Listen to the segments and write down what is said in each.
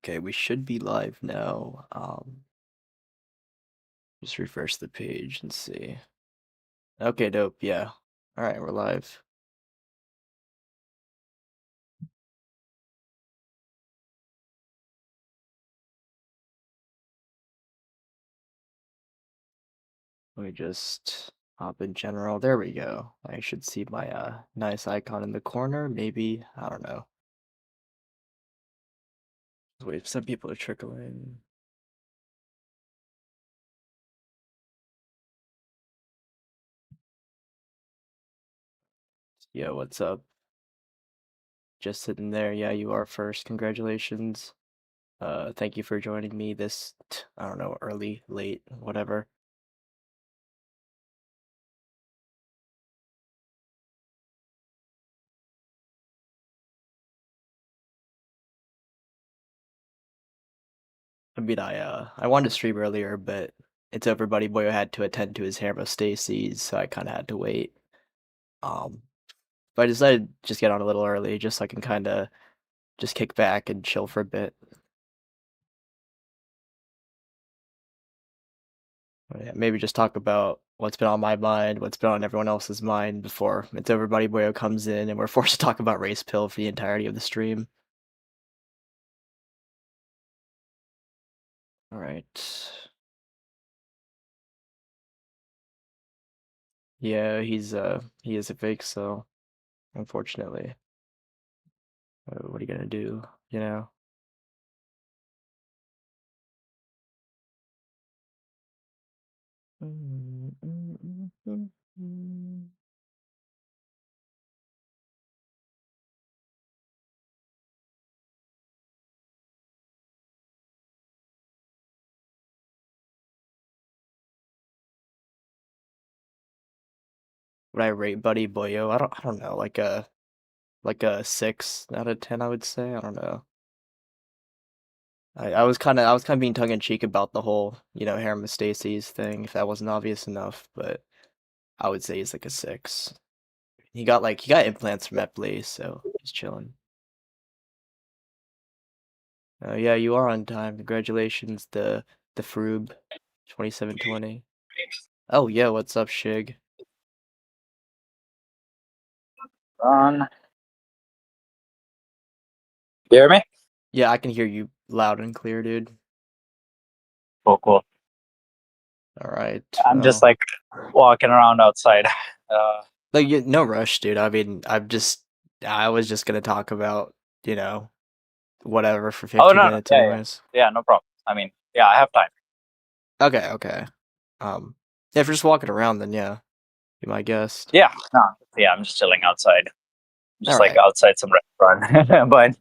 Okay, we should be live now. Just refresh the page and see. Okay, dope. Yeah. All right, we're live. Let me just hop in general. There we go. I should see my nice icon in the corner. Maybe, I don't know. Wait, some people are trickling. Yo, what's up? Just sitting there. Yeah, you are first. Congratulations. Thank you for joining me this, I don't know, early, late, whatever. I mean, I wanted to stream earlier, but it's over. Buddy Boy had to attend to his hemostasis, so I kind of had to wait. Um, but I decided to just get on a little early, just so I can kind of just kick back and chill for a bit. Yeah, maybe just talk about what's been on my mind, what's been on everyone else's mind before it's over. Buddy Boyo comes in, and we're forced to talk about Race Pill for the entirety of the stream. All right. Yeah, he is a fake, so unfortunately, what are you gonna do? You know. Would I rate Buddy Boyo? I don't know, like a 6 out of 10, I would say. I don't know. I was kind of being tongue in cheek about the whole, hemostasis thing, if that wasn't obvious enough, but I would say he's like a 6. He got implants from Epley, so he's chilling. Oh yeah, you are on time. Congratulations, the Froob 2720. Oh yeah, what's up, Shig? On. You hear me? Yeah, I can hear you loud and clear, dude. Cool, cool. All right. I'm just Well, like walking around outside. like no rush, dude. I mean, I was just gonna talk about, you know, whatever for Oh 15 no, no, minutes yeah, yeah, anyways. yeah, no problem. I mean, yeah, I have time. Okay, okay. Yeah, if you're just walking around, then yeah, be my guest. Yeah, no, yeah, I'm just chilling outside, All just like right, outside some restaurant. But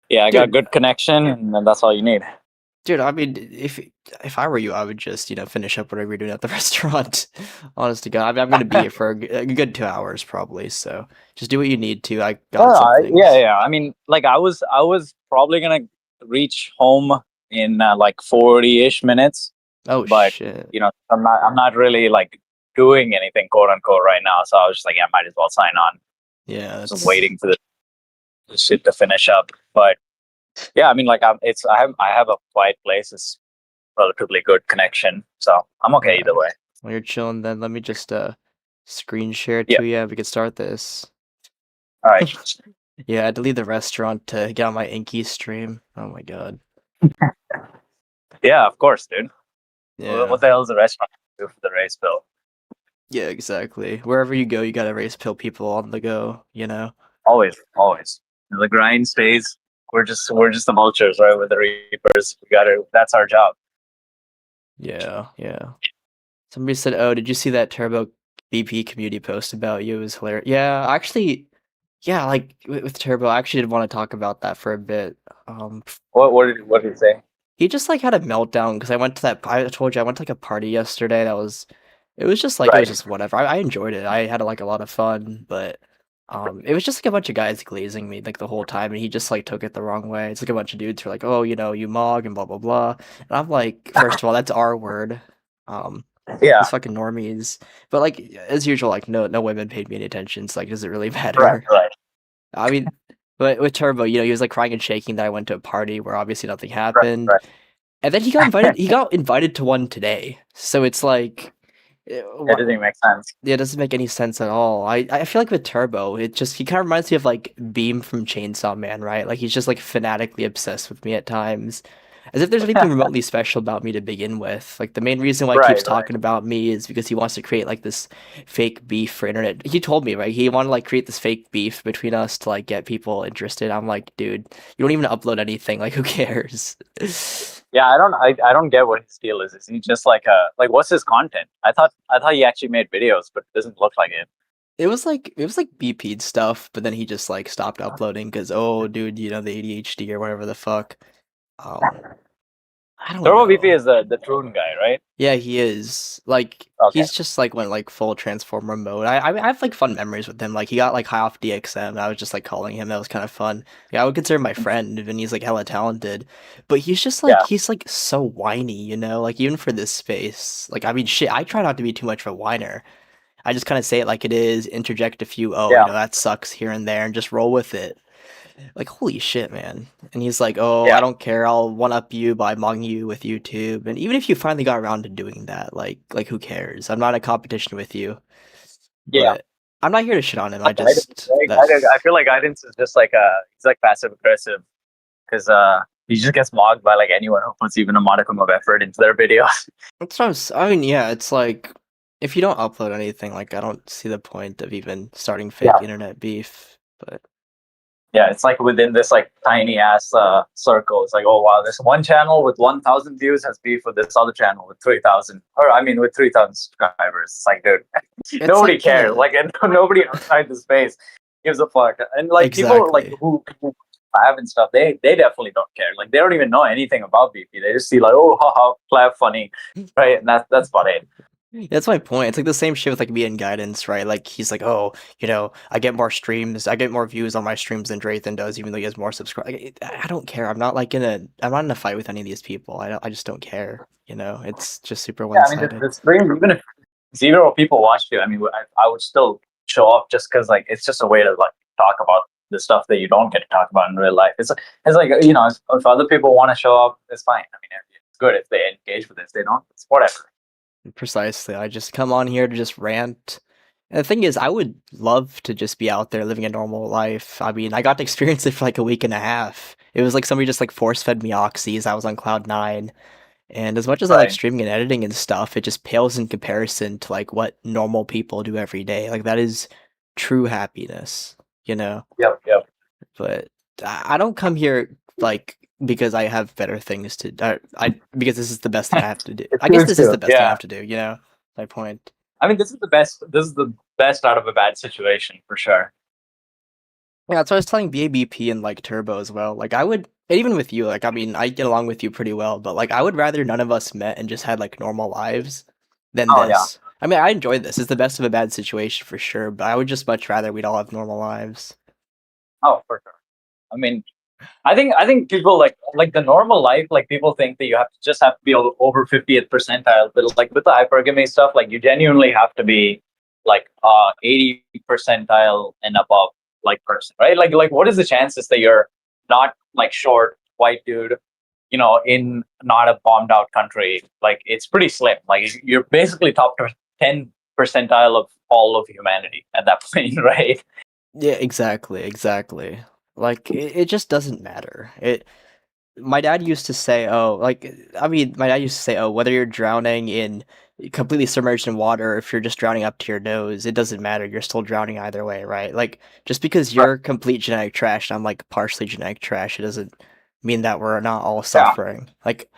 yeah, I got dude. good connection, and then that's all you need. Dude, I mean, if I were you, I would just, finish up whatever you're doing at the restaurant. Honest to God, I mean, I'm gonna be here for a good 2 hours probably. So just do what you need to. I got some Yeah, things. yeah. I mean, like I was probably gonna reach home in like 40-ish minutes, Oh but shit. I'm not really like doing anything quote unquote right now. So I was just like, yeah, I might as well sign on. Yeah, Just that's waiting for the shit to finish up. But yeah, I mean, like I have a quiet place. It's relatively good connection, so I'm all okay either right. way. While you're chilling, then let me just screen share Yeah. to you. We could start this. All right. Yeah, I had to leave the restaurant to get on my Inky stream. Oh my god. Yeah, of course, dude. Yeah. What the hell is the restaurant do for the race bill? Yeah, exactly. Wherever you go, you gotta race pill people on the go, you know? Always, always. The grind stays. We're just the vultures, right? We're the reapers. We got to. That's our job. Yeah, yeah. Somebody said, "Oh, did you see that Turbo BP community post about you? It was hilarious." Yeah, actually, yeah, like with Turbo, I actually did want to talk about that for a bit. Um, What did he say? he just like had a meltdown because I told you I went to like a party yesterday that was, it was just like, it was Right. just whatever. I enjoyed it. I had like a lot of fun, but it was just like a bunch of guys glazing me like the whole time, and he just like took it the wrong way. It's like a bunch of dudes who are like, "Oh, you mog and blah blah blah," and I'm like, first of all, that's our word. Um, Yeah. these fucking normies. But like as usual, like no women paid me any attention. So like, does it really Right. matter? Right. I mean, But with Turbo, he was like crying and shaking that I went to a party where obviously nothing Right, happened. right. And then he got invited. He got invited to one today. So it's like, It doesn't make sense. yeah, it doesn't make any sense at all. I feel like with Turbo, he kind of reminds me of like Beam from Chainsaw Man, right? Like he's just like fanatically obsessed with me at times. As if there's anything remotely special about me to begin with. Like the main reason why he keeps Right, right. talking about me is because he wants to create like this fake beef for internet. He told me, right? He wanted to like create this fake beef between us to like get people interested. I'm like, dude, you don't even upload anything. Like who cares? Yeah, I don't get what his deal is. Is he just like what's his content? I thought he actually made videos, but it doesn't look like it. It was like BP stuff, but then he just like stopped uploading because oh dude, the ADHD or whatever the fuck. Um, I don't Turbo VP know. is the Troon guy, right? Yeah, he is. Like Okay. he's just like went like full transformer mode. I have like fun memories with him. Like he got like high off DXM. And I was just like calling him. That was kind of fun. Yeah, I would consider him my friend, and he's like hella talented. But Yeah. he's like so whiny. Like even for this space. Like I mean, shit. I try not to be too much of a whiner. I just kind of say it like it is, interject a few, oh, Yeah. that sucks here and there, and just roll with it. Like, holy shit, man. And he's like, oh, I Yeah. don't care. I'll one up you by mugging you with YouTube. And even if you finally got around to doing that, like who cares? I'm not in competition with you. Yeah. But I'm not here to shit on him. Guidance, right? I feel like guidance is just like he's like passive aggressive because he just gets mocked by like anyone who puts even a modicum of effort into their videos. that's what I mean, yeah, it's like, if you don't upload anything, like, I don't see the point of even starting fake Yeah. internet beef. But Yeah, it's like within this like tiny ass circle. It's like, oh wow, this one channel with 1,000 views has beef with this other channel with 3,000, or I mean with 3,000 subscribers. It's like, dude, it's nobody like cares. the Like, and nobody outside the space gives a fuck. And like people like exactly. who have and stuff, they definitely don't care. Like they don't even know anything about BP. They just see like, oh, haha, clap, funny, right? And that's about it. That's my point. It's like the same shit with like me and guidance, right? Like he's like, oh, I get more streams, I get more views on my streams than Drayton does, even though he has more subscribers. Like, I don't care. I'm not in a fight with any of these people. I just don't care. It's just super Yeah, I mean, one-sided. the stream, even if zero people watched you, I mean, I would still show up just because like it's just a way to like talk about the stuff that you don't get to talk about in real life. It's like if other people want to show up, it's fine. I mean, it's good if they engage with it. If they don't, it's whatever. Precisely. I just come on here to just rant. And the thing is, I would love to just be out there living a normal life. I mean, I got to experience it for like a week and a half. It was like somebody just like force fed me oxys. I was on cloud nine. And as much as I like Right. streaming and editing and stuff, it just pales in comparison to like what normal people do every day. Like that is true happiness, you know? Yep. Yep. But I don't come here like because I have better things to because this is the best thing I have to do. It's I guess good this is the too. best thing I Yeah. have to do, my point. I mean, this is the best. This is the best out of a bad situation for sure. Yeah, so I was telling BABP and like Turbo as well. Like I would, and even with you, like I mean, I get along with you pretty well, but like I would rather none of us met and just had like normal lives than Oh yeah. this. I mean, I enjoyed this. It's the best of a bad situation for sure, but I would just much rather we'd all have normal lives. Oh, for sure. I mean, I think people like the normal life. Like people think that you have to be over 50th percentile, but like with the hypergamy stuff, like you genuinely have to be like 80 percentile and above like person, right? Like what is the chances that you're not like short white dude, in not a bombed out country? Like it's pretty slim. Like you're basically top 10 percentile of all of humanity at that point, right? Yeah, exactly, exactly. Like it just doesn't matter. My dad used to say, oh, like, I mean, my dad used to say, oh, whether you're drowning in completely submerged in water or if you're just drowning up to your nose, it doesn't matter. You're still drowning either way, right? Like, just because Right. you're complete genetic trash and I'm like partially genetic trash, it doesn't mean that we're not all Yeah. suffering. Like,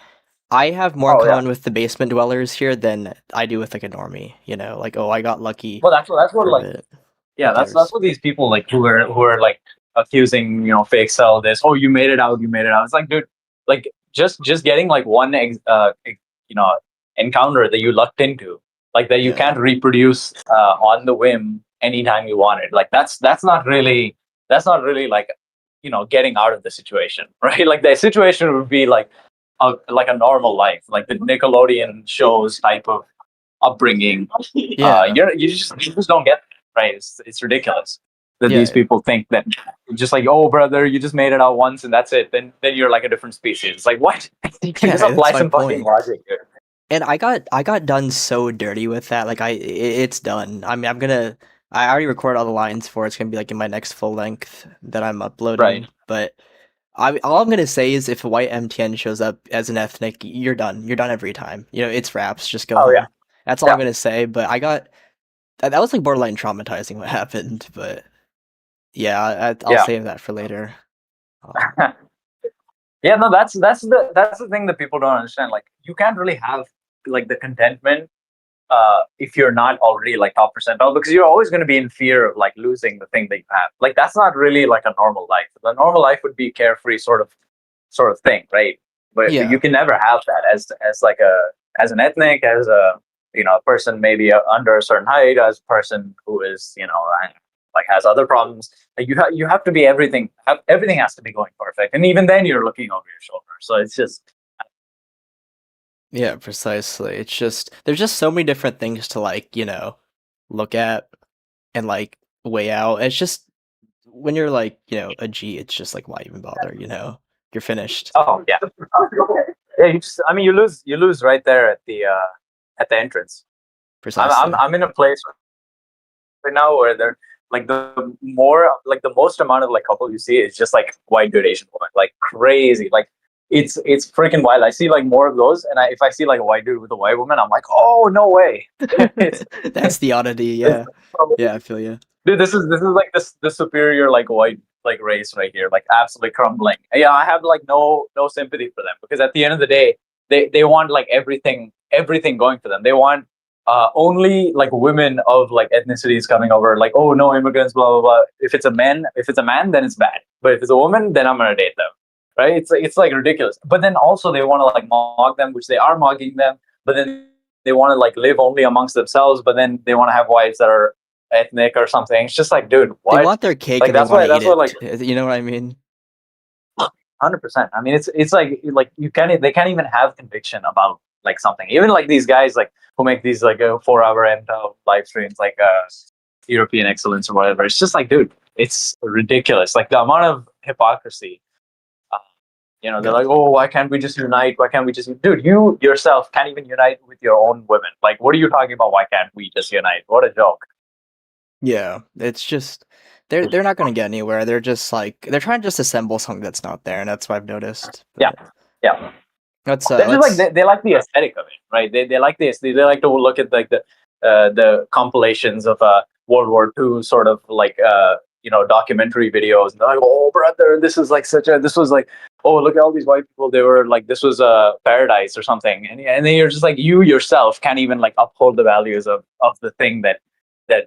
I have more in Oh yeah. common with the basement dwellers here than I do with like a normie, Like, oh, I got lucky Well, that's what for a like bit. Who yeah, that's cares? what these people like who are like accusing fake sell this. Oh, you made it out. It's like, dude, like just getting like one you know encounter that you lucked into, like that you Yeah. can't reproduce on the whim anytime you want it. Like that's not really like getting out of the situation, right? Like the situation would be like a normal life, like the Nickelodeon shows type of upbringing. Yeah. You just don't get that, right. It's ridiculous. that these Yeah, people think that just like, oh brother, you just made it out once and that's it. Then you're like a different species. It's like what? Just yeah, that's apply my some fucking point. logic here. And I got done so dirty with that. Like it's done. I mean, I already recorded all the lines for it. It's gonna be like in my next full length that I'm Right. uploading. But all I'm gonna say is if a white MTN shows up as an ethnic, you're done. You're done every time. You know, it's raps. Just go Oh yeah. home. That's all I'm Yeah. gonna say. But I got that was like borderline traumatizing what happened. But yeah, I'll Yeah. save that for later. Um, Yeah, no, that's the thing that people don't understand. Like, you can't really have like the contentment if you're not already like top percentile, because you're always going to be in fear of like losing the thing that you have. Like, that's not really like a normal life. The normal life would be carefree sort of thing, right? But you yeah, can never have that as like a as an ethnic, as a a person maybe under a certain height, as a person who is like has other problems. Like, you have to be everything. Everything has to be going perfect, and even then you're looking over your shoulder. So it's just yeah, precisely. It's just there's just so many different things to like look at and like weigh out. It's just when you're like, a G, it's just like why even bother, You're finished. oh yeah, yeah. You lose right there at the entrance. Precisely. I'm in a place right now where they're like the most amount of like couple you see is just like white good Asian woman, like crazy, like it's freaking wild. I see like more of those, and if I see like a white dude with a white woman, I'm like, oh no way. it's, That's the oddity, it's yeah. Yeah, I feel you. dude, this is like this superior like white like race right here, like absolutely crumbling. Yeah, I have like no sympathy for them, because at the end of the day, they want like everything going for them. They want only like women of like ethnicities coming over. Like, oh no immigrants, blah blah blah. If it's a man, then it's bad. But if it's a woman, then I'm gonna date them. Right? It's like ridiculous. But then also they want to like mock them, which they are mocking them. But then they want to like live only amongst themselves. But then they want to have wives that are ethnic or something. It's just like, dude, They what? want their cake Like and they that's want why to eat like it. You know what I mean? 100%. I mean, it's like you can't they can't even have conviction about like something. Even like these guys like who make these like 4 hour end live streams like European excellence or whatever. It's just like, dude, it's ridiculous. Like the amount of hypocrisy. Uh, they're God. like, oh, why can't we just unite? Why can't we just, dude? You yourself can't even unite with your own women. Like, what are you talking about? Why can't we just unite? What a joke. Yeah, it's just they're not gonna get anywhere. They're just like they're trying to just assemble something that's not there, and that's what I've noticed. Yeah, But yeah. let's They're just like let's they like the aesthetic of it, right? They like this. They like to look at like the compilations of World War II sort of like documentary videos, and they're like, oh brother, this was like, oh look at all these white people. They were like, this was a paradise or something, and then you're just like, you yourself can't even like uphold the values of the thing that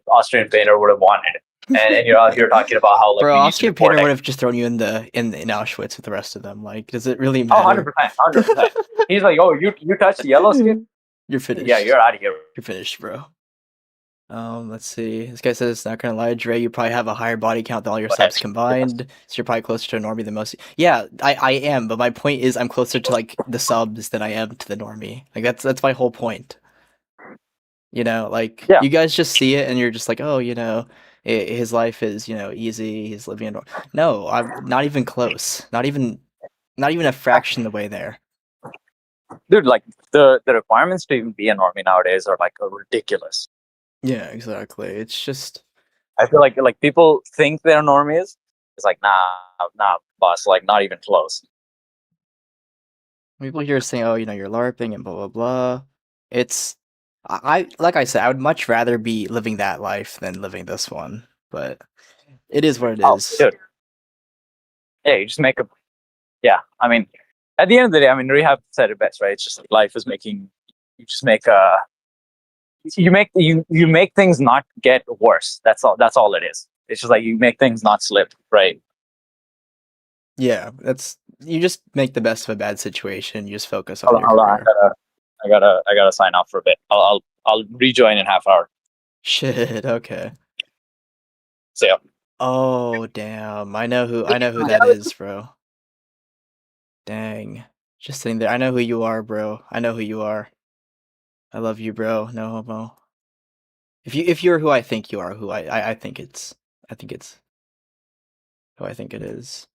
Austrian painter would have wanted, and you're out here talking about how like Bro, we need to Oscar deport. Peter would have just thrown you in Auschwitz with the rest of them. Like, does it really Oh, matter? 100%, 100%. He's like, oh, you touched yellow skin? You're Yeah, finished. you're out of here. You're finished, bro. Let's see. This guy says, not gonna lie, Dre, you probably have a higher body count than all your But subs combined, so you're probably closer to a normie than most. Yeah, I am, but my point is I'm closer to like the subs than I am to the normie. Like that's my whole point. Like yeah, you guys just see it and you're just like, oh, his life is, easy. He's living in. No, I'm not even close. Not even a fraction the way there. dude, like the requirements to even be a normie nowadays are like ridiculous. Yeah, exactly. It's just I feel like people think they're normies. It's like, nah, boss, like not even close. people here saying, oh, you're LARPing and blah blah blah. It's like I said, I would much rather be living that life than living this one. But it is what it Oh, is. dude, yeah, you just make a yeah. I mean, at the end of the day, I mean, Rehab said it best, right? It's just like life is making you just make you make things not get worse. That's all it is. It's just like you make things not slip, right? Yeah, that's you just make the best of a bad situation. You just focus on your Hold on, career. I gotta sign off for a bit. I'll rejoin in half hour. Shit. Okay. See ya. Oh damn! I know who that is, bro. Dang. Just sitting there. I know who you are, bro. I know who you are. I love you, bro. No homo. If you're who I think you are, who I think it's who I think it is.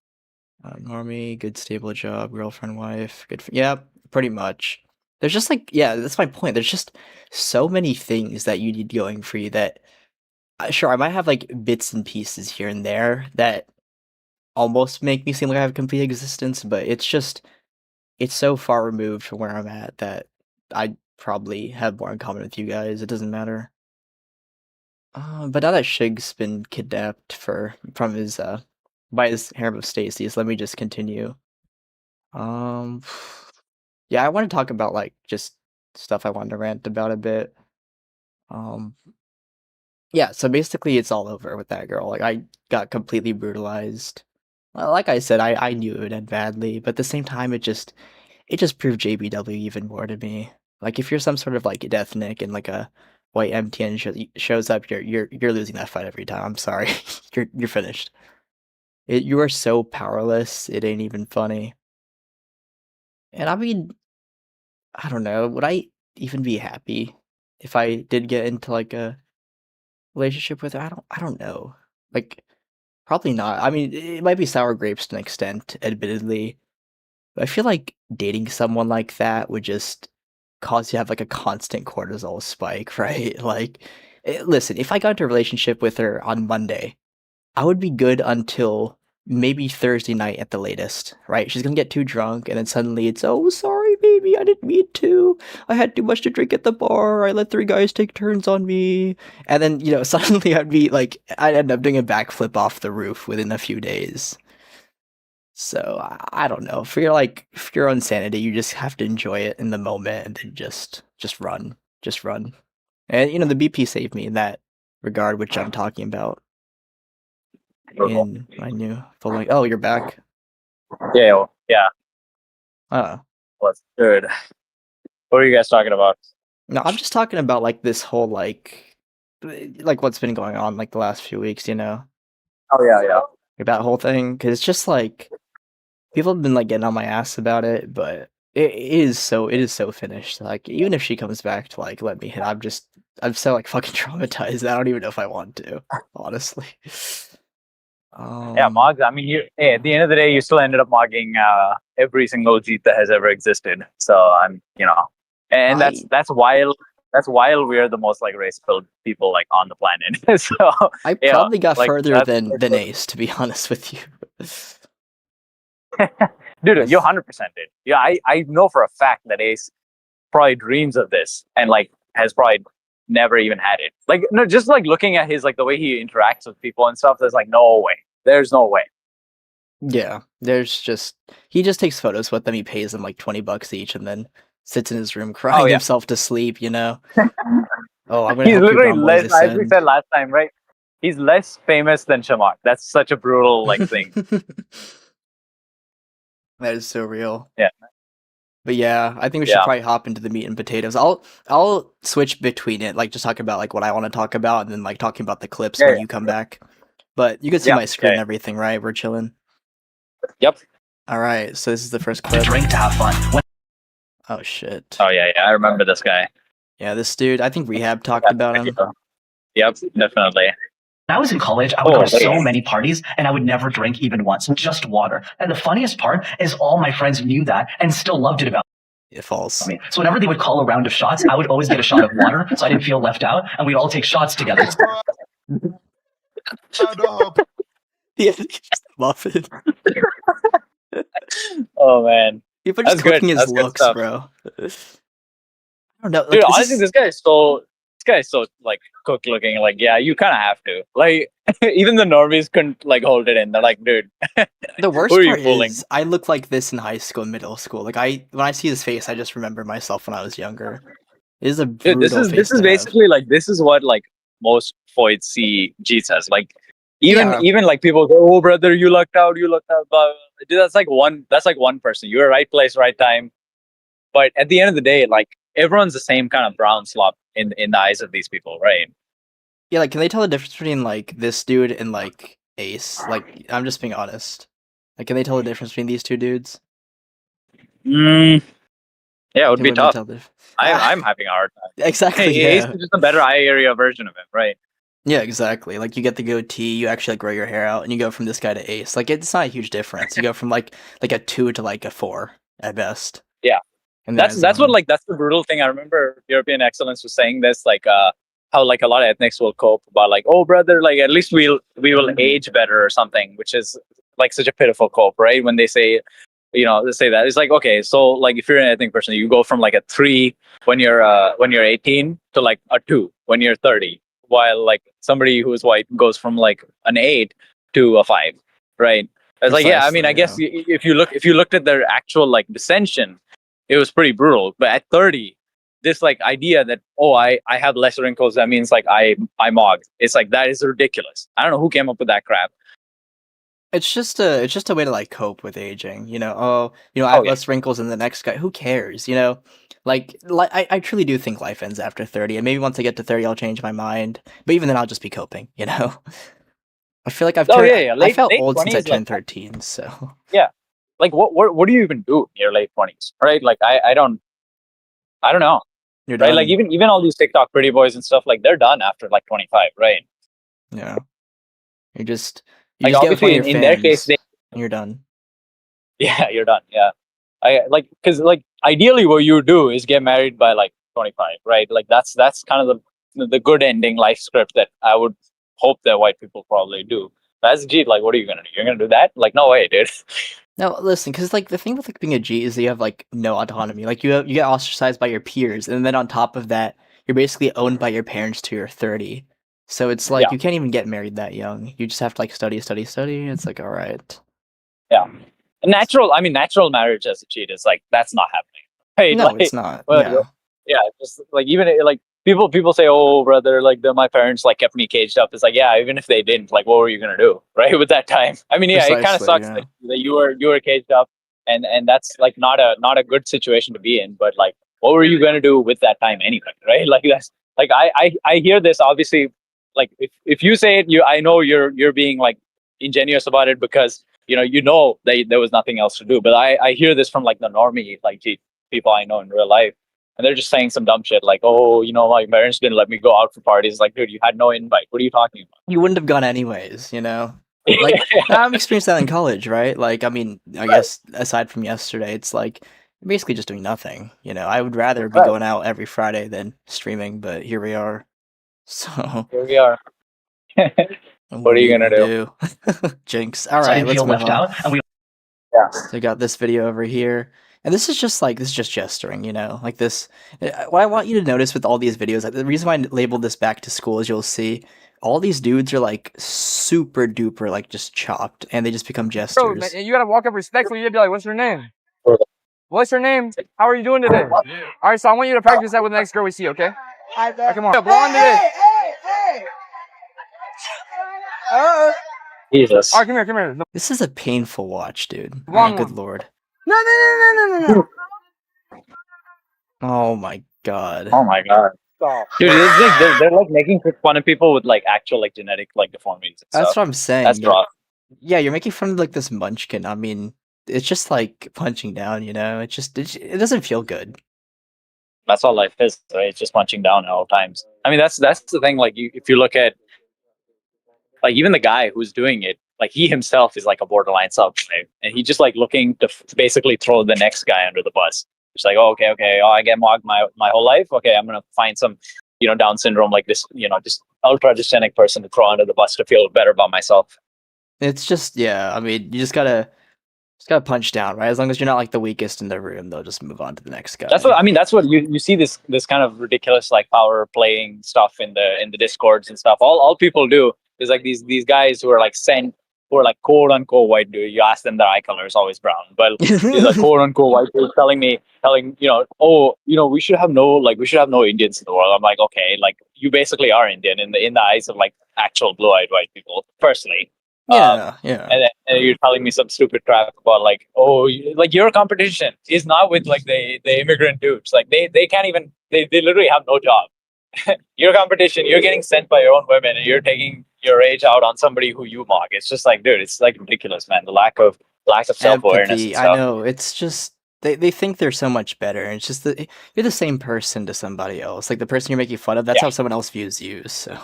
Normie, good stable job, girlfriend, wife, good. Yeah, pretty much. There's just like, yeah, that's my point. There's just so many things that you need going for you that, sure, I might have like bits and pieces here and there that almost make me seem like I have a complete existence, but it's so far removed from where I'm at that I probably have more in common with you guys. It doesn't matter. But now that Shig's been kidnapped from his by his harem of Stacy's, let me just continue. Um, yeah, I want to talk about like just stuff I wanted to rant about a bit. Um, yeah, so basically it's all over with that girl. Like I got completely brutalized. Well, like I said, I knew it would end badly, but at the same time, it just proved JBW even more to me. Like if you're some sort of like death nick and like a white MTN shows up, you're losing that fight every time. I'm sorry, you're finished. You are so powerless. It ain't even funny. And I mean, I don't know. Would I even be happy if I did get into like a relationship with her? I don't know. Like probably not. I mean, it might be sour grapes to an extent, admittedly. But I feel like dating someone like that would just cause you to have like a constant cortisol spike, right? Like, listen, if I got into a relationship with her on Monday, I would be good until maybe Thursday night at the latest, right? She's gonna get too drunk, and then suddenly it's, oh, sorry, baby, I didn't mean to. I had too much to drink at the bar. I let 3 guys take turns on me. And then, suddenly I'd end up doing a backflip off the roof within a few days. So I don't know. For your own sanity, you just have to enjoy it in the moment and then just run. Just run. And the BP saved me in that regard, which I'm talking about in my new full length. Oh, you're back. Yeah, yeah. What's good? What are you guys talking about? No, I'm just talking about like this whole like what's been going on like the last few weeks. Oh yeah. That whole thing, because it's just like people have been like getting on my ass about it, but it is so finished. Like even if she comes back to like let me hit, I'm so like fucking traumatized. I don't even know if I want to, honestly. Yeah, Mogs. I mean, at the end of the day, you still ended up mogging every single Jeet that has ever existed. So and that's while we're the most like race-filled people like on the planet. So I probably got further than Ace, to be honest with you. Dude, you 100% did. Yeah, I know for a fact that Ace probably dreams of this and like has probably never even had it. Like no, just like looking at his like the way he interacts with people and stuff, there's like no way. There's no way. Yeah, he just takes photos with them. He pays them like $20 each, and then sits in his room crying himself to sleep. Oh, I'm gonna. He's literally less. As we said last time, right? He's less famous than Shamak. That's such a brutal like thing. That is so real. Yeah. But yeah, I think we should probably hop into the meat and potatoes. I'll switch between it, like just talking about like what I want to talk about, and then like talking about the clips when you come back. But you can see my screen and everything, right? We're chilling. Yep. All right, so this is the first clip. To drink to have fun. Oh shit. Oh yeah, I remember this guy. Yeah, this dude. I think Rehab talked about him. Yep, definitely. When I was in college, I would go to so many parties, and I would never drink even once, just water. And the funniest part is all my friends knew that and still loved it about it. False. Me. So whenever they would call a round of shots, I would always get a shot of water, so I didn't feel left out, and we'd all take shots together. Shut up. Yeah, just muffin. Oh man, people are just cooking his looks, bro. I don't know, dude. Honestly, this guy is so like cook looking. Like, yeah, you kind of have to. Like, even the normies couldn't like hold it in. They're like, dude. The worst part is, I look like this in high school and middle school. Like, when I see his face, I just remember myself when I was younger. It is a brutal dude, this is basically like this is what like most Foyt see Jeets as. Like, even like people go, oh brother, you lucked out. Blah, blah, blah. Dude, that's like one person. You're right place, right time. But at the end of the day, like everyone's the same kind of brown slop in the eyes of these people, right? Yeah, like can they tell the difference between like this dude and like Ace? Like, I'm just being honest. Like, can they tell the difference between these two dudes? Yeah, it would be tough. I'm having a hard time. Exactly. Hey, Ace is just a better eye area version of him, right? Yeah, exactly. Like you get the goatee, you actually like, grow your hair out, and you go from this guy to ace. Like it's not a huge difference. You go from like a 2 to like a 4 at best. Yeah. And then That's what like that's the brutal thing. I remember European Excellence was saying this, like how like a lot of ethnics will cope about like, oh brother, like at least we will age better or something, which is like such a pitiful cope, right? When they say, they say that it's like, okay, so like if you're an ethnic person, you go from like a 3 when you're 18 to like a 2 when you're 30, while like somebody who's white goes from like an 8 to a 5, right? It's like, yeah, I mean, I guess if you looked at their actual like dissension, it was pretty brutal. But at 30, this like idea that, oh, I have less wrinkles, that means like I mog. It's like, that is ridiculous. I don't know who came up with that crap. It's just a way to like cope with aging, you know. Oh, I have yeah. less wrinkles than the next guy. Who cares, you know? Like I truly do think life ends after 30, and maybe once I get to 30, I'll change my mind. But even then, I'll just be coping, you know. I feel like I've Oh turned. yeah, yeah. I felt late old since I 20s, like turned 13, so yeah, like what do you even do in your late 20s, right? Like I don't know, you're right? Like done. even all these TikTok pretty boys and stuff, like they're done after like 25, right? Yeah, you just Like get with one obviously of your in their case, fans, and you're done. yeah, you're done. Yeah, I like because like ideally what you do is get married by like 25, right? Like that's kind of the good ending life script that I would hope that white people probably do. That's G. Like, what are you gonna do? You're gonna do that? Like, no way, dude. No, listen, because like the thing with like being a G is that you have like no autonomy. Like you get ostracized by your peers, and then on top of that, you're basically owned by your parents till you're 30. So it's like Yeah. you can't even get married that young. You just have to like study, study, study. It's like all right. Yeah. Natural marriage as a cheat is like that's not happening. Right? No, Like, it's not. well, Yeah. yeah, just like even like people say, oh brother, like my parents like kept me caged up. It's like, yeah, even if they didn't, like, what were you gonna do, right? With that time, I mean, yeah, it kind of Precisely. sucks Yeah. that you were caged up, and that's like not a good situation to be in. But like, what were you gonna do with that time anyway, right? Like that's like I hear this obviously. Like if you say it, I know you're being like ingenious about it because that there was nothing else to do. But I hear this from like the normie like people I know in real life, and they're just saying some dumb shit like, oh, my parents didn't let me go out for parties. Like, dude, you had no invite. What are you talking You wouldn't have gone anyways, you know. about? Like I've experienced that in college, right? Like I mean, I guess aside from yesterday, it's like you're basically just doing nothing. You know, I would rather be Right. going out every Friday than streaming, but here we are. So Here we are. what are you gonna do? Jinx. All So I right, didn't let's feel move left on. out, and we So we got this video over here, and this is just gesturing, you know, like this. What I want you to notice with all these videos, like, the reason why I labeled this back to school is you'll see all these dudes are like super duper like just chopped, and they just become Bro, jesters. man, you gotta walk up respectfully. You'd be like, "What's your name? Bro. What's your name? How are you doing today?" All right, so I want you to practice that with the next girl we see. Okay? All right, come on. Blonde today. Jesus. All right, come here. No, This is a painful watch, dude. Oh, Wrong good one. lord. no. Oh my god. Oh my god. Stop. Dude, it's like they're like making fun of people with like actual like genetic like deformities and That's stuff. what I'm saying. That's rough. Yeah, you're making fun of like this munchkin. I mean, it's just like punching down, you know? It doesn't feel good. That's all life is, right? It's just punching down at all times. I mean, that's the thing. Like, if you look at like even the guy who's doing it, like he himself is like a borderline subtype, and he just like looking to basically throw the next guy under the bus. It's like, oh, okay, oh, I get mocked my whole life. Okay, I'm gonna find some, Down syndrome like this, just ultra dysgenic person to throw under the bus to feel better about myself. It's just, yeah, I mean, you just gotta punch down, right? As long as you're not like the weakest in the room, they'll just move on to the next guy. That's what you see this kind of ridiculous like power playing stuff in the discords and stuff. All people do is like these guys who are like sent, who are like quote unquote white dude. You ask them, their eye color is always brown, but these are quote unquote white dudes telling we should have no Indians in the world. I'm like, okay, like you basically are Indian in the eyes of like actual blue-eyed white people. Firstly, yeah. and you're telling me some stupid crap about like, oh, like your competition is not with like the immigrant dudes. Like they can't even they literally have no job. Your competition, you're getting sent by your own women, and you're taking your rage out on somebody who you mock. It's just like, dude, it's like ridiculous, man. The lack of self-awareness. Empathy. And stuff. I know. It's just they think they're so much better, and it's just that you're the same person to somebody else. Like the person you're making fun of, that's how someone else views you. So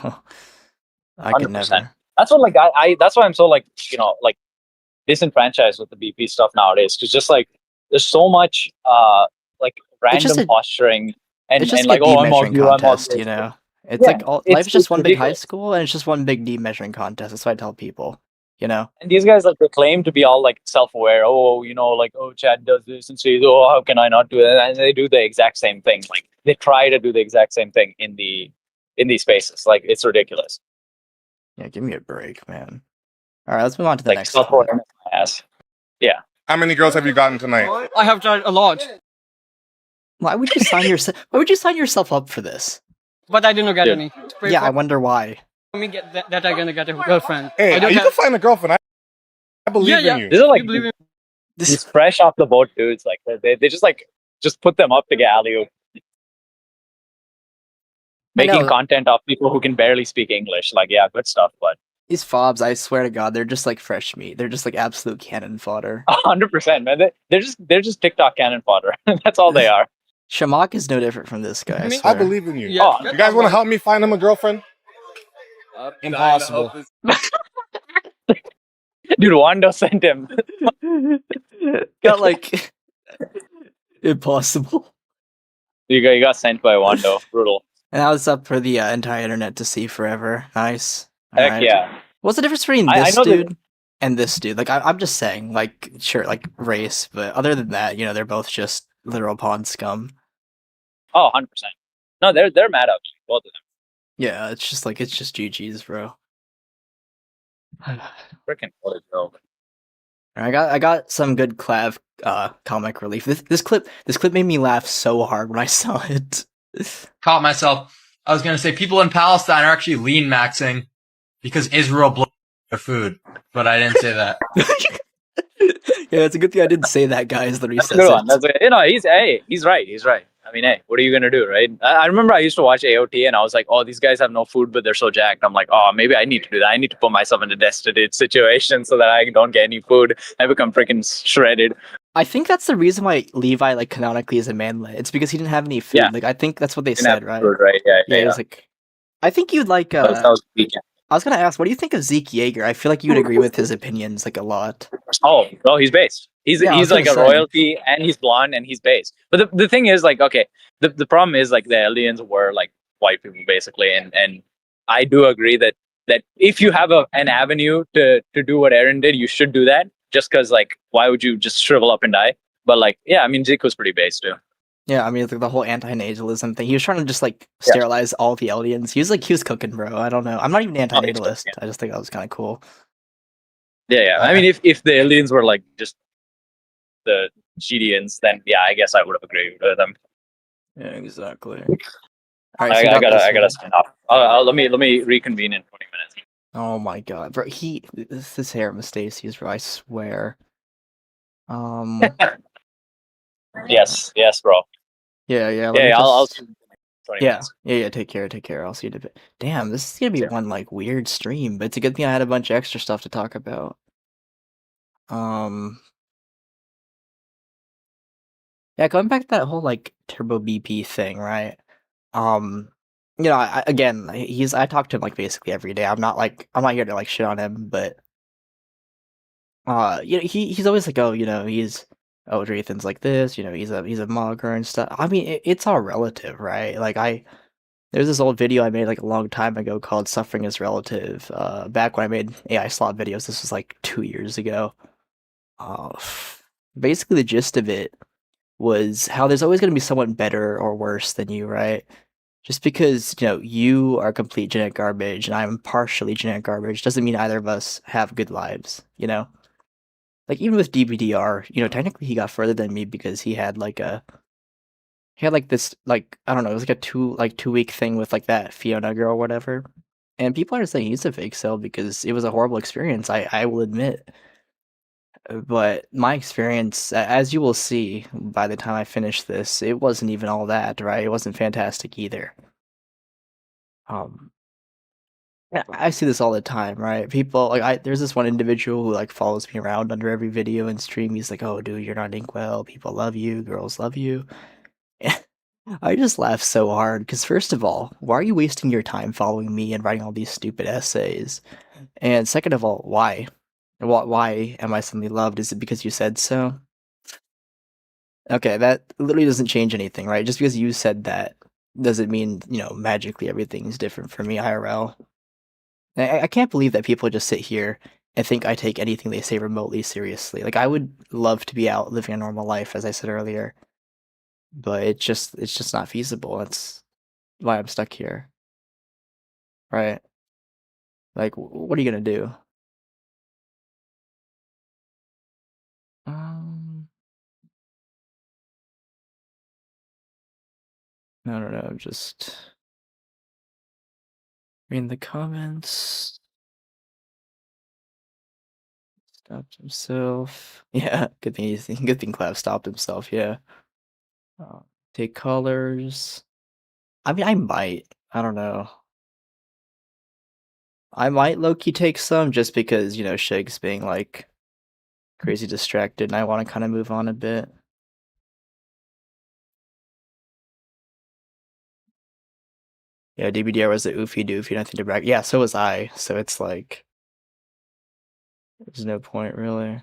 I could 100%. never. That's what like I that's why I'm so like like disenfranchised with the BP stuff nowadays, because just like there's so much like It's just random a posturing it's just and like like, a oh, deep I'm all measuring you, I'm all contest, this. you know. It's Yeah, like life's just it's one big high ridiculous. school, and it's just one big deep measuring contest. That's what I tell people, you know. And these guys like they claim to be all like self-aware. Oh, like, oh, Chad does this and says, oh, how can I not do it? And they do the exact same thing. Like they try to do the exact same thing in these spaces. Like it's ridiculous. Yeah, give me a break, man. All right, let's move on to the Like next clip. self-awareness, my ass. Yeah. How many girls have you gotten tonight? I have tried a lot, Why would you sign yourself? Why would you sign yourself up for this? but I didn't get Yeah. any. Pray Yeah, I for wonder why. me get that I'm gonna get a girlfriend. Hey, I don't you have. can find a girlfriend. I believe Yeah, in you. These are like You believe in these fresh off the boat dudes. Like they just put them up to get alley-oop. Making know. content of people who can barely speak English. Like, yeah, good stuff, but These fobs, I swear to God, they're just like fresh meat. They're just like absolute cannon fodder. 100%, man. They're just TikTok cannon fodder. That's all they are. Shamak is no different from this guy. I, I mean- swear. I believe in you. Yeah. Oh, You guys want to help me find him a girlfriend? Impossible. Dude, Wando sent him. Got like impossible. You got sent by Wando. Brutal. And that was up for the entire internet to see forever. Nice. Heck Alright. yeah. What's the difference between I this know that- dude and this dude? Like, I'm just saying, like, sure, like race, but other than that, they're both just literal pond scum. Oh, 100%. No, they're mad at me, both of them. Yeah, it's just GG's, bro. Freaking what a joke. I got some good clav comic relief. This clip made me laugh so hard when I saw it. Caught myself. I was going to say people in Palestine are actually lean maxing because Israel blew their food, but I didn't say that. Yeah, it's a good thing I didn't say that, guys. That he That's a says good it. one. That's he's right. He's right. I mean, hey, what are you gonna do, right? I remember I used to watch AOT and I was like, oh, these guys have no food, but they're so jacked. I'm like, oh, maybe I need to do that. I need to put myself in a destitute situation so that I don't get any food. I become freaking shredded. I think that's the reason why Levi, like, canonically is a manlet. It's because he didn't have any food. Yeah. Like, I think that's what they Didn't have said, right? food, right? Yeah, Yeah, he was like, I think you'd like. that was the weekend. I was gonna ask, what do you think of Zeke Yeager? I feel like you would agree with his opinions like a lot. Oh, he's based. He's Yeah, I was like a gonna say. royalty, and he's blonde, and he's based. But the thing is, like, okay, the problem is like the aliens were like white people basically, and I do agree that if you have an avenue to do what Aaron did, you should do that. Just because, like, why would you just shrivel up and die? But like, yeah, I mean, Zeke was pretty based too. Yeah, I mean, like the whole anti-natalism thing. He was trying to just like Yeah. sterilize all the aliens. He was cooking, bro. I don't know. I'm not even anti-natalist. cooking. I just think that was kind of cool. Yeah. I mean, if the aliens were like just the Gideons, then yeah, I guess I would have agreed with them. Yeah, exactly. All right, I so you got this gotta one. sign off. Let me reconvene in 20 minutes. Oh my god, bro. This hair Stacy's, bro. I swear. Yes, bro. Yeah. Let me Yeah, I'll just- see you in 20 Yeah, minutes. yeah. Take care. I'll see you in a bit. Damn, this is gonna be Yeah. one like weird stream, but it's a good thing I had a bunch of extra stuff to talk about. Yeah, going back to that whole like Turbo BP thing, right? Again, I talk to him like basically every day. I'm not here to like shit on him, but he's always like, Draythan's like this, he's a mugger and stuff. I mean, it's all relative, right? Like there's this old video I made like a long time ago called "Suffering is Relative." Back when I made AI slot videos, this was like 2 years ago. Basically, the gist of it was how there's always going to be someone better or worse than you, right? Just because you are complete genetic garbage and I'm partially genetic garbage doesn't mean either of us have good lives. Like even with DBDR, technically he got further than me because he had this like I don't know, it was like a 2-week thing with like that Fiona girl or whatever. And people are saying he's a fake cell because it was a horrible experience, I will admit. But my experience, as you will see by the time I finish this, it wasn't even all that, right? It wasn't fantastic either. I see this all the time, right? People there's this one individual who like follows me around under every video and stream. He's like, "Oh, dude, you're not Inkwell. People love you. Girls love you." I just laugh so hard because first of all, why are you wasting your time following me and writing all these stupid essays? And second of all, why? Why am I suddenly loved? Is it because you said so? Okay, that literally doesn't change anything, right? Just because you said that doesn't mean, magically everything's different for me IRL. I can't believe that people just sit here and think I take anything they say remotely seriously. Like, I would love to be out living a normal life, as I said earlier, but it's just not feasible. That's why I'm stuck here, right? Like, what are you gonna do? Um, no, just reading the comments. Stopped himself. Yeah, good thing Clav stopped himself. Yeah. Take colors. I mean, I might. I don't know. I might low-key take some just because, Shig's being like crazy distracted and I want to kind of move on a bit. Yeah, DBDR was the oofy doofy, nothing to brag. Yeah, so was I. So it's like, there's no point really.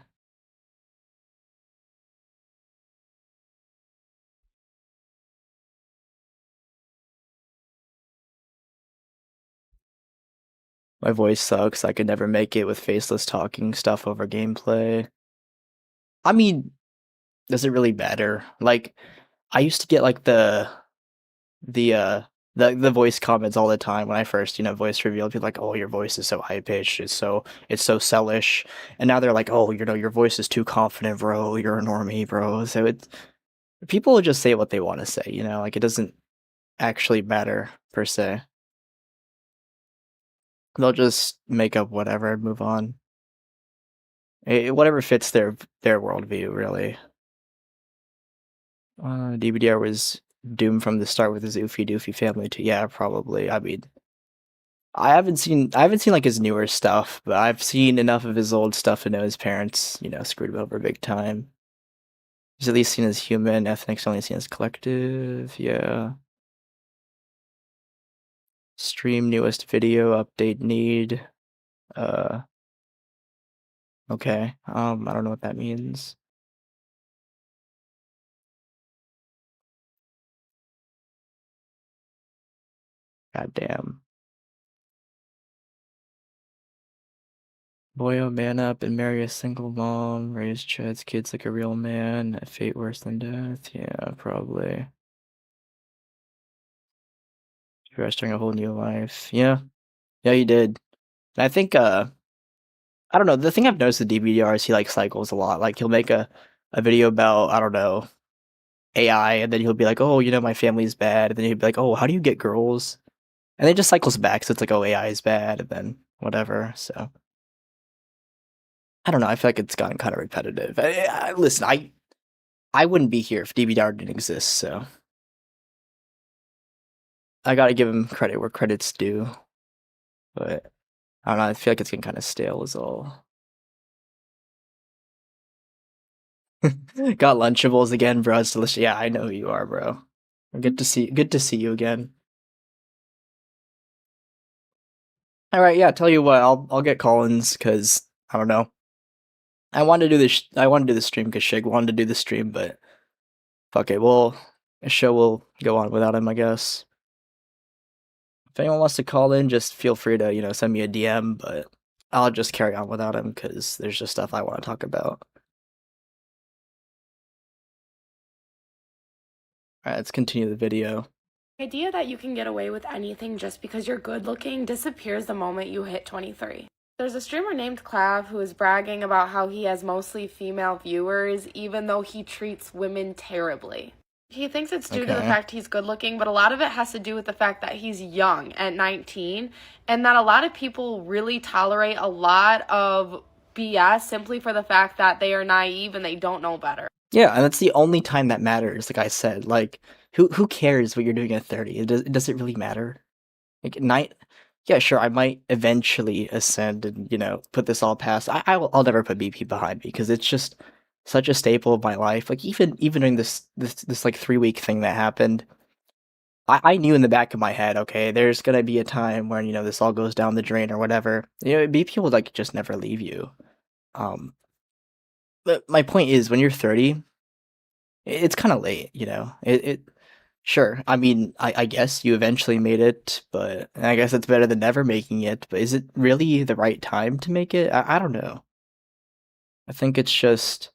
My voice sucks. I could never make it with faceless talking stuff over gameplay. I mean, does it really matter? Like, I used to get like the the voice comments all the time when I first, voice revealed. People like, oh, your voice is so high pitched, it's so sellish. And now they're like, oh, your voice is too confident, bro. You're a normie, bro. So it's people will just say what they want to say, like it doesn't actually matter per se. They'll just make up whatever and move on. Whatever fits their worldview, really. DBDR was doomed from the start with his oofy doofy family too. Yeah, probably. I mean, I haven't seen like his newer stuff, but I've seen enough of his old stuff to know his parents, screwed him over big time. He's at least seen as human, ethnic's only seen as collective. Yeah. Stream newest video update need. Okay. I don't know what that means. God damn. Boyo, man up and marry a single mom. Raise Chad's kids like a real man. A fate worse than death. Yeah, probably. You're starting a whole new life. Yeah. Yeah, you did. And I think, I don't know. The thing I've noticed with DBDR is he like cycles a lot. Like he'll make a video about, I don't know, AI, and then he'll be like, oh, my family's bad. And then he'll be like, oh, how do you get girls? And then it just cycles back. So it's like, oh, AI is bad, and then whatever. So I don't know. I feel like it's gotten kind of repetitive. Listen, I wouldn't be here if DBDR didn't exist. So I gotta give him credit where credit's due. But I don't know. I feel like it's getting kind of stale, is all. Got Lunchables again, bro. It's delicious. Yeah, I know who you are, bro. Good to see you again. All right, yeah. Tell you what, I'll get Collins because I don't know. I wanted to do this. I wanted to do the stream because Shig wanted to do the stream, but fuck it. Well, the show will go on without him, I guess. If anyone wants to call in, just feel free to send me a DM. But I'll just carry on without him because there's just stuff I want to talk about. All right, let's continue the video. The idea that you can get away with anything just because you're good looking disappears the moment you hit 23. There's a streamer named Clav who is bragging about how he has mostly female viewers, even though he treats women terribly. He thinks it's due to the fact he's good looking, but a lot of it has to do with the fact that he's young at 19, and that a lot of people really tolerate a lot of BS simply for the fact that they are naive and they don't know better. Yeah, and that's the only time that matters, like I said. Like, who cares what you're doing at 30? Does it really matter? Like, yeah, sure, I might eventually ascend and, put this all past. I'll never put BP behind me because it's just such a staple of my life. Like, even during this like 3-week thing that happened, I knew in the back of my head, okay, there's gonna be a time when, you know, this all goes down the drain or whatever. You know, it'd be people like just never leave you. Um, but my point is, when you're 30, it's kind of late, you know. Sure. I mean, I guess you eventually made it, but I guess it's better than never making it. But is it really the right time to make it? I don't know. I think it's just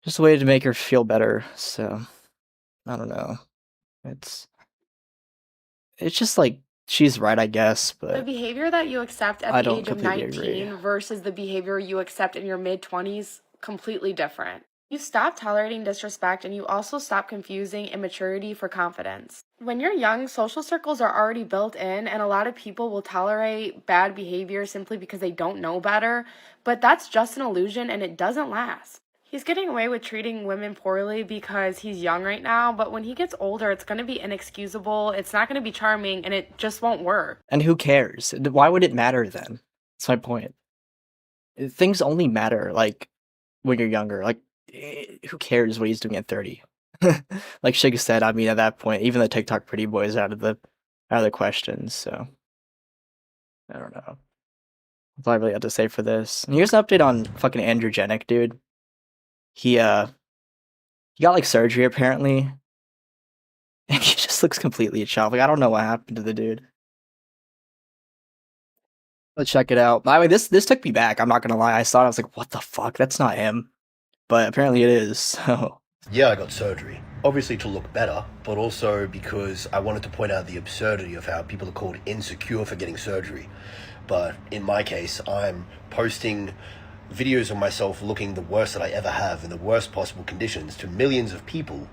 a way to make her feel better. So I don't know. It's it's just like she's right, I guess, The but behavior that you accept at I the don't age of completely agree. 19 versus the behavior you accept in your mid 20s, completely different. You stop tolerating disrespect and you also stop confusing immaturity for confidence. When you're young, social circles are already built in, and a lot of people will tolerate bad behavior simply because they don't know better, but that's just an illusion and it doesn't last. He's getting away with treating women poorly because he's young right now, but when he gets older, it's going to be inexcusable, it's not going to be charming, and it just won't work. And who cares? Why would it matter then? That's my point. Things only matter like when you're younger. Like, who cares what he's doing at 30? Like Shig said, I mean, at that point, even the TikTok pretty boys are out of the question. So I don't know. That's all I really have to say for this. And here's an update on fucking Andrew Janik, dude. He got like surgery apparently, and he just looks completely chopped. Like I don't know what happened to the dude. Let's check it out. By the way, this took me back. I'm not gonna lie. I saw it. I was like, what the fuck? That's not him. But apparently it is. So Yeah, I got surgery. Obviously to look better, but also because I wanted to point out the absurdity of how people are called insecure for getting surgery. But in my case, I'm posting videos of myself looking the worst that I ever have in the worst possible conditions to millions of people.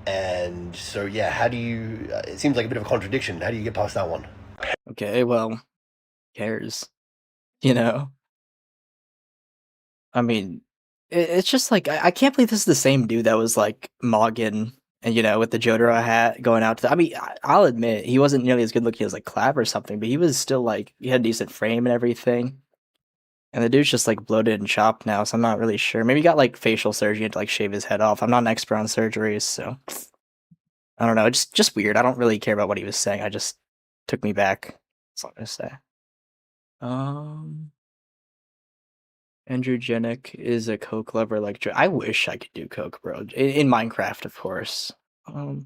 And so, yeah, how do you... it seems like a bit of a contradiction. How do you get past that one? okay, well, who cares? You know? I mean, it's just like I can't believe this is the same dude that was like Morgan and you know with the Jotaro hat going out to. I mean, I'll admit he wasn't nearly as good looking as like Clav or something, but he was still like he had a decent frame and everything. And the dude's just like bloated and chopped now, so I'm not really sure. Maybe he got like facial surgery and to like shave his head off. I'm not an expert on surgeries, so I don't know. It's just weird. I don't really care about what he was saying. I just took me back. That's all I'm gonna say. Um. Andrew Janik is a coke lover like I wish I could do coke, bro. In Minecraft, of course. Alright,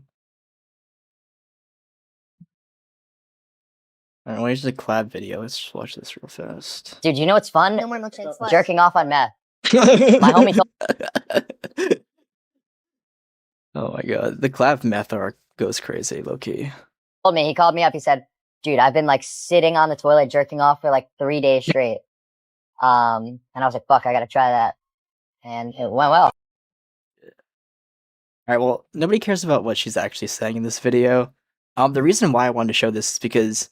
where's the collab video? Let's just watch this real fast. Dude, you know what's fun? No more milkshakes. What? Jerking off on meth. My homie Oh my god, the collab meth arc goes crazy, low key. told me, he called me up, he said, dude, I've been like sitting on the toilet jerking off for like 3 days straight. And I was like, fuck, I gotta try that. And it went well. Alright, well, nobody cares about what she's actually saying in this video. The reason why I wanted to show this is because,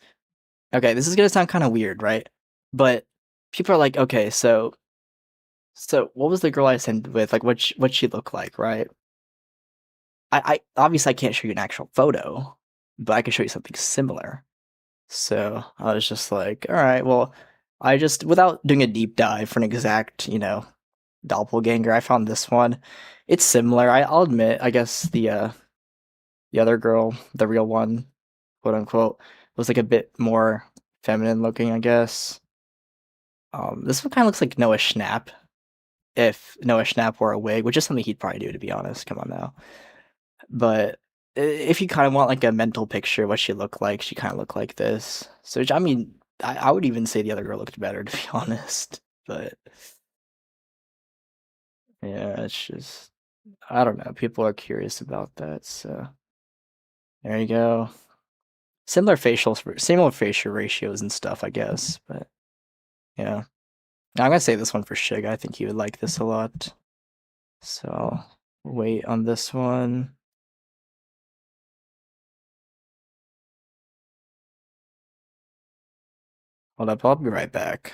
okay, this is gonna sound kind of weird, right? But people are like, okay, so what was the girl I sent with? Like, what'd she look like, right? I obviously I can't show you an actual photo, but I can show you something similar. So I was just like, all right, well, I just without doing a deep dive for an exact, you know, doppelganger, I found this one. It's similar. I'll admit, I guess the other girl, the real one, quote unquote, was like a bit more feminine looking, I guess. This one kind of looks like Noah Schnapp, if Noah Schnapp wore a wig, which is something he'd probably do, to be honest. Come on now. But if you kind of want like a mental picture of what she looked like, she kind of looked like this. So I mean, I would even say the other girl looked better, to be honest. But yeah, it's just I don't know. People are curious about that, so there you go. Similar facial ratios and stuff, I guess. But yeah, now, I'm gonna save this one for Shig. I think he would like this a lot. So I'll wait on this one. Hold up, I'll be right back.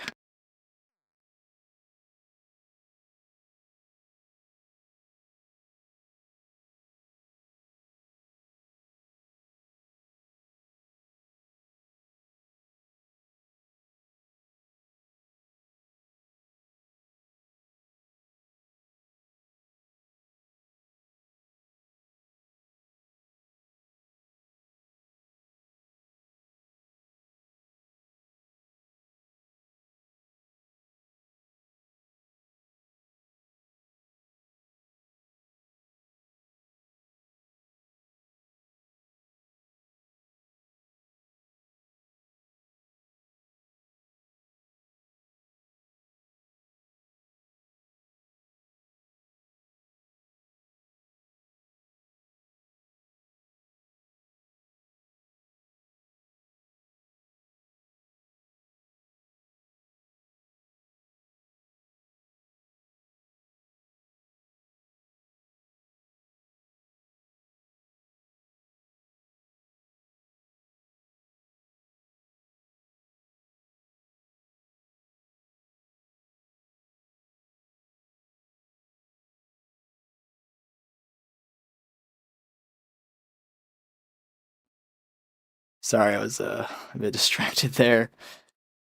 Sorry, I was a bit distracted there.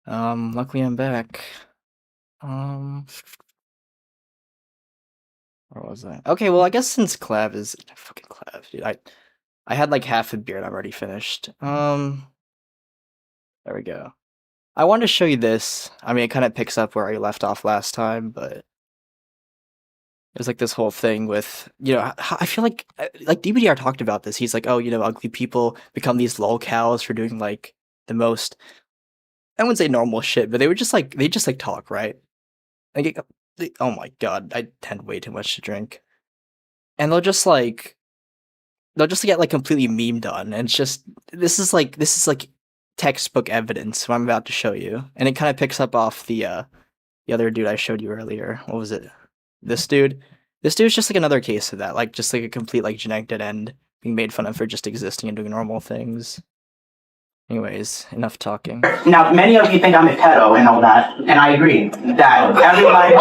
Luckily I'm back. Where was I? Okay, well I guess since Clav is fucking Clav, dude. I had like half a beer and I'm already finished. There we go. I wanted to show you this. I mean, it kind of picks up where I left off last time, but there's like this whole thing with, you know, I feel like DBDR talked about this. He's like, oh, you know, ugly people become these lolcows for doing like the most, I wouldn't say normal shit, but they just like talk, right? Like, oh my god, I tend way too much to drink. And they'll just get like completely memed on, and it's just this is like textbook evidence what I'm about to show you, and it kind of picks up off the other dude I showed you earlier. What was it? This dude's just like another case of that, like just like a complete like genetic dead end, being made fun of for just existing and doing normal things. Anyways, enough talking. Now, many of you think I'm a pedo and all that, and I agree that everybody.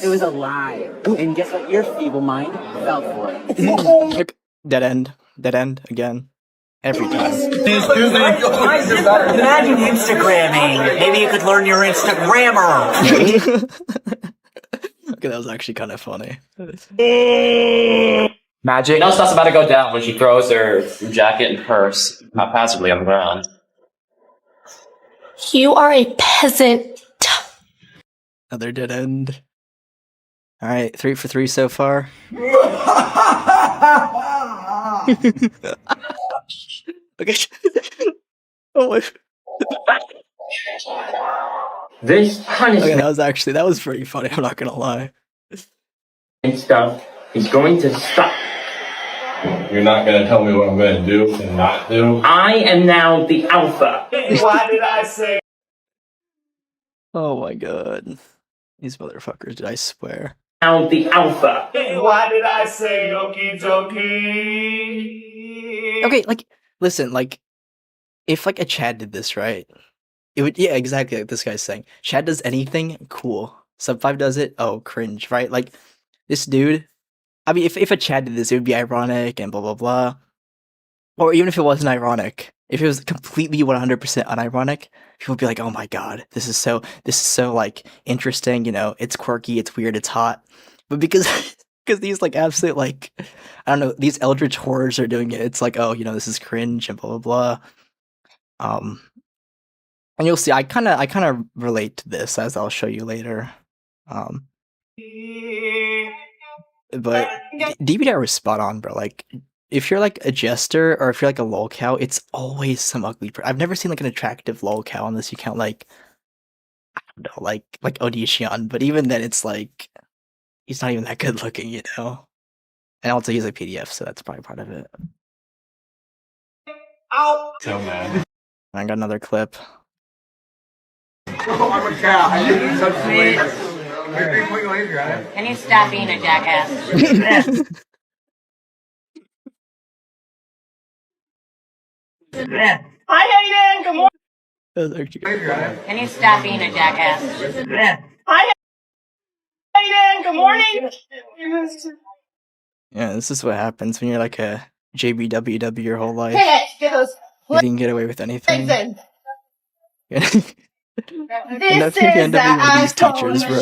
It was a lie. And guess what? Your feeble mind fell for it. Like, dead end again. Every time. Imagine Instagramming. Maybe you could learn your Instagrammer. Okay, that was actually kind of funny. Magic. You know stuff's about to go down when she throws her jacket and purse haphazardly on the ground. You are a peasant. Another dead end. Alright, 3 for 3 so far. Okay. Oh my. This punishment Okay, that was pretty funny, I'm not gonna lie. stuff is going to stop. You're not gonna tell me what I'm gonna do and not do? I am now the alpha. Why did I say? Oh my god. These motherfuckers, did I swear. Now the alpha. Why did I say okie dokie? Okay, like, listen, like, if like a Chad did this, right? It would, yeah, exactly like this guy's saying. Chad does anything, cool. Sub 5 does it, oh, cringe, right? Like, this dude, I mean, if a Chad did this, it would be ironic and blah, blah, blah. Or even if it wasn't ironic, if it was completely 100% unironic, people would be like, oh my god, this is so, like, interesting, you know, it's quirky, it's weird, it's hot. But because these, like, absolute, like, I don't know, these eldritch horrors are doing it, it's like, oh, you know, this is cringe and blah, blah, blah. And you'll see, I kind of relate to this, as I'll show you later. But DBDR was spot on, bro. Like, if you're like a jester or if you're like a lolcow, it's always some ugly. I've never seen like an attractive lolcow unless you count like, I don't know, like Odyssean. But even then, it's like he's not even that good looking, you know. And also he's a PDF, so that's probably part of it. Ow! So mad. I got another clip. Oh, I'm a cow. I didn't eat such sweet. Can you stop being a jackass? Hi, Hayden. Good morning. That was actually good. Can you stop being a jackass? Hi, Hayden. Good morning. Yeah, this is what happens when you're like a JBWW your whole life. Hey, get those You can get away with anything. legs in. This is end up being one of these teachers, bro.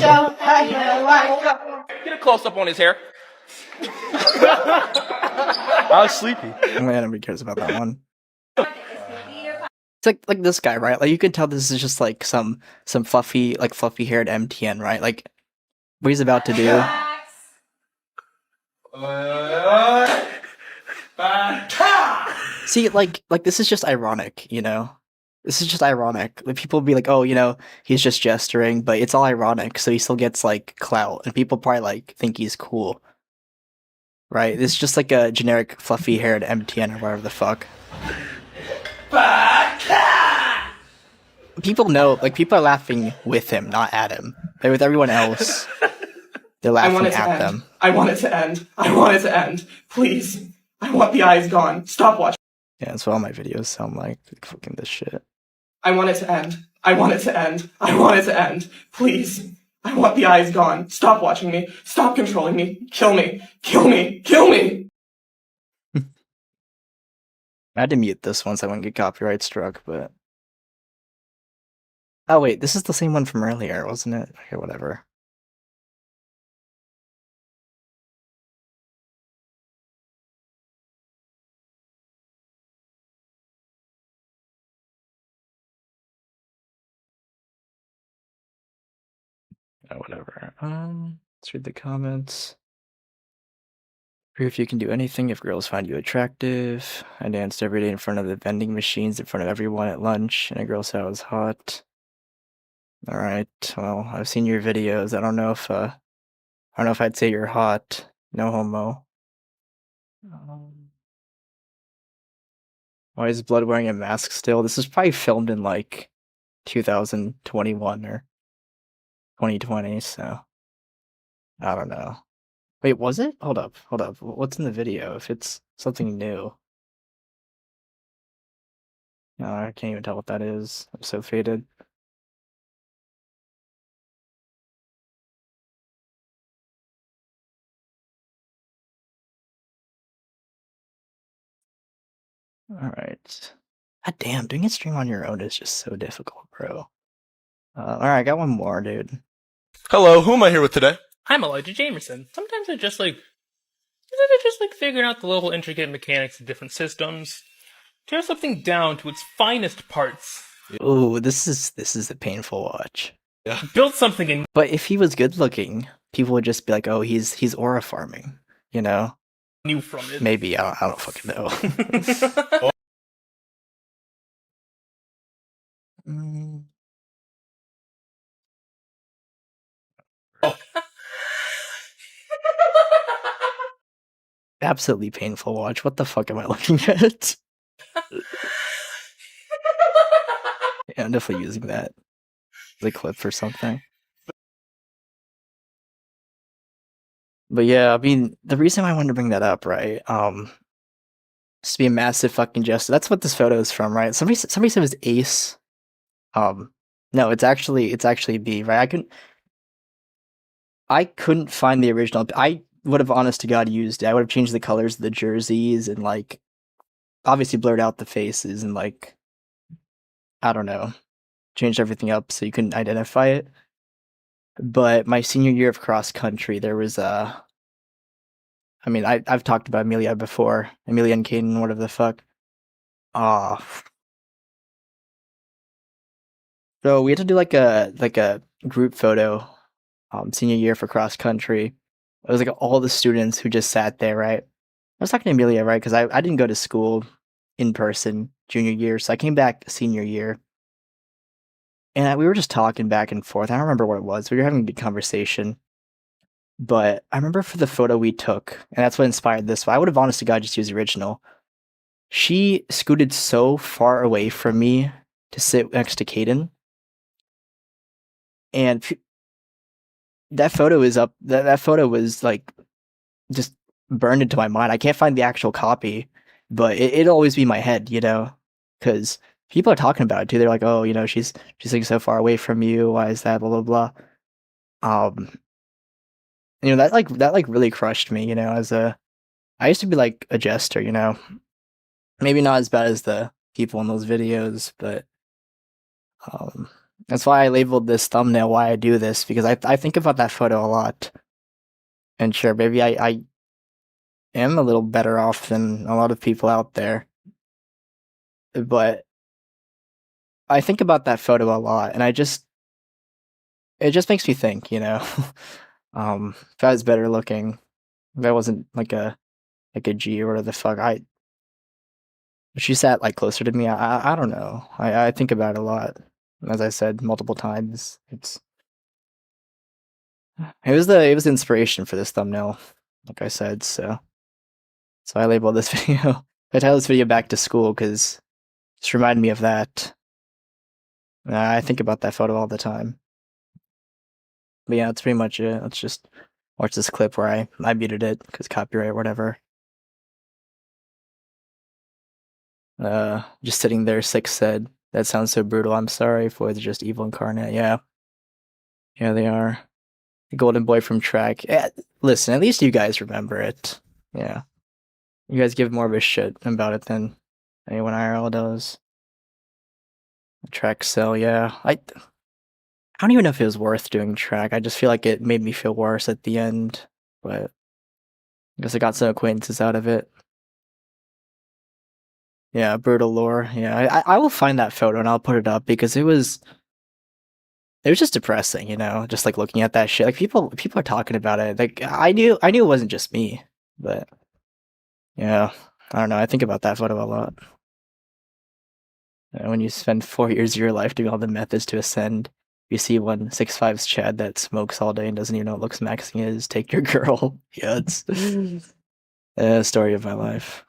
Get a close up on his hair. I was sleepy. Oh man, nobody cares about that one. It's like this guy, right? Like you can tell this is just like some fluffy haired MTN, right? Like what he's about to do. See, like this is just ironic, you know? This is just ironic. Like, people will be like, oh, you know, he's just gesturing, but it's all ironic, so he still gets, like, clout, and people probably, like, think he's cool. Right? It's just like a generic fluffy-haired MTN or whatever the fuck. People know, like, people are laughing with him, not at him. Like, with everyone else, they're laughing at them. I want it to end. I want it to end. Please. I want the eyes gone. Stop watching. Yeah, that's what all my videos sound like. Fucking this shit. I want it to end. I want it to end. I want it to end. Please. I want the eyes gone. Stop watching me. Stop controlling me. Kill me. Kill me. Kill me. I had to mute this once I wouldn't get copyright struck, but... Oh wait, this is the same one from earlier, wasn't it? Okay, whatever. Oh, whatever. Let's read the comments. Proof you can do anything if girls find you attractive. I danced every day in front of the vending machines in front of everyone at lunch, and a girl said I was hot. Alright, well, I've seen your videos. I don't know if I'd say you're hot. No homo. Why is Blood wearing a mask still? This is probably filmed in like 2021 or 2020, so I don't know. Wait, was it? Hold up. What's in the video? If it's something new. No, I can't even tell what that is. I'm so faded. Alright. God damn, doing a stream on your own is just so difficult, bro. Alright, I got one more, dude. Hello, who am I here with today? I'm Elijah Jamerson. Sometimes I just like figuring out the little intricate mechanics of different systems. Tear something down to its finest parts. Ooh, this is a painful watch. Yeah. Build something in But if he was good looking, people would just be like, oh, he's aura farming, you know? new from it. Maybe, I don't fucking know. Absolutely painful watch. What the fuck am I looking at? Yeah, I'm definitely using that as a clip for something. But yeah, I mean, the reason why I wanted to bring that up, right? Just to be a massive fucking gesture. That's what this photo is from, right? Somebody said it was Ace. No, it's actually B, right? I couldn't find the original. I would have, honest to God, used it. I would have changed the colors of the jerseys and like, obviously blurred out the faces and like, I don't know, changed everything up so you couldn't identify it. But my senior year of cross country, there was I mean, I've talked about Amelia before. Amelia and Caden, whatever the fuck. So we had to do like a group photo, senior year for cross country. It was like all the students who just sat there, right? I was talking to Amelia, right? Because I didn't go to school in person junior year, so I came back senior year. And we were just talking back and forth. I don't remember what it was. We were having a good conversation. But I remember for the photo we took, and that's what inspired this. I would have, honest to God, just used the original. She scooted so far away from me to sit next to Caden. And that photo is up. That photo was like just burned into my mind. I can't find the actual copy, but it'll always be in my head, you know, because people are talking about it too. They're like, "Oh, you know, she's like so far away from you. Why is that?" Blah blah blah. You know, that really crushed me. You know, I used to be like a jester. You know, maybe not as bad as the people in those videos, but that's why I labeled this thumbnail "Why I Do This," because I think about that photo a lot. And sure, maybe I am a little better off than a lot of people out there, but I think about that photo a lot, and it just makes me think, you know, if I was better looking, if I wasn't like a G or whatever the fuck, if she sat like closer to me, I don't know. I think about it a lot. As I said multiple times, it was the inspiration for this thumbnail, like I said, so I labeled this video. I titled this video "Back to School" because just reminded me of that. I think about that photo all the time. But yeah, that's pretty much it. Let's just watch this clip where I muted it because copyright or whatever. Just sitting there, Six said, "That sounds so brutal. I'm sorry. Boys are just evil incarnate." Yeah, they are. The golden boy from track. Listen, at least you guys remember it. Yeah, you guys give more of a shit about it than Anyone IRL does. Track sell, yeah. I don't even know if it was worth doing track. I just feel like it made me feel worse at the end, but I guess I got some acquaintances out of it. Yeah, brutal lore. Yeah, I will find that photo and I'll put it up because it was just depressing, you know, just like looking at that shit. Like people are talking about it. Like I knew it wasn't just me, but yeah, I don't know. I think about that photo a lot. When you spend 4 years of your life doing all the methods to ascend, you see 165's Chad that smokes all day and doesn't even know what looks maxing is. Take your girl. Yeah, it's the story of my life.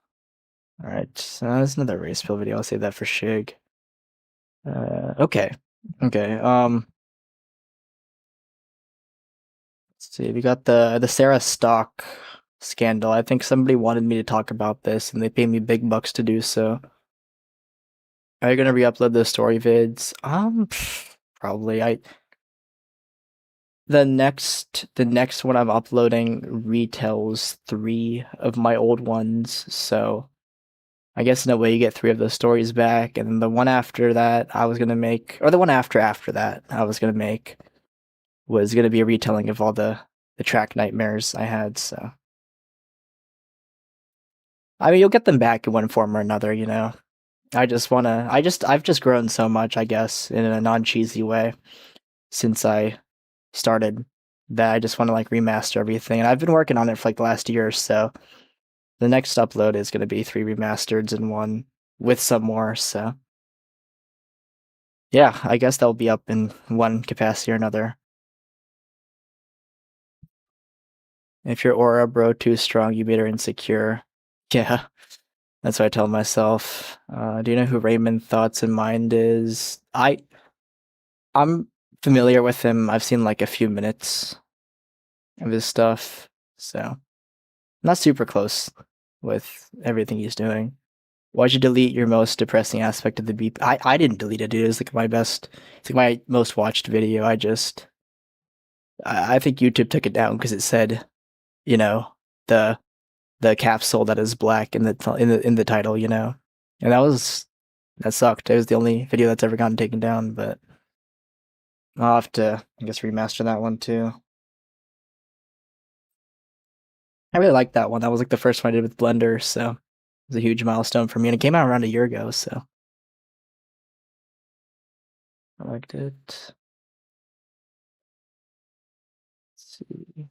All right, so that's another race pill video. I'll save that for Shig. Okay. Let's see. We got the Sarah Stock scandal. I think somebody wanted me to talk about this, and they paid me big bucks to do so. Are you gonna re-upload the story vids? Probably. The next one I'm uploading retells 3 of my old ones, so I guess in a way you get 3 of those stories back, and then the one after that I was gonna make, or the one after that I was gonna make, was gonna be a retelling of all the track nightmares I had. So I mean, you'll get them back in one form or another, you know. I've just grown so much, I guess, in a non-cheesy way since I started, that I just want to like remaster everything. And I've been working on it for like the last year or so. The next upload is going to be 3 remasters in one with some more, so yeah, I guess that'll be up in one capacity or another. If your aura bro too strong, you made her insecure. Yeah. That's what I tell myself. Do you know who Raymond Thoughts and Mind is? I'm familiar with him. I've seen like a few minutes of his stuff, so I'm not super close with everything he's doing. Why'd you delete your most depressing aspect of the BP? I didn't delete it, dude. It was like it's like my most watched video. I think YouTube took it down because it said, you know, the capsule that is black in the title, you know, and that sucked. It was the only video that's ever gotten taken down, but I'll have to, I guess, remaster that one too. I really liked that one. That was like the first one I did with Blender, so it was a huge milestone for me, and it came out around a year ago, so I liked it. Let's see.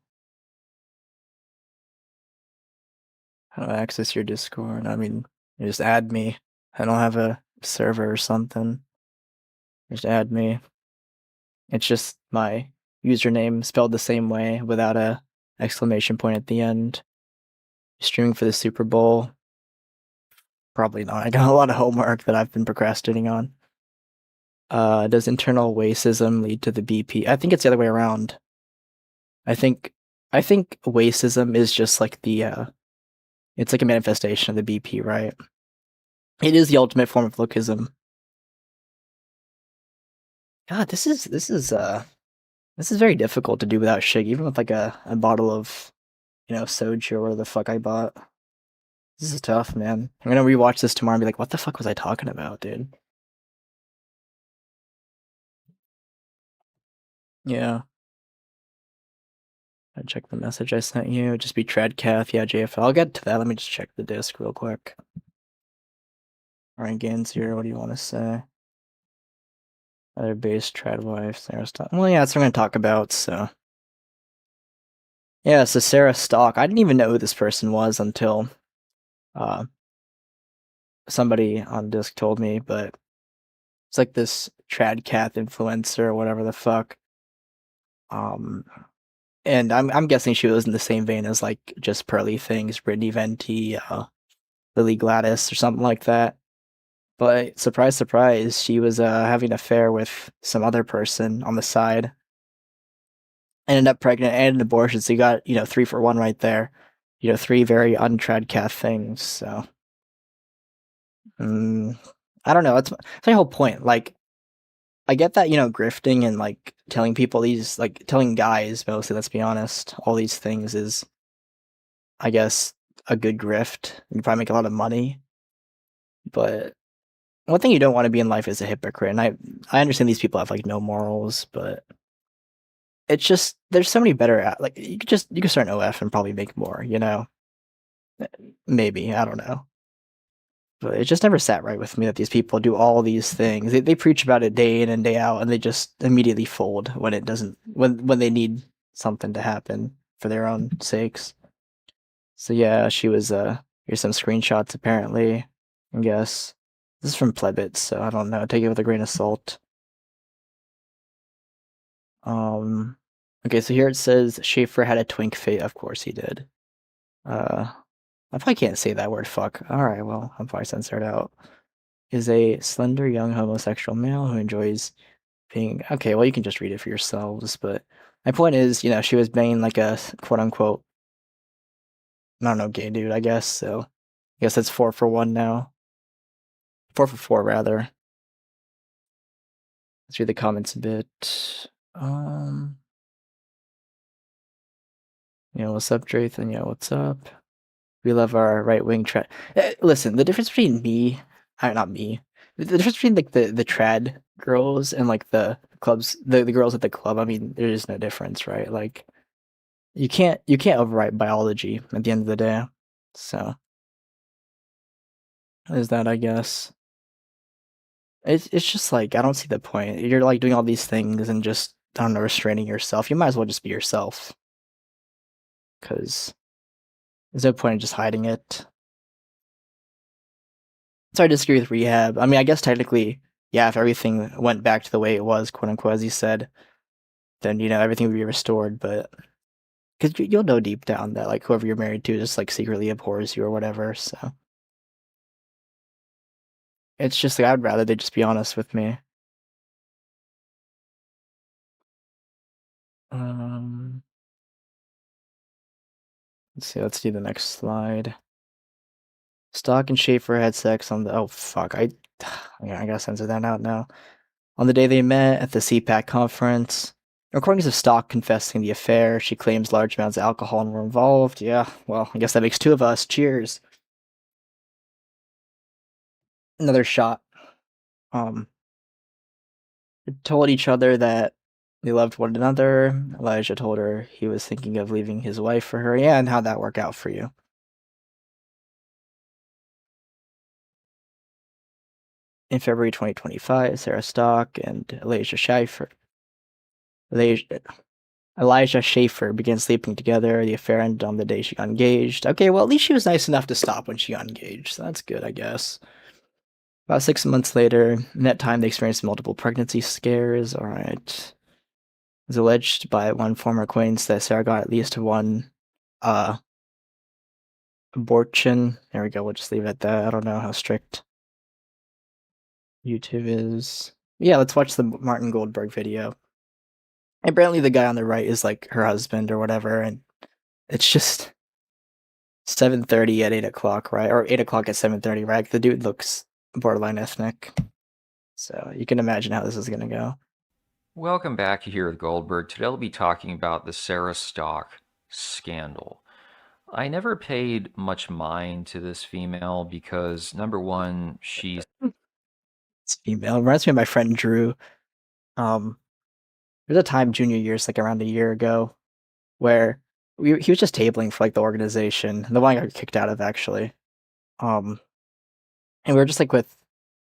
How do I access your Discord? I mean, you just add me. I don't have a server or something. Just add me. It's just my username spelled the same way without a exclamation point at the end. Streaming for the Super Bowl? Probably not. I got a lot of homework that I've been procrastinating on. Does internal racism lead to the BP? I think it's the other way around. I think racism is just like it's like a manifestation of the BP, right? It is the ultimate form of lookism. God, this is very difficult to do without Shig, even with like a bottle of, you know, soju or whatever the fuck I bought. This is tough, man. I'm gonna rewatch this tomorrow and be like, what the fuck was I talking about, dude? Yeah. I check the message I sent you. Just be Tradcath, yeah, JFL. I'll get to that. Let me just check the disc real quick. Alright, Gains here, what do you want to say? Other base, Tradwife, Sarah Stock. Well, yeah, that's what I'm going to talk about, so. Yeah, so Sarah Stock. I didn't even know who this person was until somebody on Disc told me, but it's like this Tradcath influencer or whatever the fuck. And I'm guessing she was in the same vein as like just Pearly Things, Brittany Venti, Lily Gladys, or something like that. But surprise, surprise, she was having an affair with some other person on the side. Ended up pregnant and an abortion, so you got, you know, 3 for 1 right there. You know, 3 very untradcath things, so. I don't know, that's my whole point. Like, I get that, you know, grifting and like telling people these, like telling guys mostly, let's be honest, all these things is, I guess, a good grift. You can probably make a lot of money. But one thing you don't want to be in life is a hypocrite. And I understand these people have like no morals, but it's just there's so many better like you could start an OF and probably make more, you know? Maybe, I don't know. But it just never sat right with me that these people do all these things. They preach about it day in and day out, and they just immediately fold when it doesn't when they need something to happen for their own sakes. So yeah, she was here's some screenshots apparently. I guess. This is from Plebit, so I don't know. Take it with a grain of salt. Okay, so here it says Schaefer had a twink face. Of course he did. I probably can't say that word, fuck. Alright, well, I'm probably censored out. Is a slender young homosexual male who enjoys being... Okay, well, you can just read it for yourselves, but my point is, you know, she was banging like a quote-unquote, I don't know, gay dude, I guess, so I guess that's 4 for 1 now. 4 for 4, rather. Let's read the comments a bit. Yeah, what's up, Drathan? Yeah, what's up? We love our right-wing trad. Listen, the difference between me, not me, the difference between like the trad girls and like the clubs, the girls at the club. I mean, there is no difference, right? Like, you can't overwrite biology at the end of the day. So, is that, I guess. It's just like I don't see the point. You're like doing all these things and just I don't know, restraining yourself. You might as well just be yourself. Because there's no point in just hiding it. So I disagree with Rehab. I mean, I guess technically, yeah, if everything went back to the way it was, quote unquote, as he said, then, you know, everything would be restored. But because you'll know deep down that, like, whoever you're married to just, like, secretly abhors you or whatever. So it's just like, I'd rather they just be honest with me. Let's see, let's do the next slide. Stock and Schaefer had sex on the... Oh, fuck. I gotta censor that out now. On the day they met at the CPAC conference. Recordings of Stock confessing the affair. She claims large amounts of alcohol were involved. Yeah, well, I guess that makes 2 of us. Cheers. Another shot. They told each other that they loved one another. Elijah told her he was thinking of leaving his wife for her. Yeah, and how'd that work out for you? In February 2025, Sarah Stock and Elijah Schaefer began sleeping together. The affair ended on the day she got engaged. Okay, well, at least she was nice enough to stop when she got engaged, so that's good, I guess. About 6 months later, in that time, they experienced multiple pregnancy scares. Alright. It was alleged by one former acquaintance that Sarah got at least one abortion. There we go, we'll just leave it at that. I don't know how strict YouTube is. Yeah, let's watch the Martin Goldberg video. And apparently the guy on the right is like her husband or whatever, and it's just 7:30 at 8 o'clock, right? Or 8 o'clock at 7:30, right? The dude looks borderline ethnic. So you can imagine how this is gonna go. Welcome back here with Goldberg. Today I'll be talking about the Sarah Stock scandal. I never paid much mind to this female because, number one, she's... It's female. It reminds me of my friend Drew. There's a time junior years, like around a year ago, where he was just tabling for like the organization, the one I got kicked out of actually. And we were just like with,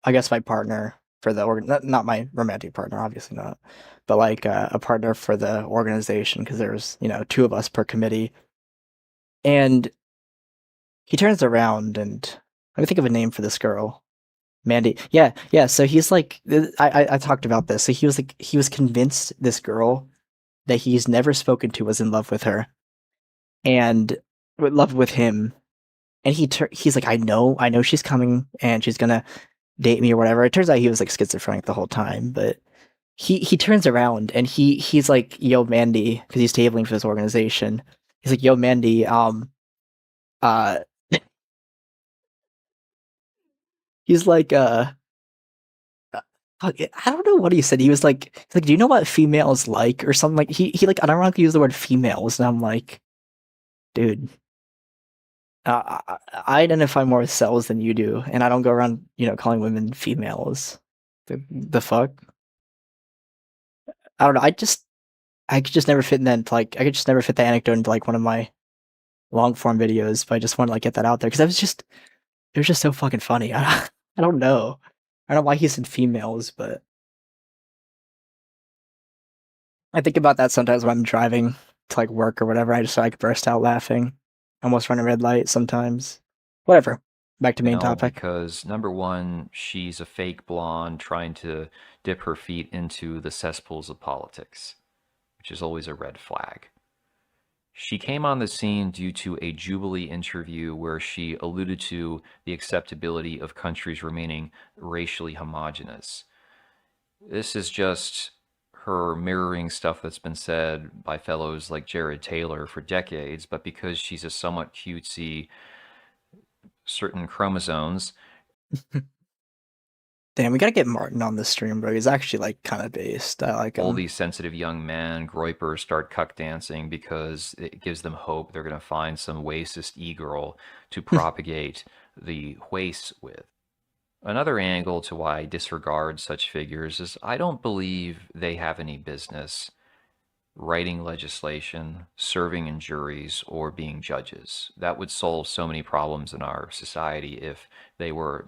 I guess, my partner for the not my romantic partner, obviously not, but like a partner for the organization because there was 2 of us per committee. And he turns around and let me think of a name for this girl. Mandy. Yeah. So he's like, I talked about this. So he was convinced this girl that he's never spoken to was in love with her, and in love with him. And he's like, I know she's coming and she's gonna date me or whatever. It turns out he was like schizophrenic the whole time, but he turns around and he's like, yo, Mandy, because he's tabling for this organization. He's like, yo, Mandy, he's like, I don't know what he said. He was like, do you know what females like or something? Like he like unironically used the word females, and I'm like, dude, I identify more with cells than you do, and I don't go around, calling women females. The fuck? I don't know. I could just never fit in that. Like, I could just never fit the anecdote into like one of my long form videos. But I just want to like get that out there because it was just so fucking funny. I don't know. I don't know why he said females, but I think about that sometimes when I'm driving to like work or whatever. I just like burst out laughing, almost run a red light sometimes. Whatever. Back to main topic. Because number one, she's a fake blonde trying to dip her feet into the cesspools of politics, which is always a red flag. She came on the scene due to a Jubilee interview where she alluded to the acceptability of countries remaining racially homogenous. This is just her mirroring stuff that's been said by fellows like Jared Taylor for decades, but because she's a somewhat cutesy certain chromosomes. Damn, we gotta get Martin on the stream, bro. He's actually like kind of based. I like him. All these sensitive young men, groypers, start cuck dancing because it gives them hope they're going to find some racist e-girl to propagate the waste with. Another angle to why I disregard such figures is I don't believe they have any business writing legislation, serving in juries, or being judges. That would solve so many problems in our society if they were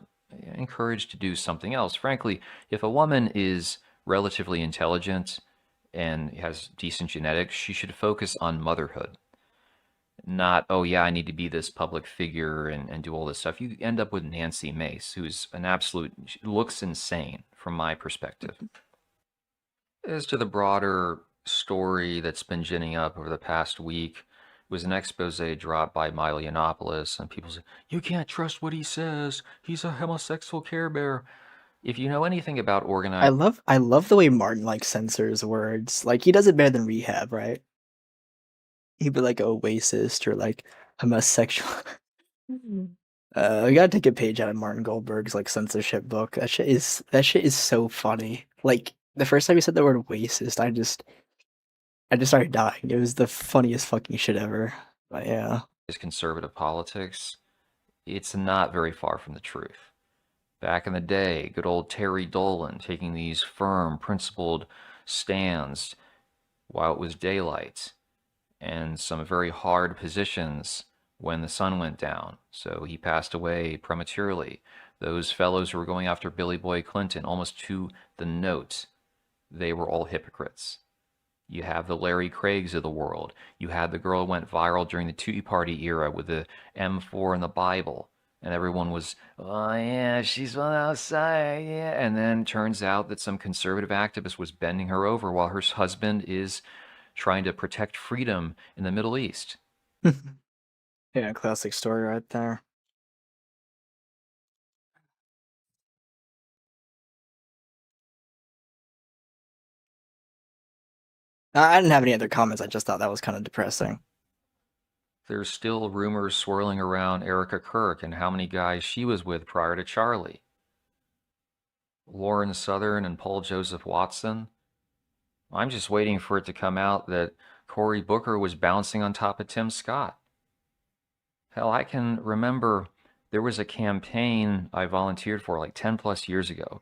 encouraged to do something else. Frankly, if a woman is relatively intelligent and has decent genetics, she should focus on motherhood. Not, oh yeah, I need to be this public figure and do all this stuff. You end up with Nancy Mace, who's an absolute, looks insane from my perspective. As to the broader story that's been ginning up over the past week, was an expose dropped by Milo Yiannopoulos, and people say, you can't trust what he says. He's a homosexual Care Bear. If you know anything about organized... I love the way Martin like censors words. Like, he does it better than Rehab, right? He'd be like oasist or like homosexual. We gotta take a page out of Martin Goldberg's like censorship book. That shit is so funny. Like, the first time he said the word racist, I just started dying. It was the funniest fucking shit ever. But yeah. Conservative politics, it's not very far from the truth. Back in the day, good old Terry Dolan taking these firm, principled stands while it was daylight, and some very hard positions when the sun went down. So he passed away prematurely. Those fellows who were going after Billy Boy Clinton, almost to the note, they were all hypocrites. You have the Larry Craigs of the world. You had the girl who went viral during the Tea Party era with the M4 and the Bible. And everyone was, oh yeah, she's on the outside, yeah. And then turns out that some conservative activist was bending her over while her husband is trying to protect freedom in the Middle East. Yeah, classic story right there. I didn't have any other comments. I just thought that was kind of depressing. There's still rumors swirling around Erica Kirk and how many guys she was with prior to Charlie. Lauren Southern and Paul Joseph Watson. I'm just waiting for it to come out that Cory Booker was bouncing on top of Tim Scott. Hell, I can remember there was a campaign I volunteered for like 10 plus years ago.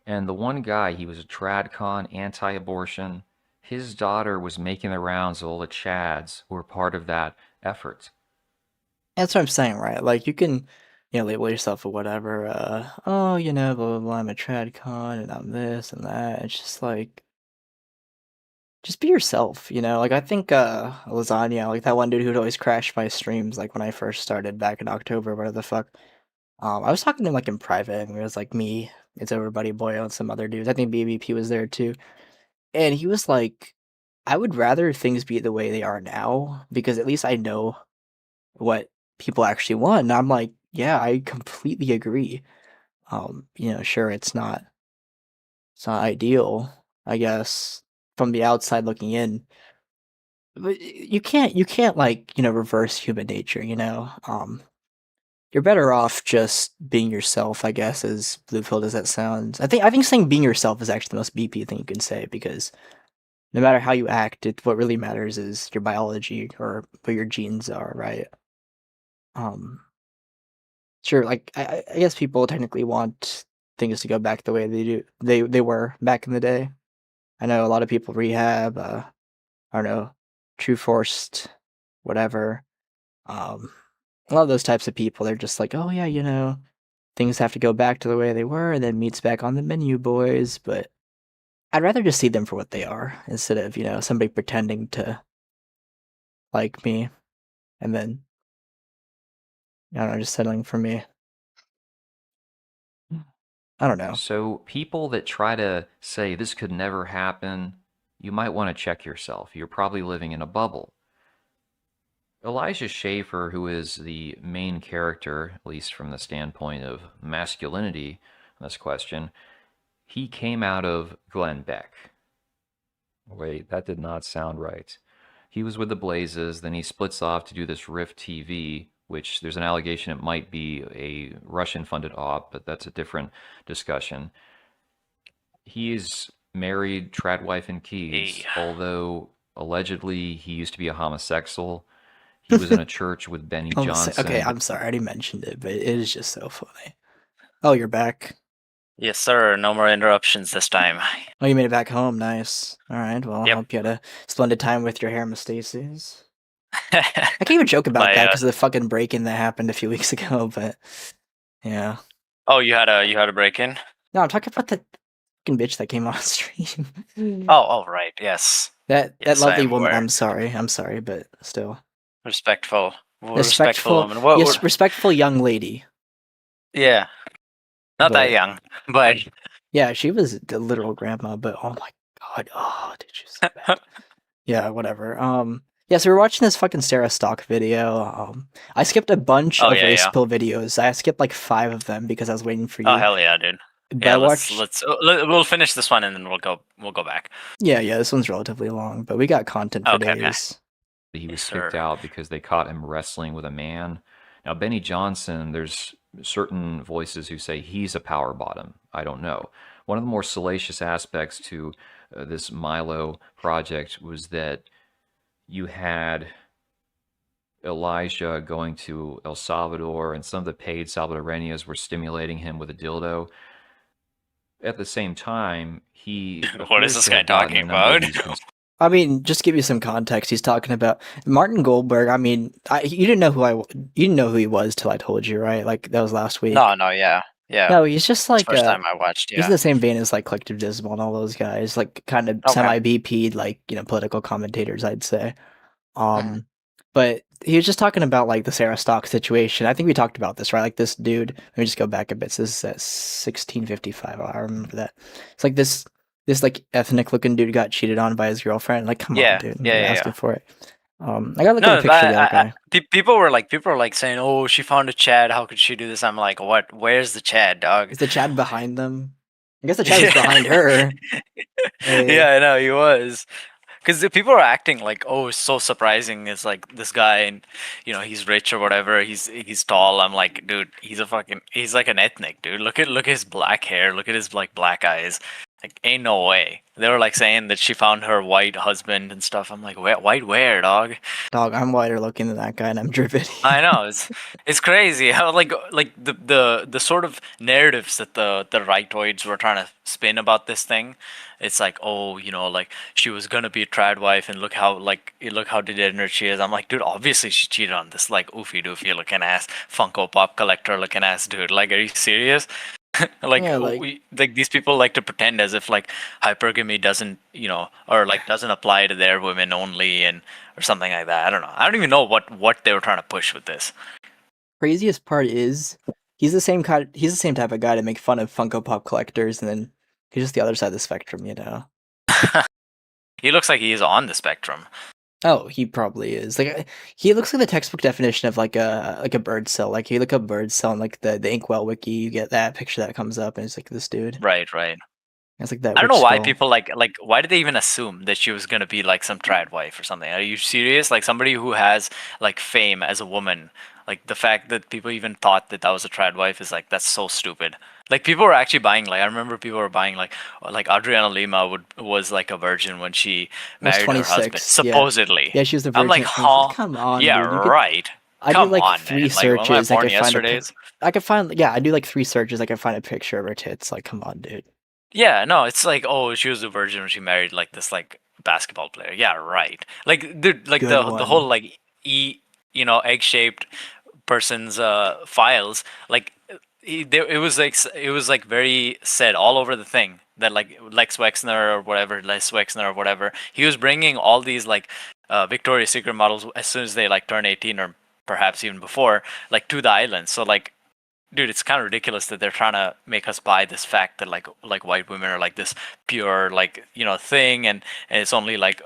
And the one guy, he was a TradCon, anti-abortion. His daughter was making the rounds of all the Chads who were part of that effort. That's what I'm saying, right? Like, you can, label yourself or whatever. Blah, blah, blah, I'm a TradCon and I'm this and that. It's just like, just be yourself, Like, I think Lasagna, like that one dude who'd always crash my streams, like when I first started back in October, whatever the fuck. I was talking to him like in private, and it was like me, it's Everybody Boy, and some other dudes. I think BBP was there too. And he was like, I would rather things be the way they are now, because at least I know what people actually want. And I'm like, yeah, I completely agree. Sure, it's not ideal, I guess, from the outside looking in. But you can't like, reverse human nature, You're better off just being yourself, I guess, as Bluefield as that sounds. I think saying being yourself is actually the most BP thing you can say, because no matter how you act, what really matters is your biology or what your genes are, right? Um, sure, like I guess people technically want things to go back the way they were back in the day. I know a lot of people rehab. I don't know, True Forced, whatever. A lot of those types of people, they're just like, oh yeah, things have to go back to the way they were, and then meat's back on the menu, boys. But I'd rather just see them for what they are instead of somebody pretending to like me and then I don't know, just settling for me. I don't know. So people that try to say this could never happen, you might want to check yourself. You're probably living in a bubble. Elijah Schaffer, who is the main character, at least from the standpoint of masculinity in this question, he came out of Glenn Beck. Wait, that did not sound right. He was with the Blazes, then he splits off to do this Rift TV, which there's an allegation it might be a Russian-funded op, but that's a different discussion. He's married, trad wife, and kids, although allegedly he used to be a homosexual. He was in a church with Benny Johnson. Okay, I'm sorry, I already mentioned it, but it is just so funny. Oh, you're back. Yes, sir. No more interruptions this time. Oh, you made it back home. Nice. All right. Well, I hope you had a splendid time with your Hermostasis. I can't even joke about that because of the fucking break-in that happened a few weeks ago. But yeah. Oh, you had a break-in? No, I'm talking about the fucking bitch that came on stream. Oh, right. Yes. That Yes, lovely I am woman. aware. I'm sorry, but still. Respectful woman. Yes, respectful young lady. Yeah. Not that But- young, but Yeah, she was the literal grandma, but oh my god, did you see that? Yeah, whatever. Yeah, so we're watching this fucking Sarah Stock video. I skipped a bunch Oh, of yeah, race yeah. pill videos. I skipped like 5 of them because I was waiting for you. oh hell yeah, dude. But Yeah, I let's watched. we'll finish this one and then we'll go back. Yeah, this one's relatively long, but we got content for Okay, okay. days. He was Yes, kicked sir. out because they caught him wrestling with a man. Now, Benny Johnson, there's certain voices who say he's a power bottom. I don't know. One of the more salacious aspects to this Milo project was that you had Elijah going to El Salvador, and some of the paid Salvadorianos were stimulating him with a dildo. At the same time, he What is appears this to guy have gotten a talking number of about? these I mean, just to give you some context, he's talking about Martin Goldberg. I mean, you didn't know you didn't know who he was till I told you, right? Like that was last week. No, yeah. No, he's just like First time I watched, he's yeah. in the same vein as like Collective Dismal and all those guys, like kind of Okay. semi-BP'd, like political commentators, I'd say. Mm-hmm. But he was just talking about like the Sarah Stock situation. I think we talked about this, right? Like this dude. Let me just go back a bit. So this is at 1655. I remember that. It's like this like ethnic looking dude got cheated on by his girlfriend. Like, come Yeah, on, dude. yeah, You're yeah, asking yeah. for it. I gotta look No, at a picture of that guy. people were like saying, "Oh, she found a Chad. How could she do this?" I'm like, "What? Where's the Chad, dog?" Is the Chad behind them? I guess the Chad is behind her. Hey. Yeah, I know he was. Because the people are acting like, "Oh, it's so surprising." It's like this guy, and he's rich or whatever. He's tall. I'm like, dude, he's like an ethnic dude. Look at his black hair. Look at his like black eyes. Like, ain't no way. They were like saying that she found her white husband and stuff. I'm like, white where, dog? Dog, I'm whiter looking than that guy, and I'm driven. I know it's crazy how like the sort of narratives that the rightoids were trying to spin about this thing. It's like, oh, like she was gonna be a trad wife, and look how degenerate she is. I'm like, dude, obviously she cheated on this like oofy doofy looking ass Funko Pop collector looking ass dude. Like, are you serious? Like, Yeah, like- these people like to pretend as if like hypergamy doesn't or like doesn't apply to their women only or something like that. I don't know. I don't even know what they were trying to push with this. Craziest part is he's the same type of guy to make fun of Funko Pop collectors, and then he's just the other side of the spectrum, He looks like he is on the spectrum. Oh, he probably is. Like he looks like the textbook definition of like a bird cell. Like you look up bird cell and like the Inkwell wiki, you get that picture that comes up, and it's like this dude. Right. It's like that. I don't know rich why skull. people like why did they even assume that she was gonna be like some trad wife or something? Are you serious? Like somebody who has like fame as a woman, like the fact that people even thought that was a trad wife is like, that's so stupid. Like people were actually buying, like I remember people were buying like Adriana Lima was like a virgin when she Was married her husband, 26, yeah. supposedly. Yeah, she was the I'm virgin like, at 26. huh? Come on, Yeah, dude. You could- right. I do Come like on, 3 man. Like, one of my searches. I porn could find a yesterdays. I could find yeah. I do like 3 searches. I can find a picture of her tits. Like, come on, dude. Yeah, no, it's like, oh, she was a virgin when she married like this like basketball player. Yeah, right. Like, dude, like Good the whole one. like egg shaped person's files. Like, it was like very said all over the thing that like Lex Wexner or whatever, Les Wexner or whatever. He was bringing all these like Victoria's Secret models as soon as they like turn 18 or perhaps even before, like to the island. So like, dude, it's kind of ridiculous that they're trying to make us buy this fact that like white women are like this pure like thing, and it's only like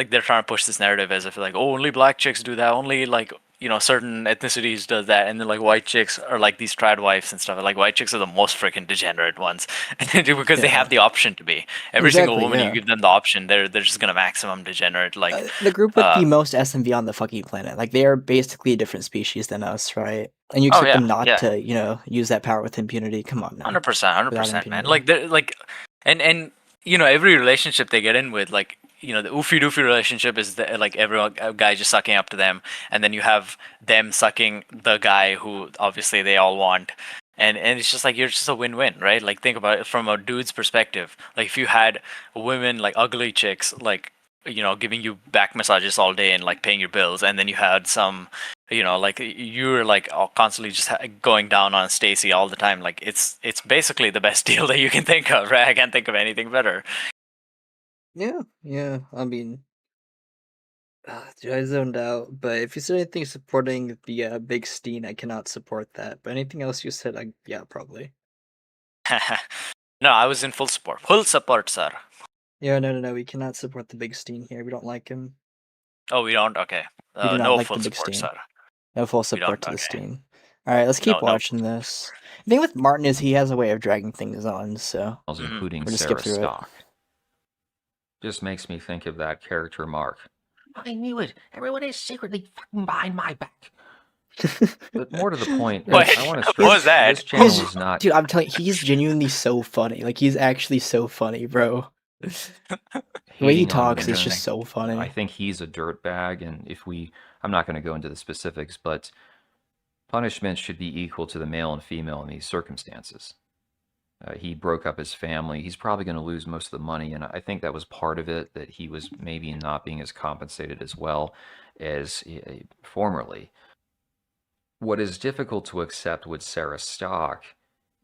they're trying to push this narrative as if like, oh, only black chicks do that, only like certain ethnicities does that, and then like white chicks are like these trad wives and stuff. Like white chicks are the most freaking degenerate ones because they have the option to be. Every single woman you give them the option, they're just gonna maximum degenerate. Like The group with the most SMV on the fucking planet. Like, they are basically a different species than us, right? And you Oh, expect yeah, them not yeah. to, use that power with impunity. Come on now. 100%, Without 100%, man. impunity. Like they're like, and every relationship they get in with, like the oofy doofy relationship is like everyone a guy just sucking up to them, and then you have them sucking the guy who obviously they all want, and it's just like you're just a win-win, right? Like think about it from a dude's perspective. Like if you had women like ugly chicks like giving you back massages all day and like paying your bills, and then you had some like you were like constantly just going down on Stacy all the time. Like it's basically the best deal that you can think of, right? I can't think of anything better. Yeah. I mean, dude, I zoned out. But if you said anything supporting the Big Steen, I cannot support that. But anything else you said, yeah, probably. No, I was in full support. Full support, sir. Yeah, no. We cannot support the Big Steen here. We don't like him. Oh, we don't? Okay. We do not No like full the Big support, Steen. sir. No full We support don't? to the Okay. Steen. All right, let's keep No. watching this. The thing with Martin is he has a way of dragging things on, so including we'll just Sarah skip through it. Stock. Just makes me think of that character Mark. I knew it. Everyone is secretly fucking behind my back. But more to the point, Wait, I want to what stress was that? this channel is not. Dude, I'm telling you, he's genuinely so funny. Like, he's actually so funny, bro. The way he hating on talks is women. just so funny. I think he's a dirtbag, and I'm not going to go into the specifics, but punishment should be equal to the male and female in these circumstances. He broke up his family. He's probably going to lose most of the money, and I think that was part of it, that he was maybe not being as compensated as well as formerly. What is difficult to accept with Sarah Stock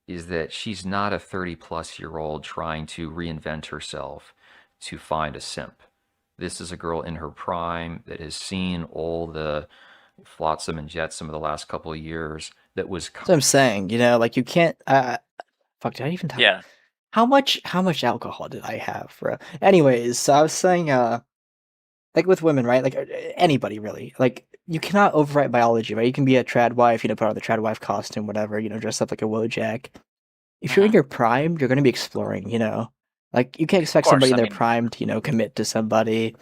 is that she's not a 30-plus-year-old trying to reinvent herself to find a simp. This is a girl in her prime that has seen all the flotsam and jetsam of the last couple of years that was... That's what I'm saying, like, you can't... fuck, did I even talk? Yeah. How much alcohol did I have, bro? Anyways, so I was saying, like with women, right? Like anybody really. Like you cannot overwrite biology, right? You can be a trad wife, put on the trad wife costume, whatever, dress up like a Wojak. If you're in your prime, you're gonna be exploring, Like you can't expect course, somebody in I their mean- prime to, commit to somebody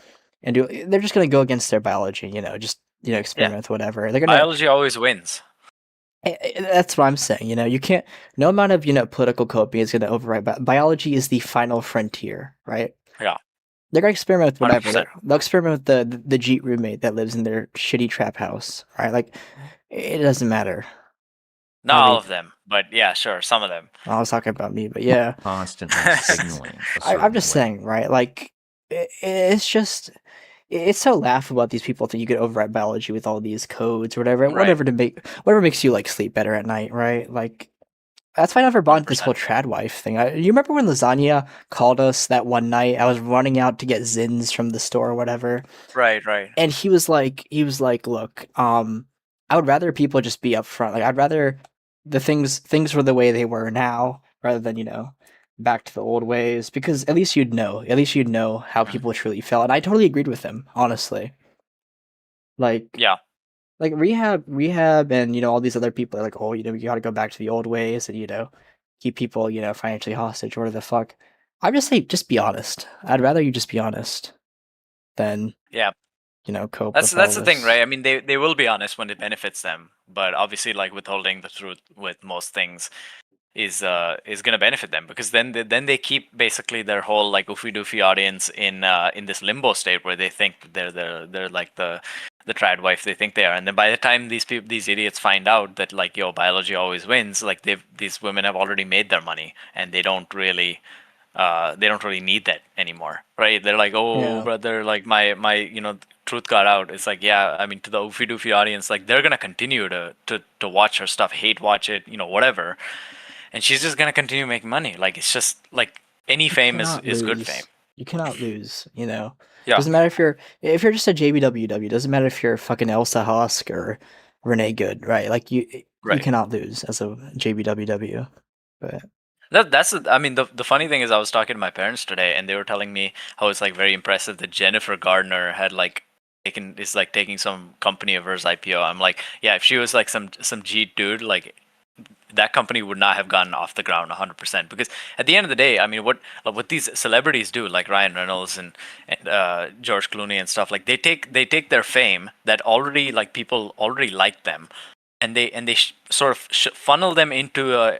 and they're just gonna go against their biology, just experiment with whatever. They're gonna Biology always wins. That's what I'm saying. You can't. No amount of political coping is going to override. Biology is the final frontier, right? Yeah. They're gonna experiment with whatever. 100%. They'll experiment with the Jeet roommate that lives in their shitty trap house, right? Like, it doesn't matter. Not all of them, but yeah, sure, some of them. I was talking about me, but yeah. Constantly signaling. I'm just saying, right? Like, it's just. It's so laughable that these people think you could override biology with all these codes or whatever, Right. whatever makes you like sleep better at night, right? Like, that's why I never bought this whole trad wife thing. You remember when Lasagna called us that one night? I was running out to get Zins from the store or whatever, Right. and he was like, look, I would rather people just be upfront. Like, I'd rather the things were the way they were now rather than back to the old ways, because at least you'd know how people truly felt. And I totally agreed with him, honestly. Like, Yeah. like rehab and all these other people are like, oh, you gotta go back to the old ways and keep people financially hostage, or whatever the fuck. I just say, just be honest. I'd rather you just be honest than Yeah. cope. That's with all the thing, this. right? I mean, they will be honest when it benefits them, but obviously, like withholding the truth with most things is going to benefit them, because then they keep basically their whole like oofy doofy audience in this limbo state where they think they're like the the trad wife they think they are. And then by the time these idiots find out that like, yo, biology always wins, like these women have already made their money and they don't really need that anymore, right? They're like, oh, Yeah. brother, like my you know, truth got out. It's like, yeah, I mean, to the oofy doofy audience, like they're gonna continue to watch her stuff, hate watch it, you know, whatever, and she's just gonna continue making money. Like it's just like any fame Cannot is good lose. fame. You cannot lose, you know. Yeah. Doesn't matter if you're just a JBWW. Doesn't matter if you're fucking Elsa Husk or Renee Good, right? Like you Right. cannot lose as a JBWW. But I mean, the funny thing is, I was talking to my parents today, and they were telling me how it's like very impressive that Jennifer Gardner had like taking some company of hers IPO. I'm like, yeah, if she was like some Jeet dude, like that company would not have gotten off the ground 100%. Because at the end of the day, I mean, what these celebrities do, like Ryan Reynolds and George Clooney and stuff, like they take their fame that already like people already like them, and they sort of funnel them into a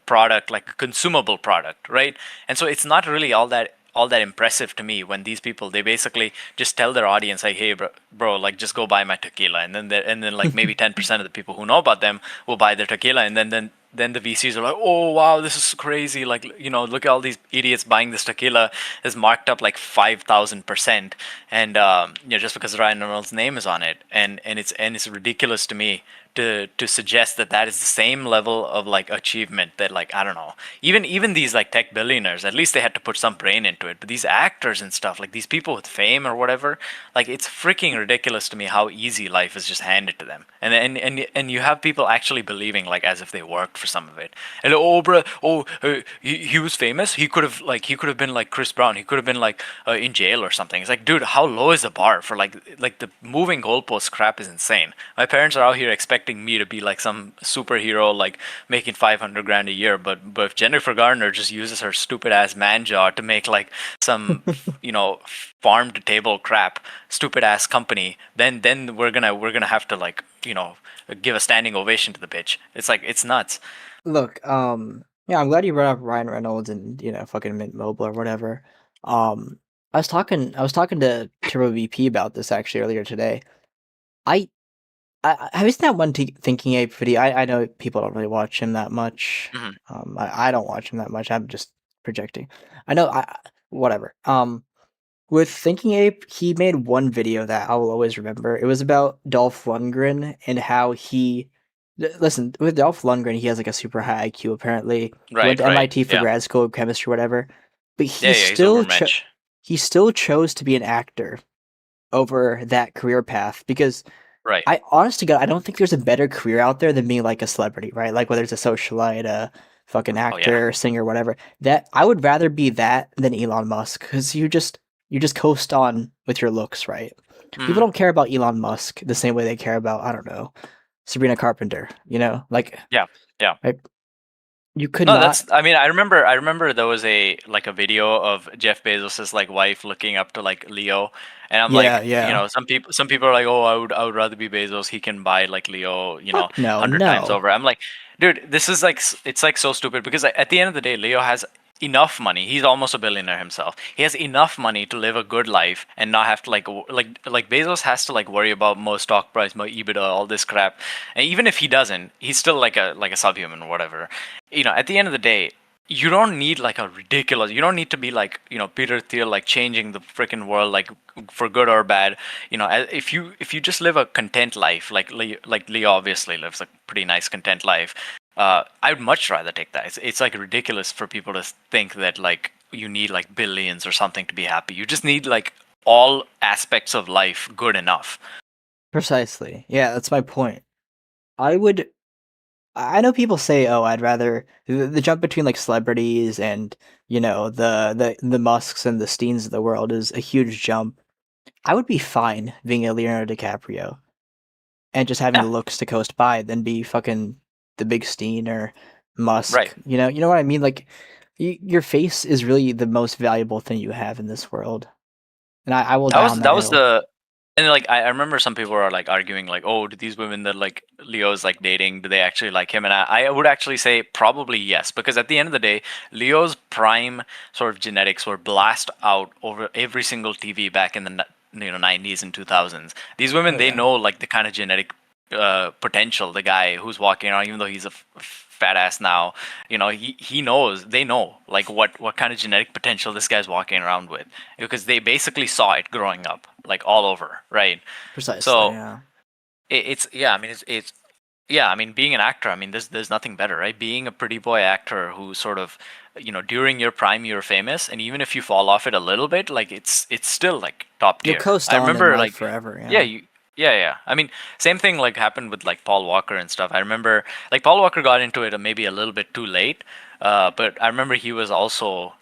product, like a consumable product, right? And so it's not really all that impressive to me when these people, they basically just tell their audience like, hey bro, like just go buy my tequila, and then like maybe 10% of the people who know about them will buy their tequila, and then the VCs are like, oh wow, this is crazy, like, you know, look at all these idiots buying this tequila is marked up like 5,000%, and you know, just because Ryan Reynolds' name is on it, and it's ridiculous to me to suggest that is the same level of like achievement that, like, I don't know, even these like tech billionaires, at least they had to put some brain into it, but these actors and stuff, like these people with fame or whatever, like it's freaking ridiculous to me how easy life is just handed to them, and you have people actually believing like as if they worked for some of it, and oh bro, he was famous, he could have been like Chris Brown, he could have been like in jail or something. It's like, dude, how low is the bar for like the moving goalpost crap is insane. My parents are out here expecting me to be like some superhero, like making 500 grand a year, but if Jennifer Garner just uses her stupid ass man jaw to make like some you know, farm to table crap, stupid ass company, then we're gonna have to, like, you know, give a standing ovation to the bitch. It's like, it's nuts. look, yeah, I'm glad you brought up Ryan Reynolds and, you know, fucking Mint Mobile or whatever. I was talking to Turbo VP about this actually earlier today. Have you seen that one Thinking Ape video? I know people don't really watch him that much. I don't watch him that much. I'm just projecting. I know. Whatever. With Thinking Ape, he made one video that I will always remember. It was about Dolph Lundgren and how he. Listen, with Dolph Lundgren, he has like a super high IQ apparently. He went to MIT for grad school, chemistry, whatever. But he he still chose to be an actor over that career path because. Right. I honest to God, I don't think there's a better career out there than being like a celebrity, right? Like whether it's a socialite, a fucking actor, singer, whatever. That I would rather be that than Elon Musk because you just coast on with your looks, right? People don't care about Elon Musk the same way they care about, I don't know, Sabrina Carpenter. You know, like yeah. Right? You could no, not. that's. I mean, I remember there was a video of Jeff Bezos's like wife looking up to like Leo, and I'm like, you know, some people are like, oh, I would rather be Bezos. He can buy like Leo, you know, 100 times over. I'm like, dude, this is like, it's like so stupid because at the end of the day, Leo has enough money. He's almost a billionaire himself. He has enough money to live a good life and not have to like Bezos has to like worry about more stock price, more EBITDA, all this crap. And even if he doesn't, he's still like a subhuman or whatever. You know, at the end of the day, you don't need like a ridiculous. You don't need to be like, you know, Peter Thiel, like changing the freaking world, like for good or bad. You know, if you just live a content life, like Leo obviously lives a pretty nice content life. I would much rather take that. It's like ridiculous for people to think that like you need like billions or something to be happy. You just need like all aspects of life good enough. Precisely. Yeah, that's my point. I know people say, "Oh, I'd rather the jump between like celebrities and, you know, the Musks and the Steens of the world is a huge jump." I would be fine being a Leonardo DiCaprio and just having the looks to coast by than be fucking the big Steen or Musk. Right. You know what I mean? Like your face is really the most valuable thing you have in this world. And I will that was the. And like I remember some people are like arguing like, oh, do these women that like Leo's like dating, do they actually like him? And I would actually say probably yes, because at the end of the day, Leo's prime sort of genetics were blast out over every single TV back in the 90s and 2000s. These women, they know like the kind of genetic potential the guy who's walking around, even though he's a fat ass now, he knows, they know like what kind of genetic potential this guy's walking around with, because they basically saw it growing up like all over, right? Precisely. So yeah. I mean, being an actor, I mean, there's nothing better, right? Being a pretty boy actor who sort of, during your prime, you're famous, and even if you fall off it a little bit, like it's still like top tier. You'll coast I on remember in life like forever. yeah, yeah. I mean, same thing like happened with like Paul Walker and stuff. I remember like Paul Walker got into it maybe a little bit too late, but I remember he was also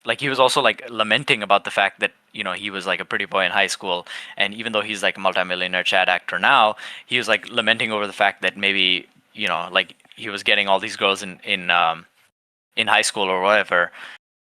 like lamenting about the fact that he was like a pretty boy in high school, and even though he's like a multimillionaire Chad actor now, he was like lamenting over the fact that maybe like he was getting all these girls in high school or whatever.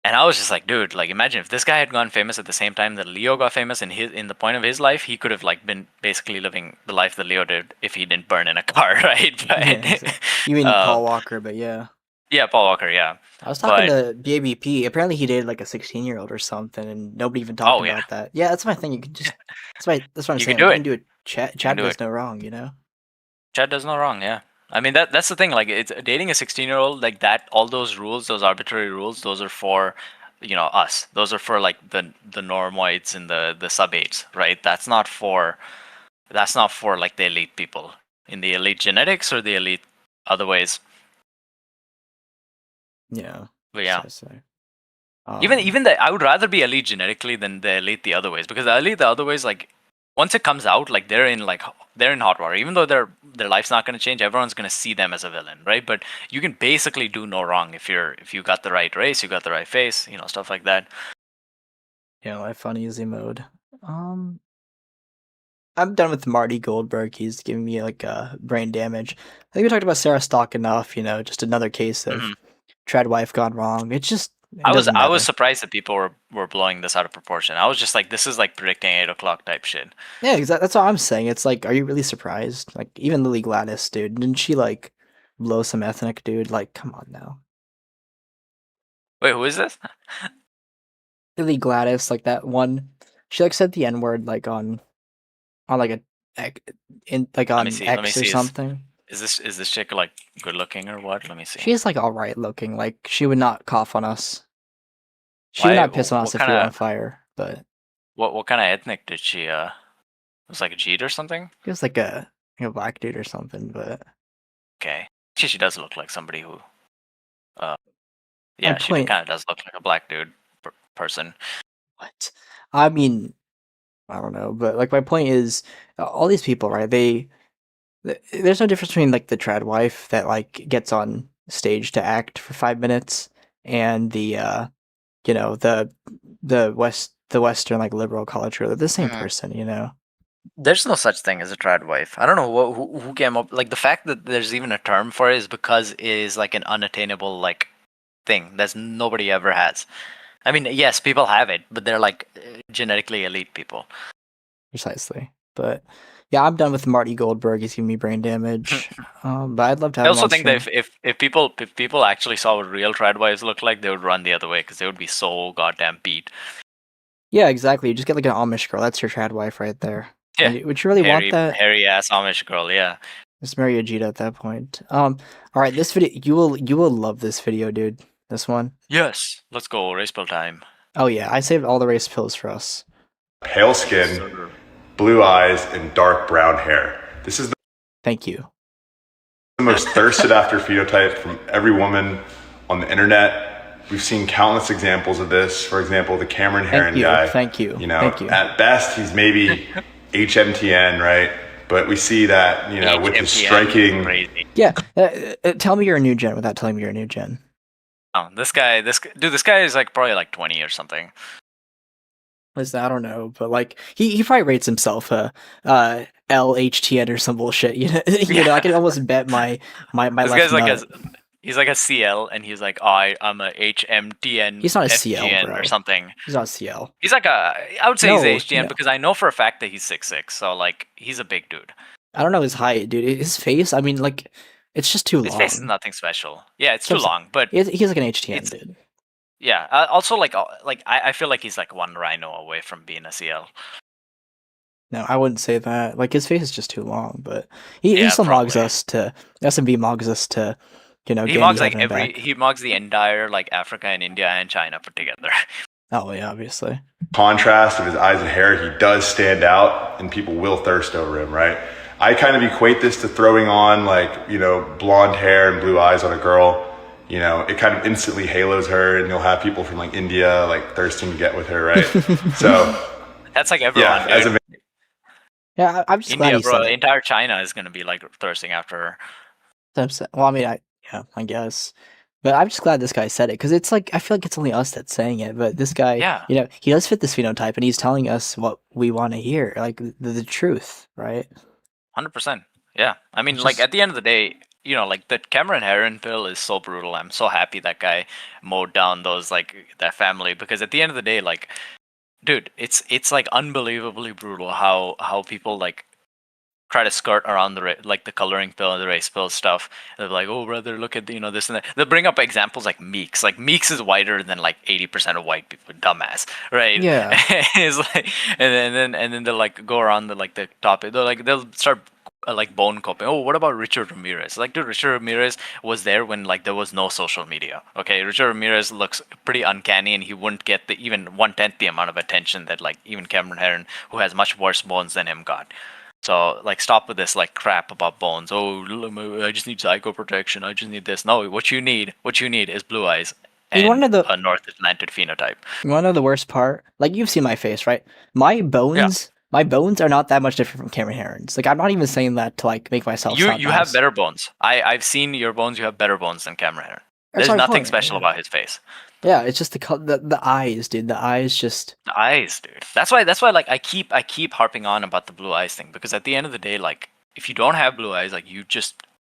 And I was just like, dude, like imagine if this guy had gone famous at the same time that Leo got famous in the point of his life, he could have like been basically living the life that Leo did if he didn't burn in a car, right? But, Yeah, exactly. You mean Paul Walker, but yeah. Yeah, Paul Walker, yeah. I was talking to BABP. Apparently, he dated like a 16-year-old or something, and nobody even talked about that. Yeah, that's my thing. You can just that's what I'm You saying. can do You it. can do it. Chad do does it. no wrong, Chad does no wrong, yeah. I mean that's the thing. Like it's dating a 16-year-old like that. All those rules, those arbitrary rules, those are for us. Those are for like the normoids and the sub-8s, right? That's not for like the elite people in the elite genetics or the elite other ways. Yeah. But yeah. Precisely. Even the I would rather be elite genetically than the elite the other ways, because the elite the other ways, like once it comes out, like they're in hot water. Even though their life's not going to change, everyone's going to see them as a villain, right? But you can basically do no wrong if you got the right race, you got the right face, stuff like that. Yeah, life on easy mode. I'm done with Marty Goldberg. He's giving me like brain damage. I think we talked about Sarah Stock enough. Just another case of trad wife gone wrong. It's just I was surprised that people were blowing this out of proportion. I was just like, this is like predicting 8 o'clock type shit. Yeah, exactly. That's all I'm saying. It's like, are you really surprised? Like, even Lily Gladys, dude, didn't she like blow some ethnic dude? Like, come on now. Wait, who is this? Lily Gladys, like that one. She like said the N word like on like on X or something. Is this chick like good looking or what? Let me see. She's like all right looking. Like she would not cough on us. She would not piss on us if we were on fire. But what kind of ethnic did she? It was like a Jeet or something. It was like a black dude or something. But okay, she does look like somebody who. Yeah, she kind of does look like a black dude person. What? I mean, I don't know, but like my point is, all these people, right? There's no difference between like the trad wife that like gets on stage to act for 5 minutes and the Western like liberal culture. They're the same person, There's no such thing as a trad wife. I don't know who came up. Like the fact that there's even a term for it is because it is like an unattainable like thing that nobody ever has. I mean, yes, people have it, but they're like genetically elite people. Precisely. But yeah, I'm done with Marty Goldberg. He's giving me brain damage. But I'd love to have I him also on think that stream. if people actually saw what real trad wives look like, they would run the other way because they would be so goddamn beat. Yeah, exactly. You just get like an Amish girl. That's your trad wife right there. Yeah. And would you really want that? Hairy ass Amish girl, yeah. Just marry Ajita at that point. All right, this video you will love this video, dude. This one. Yes. Let's go. Race pill time. Oh yeah, I saved all the race pills for us. Pale skin, blue eyes, and dark brown hair. This is the Thank you. most thirsted after phenotype from every woman on the internet. We've seen countless examples of this. For example, the Cameron Herron guy. Thank you. Thank you. At best, he's maybe HMTN, right? But we see that, with his striking. Crazy. Yeah. Tell me you're a new gen without telling me you're a new gen. Oh, this guy is like probably like 20 or something. Listen, I don't know, but like he probably rates himself LHTN or some bullshit. I can almost bet my This left guy's like nut. he's like a CL, and he's like, I'm a HMTN. He's not a FGN CL, bro. or something. He's not a CL. He's like I would say No, he's HGN no. because I know for a fact that he's 6'6", so like he's a big dude. I don't know his height, dude. His face, I mean, like, it's just too His long. face is nothing special. Yeah, it's too That's- long, but He's like an HTN dude. Yeah. Also, I feel like he's like one rhino away from being a CL. No, I wouldn't say that. Like his face is just too long, but he Yeah, still mogs probably. us to SMB mogs us to, He Gandy mogs like Heaven back. he mogs the entire like Africa and India and China put together. Oh yeah, obviously. Contrast of his eyes and hair, he does stand out, and people will thirst over him, right? I kind of equate this to throwing on like, blonde hair and blue eyes on a girl. It kind of instantly halos her, and you'll have people from like India like thirsting to get with her, right? So That's like everyone. yeah, as dude. a Yeah, I'm just glad India, he bro, said the it. entire China is gonna be like thirsting after her. Well, I mean, I guess, but I'm just glad this guy said it because it's like I feel like it's only us that's saying it, but this guy, Yeah. he does fit this phenotype, and he's telling us what we want to hear, like the truth, right? 100%. Yeah. I mean, Which like is- at the end of the day, like the Cameron Herron pill is so brutal. I'm so happy that guy mowed down that family, because at the end of the day, like, dude, it's like unbelievably brutal how people like try to skirt around the coloring pill and the race pill stuff. They're like, oh brother, look at this and that. They'll bring up examples like Meeks. Like Meeks is whiter than like 80% of white people. Dumbass, right? Yeah. It's like, and then they'll like go around the topic. They'll start like bone copying. Oh, what about Richard Ramirez? Like, dude, Richard Ramirez was there when like there was no social media. Okay, Richard Ramirez looks pretty uncanny, and he wouldn't get the even 1/10 the amount of attention that like even Cameron Herron, who has much worse bones than him, got. So like stop with this like crap about bones. Oh, I just need psycho protection. I just need this. No, what you need is blue eyes You and wanna know a North Atlantic phenotype. You want to know the worst part? Like you've seen my face, right? My bones are not that much different from Cameron Herron's. Like I'm not even saying that to like make myself You sound you nice. have better bones. I've seen your bones. You have better bones than Cameron Herron. That's There's my nothing point, special about his face. Yeah, it's just the eyes, dude. The eyes just The eyes, dude. That's why like I keep harping on about the blue eyes thing, because at the end of the day, like if you don't have blue eyes, like you just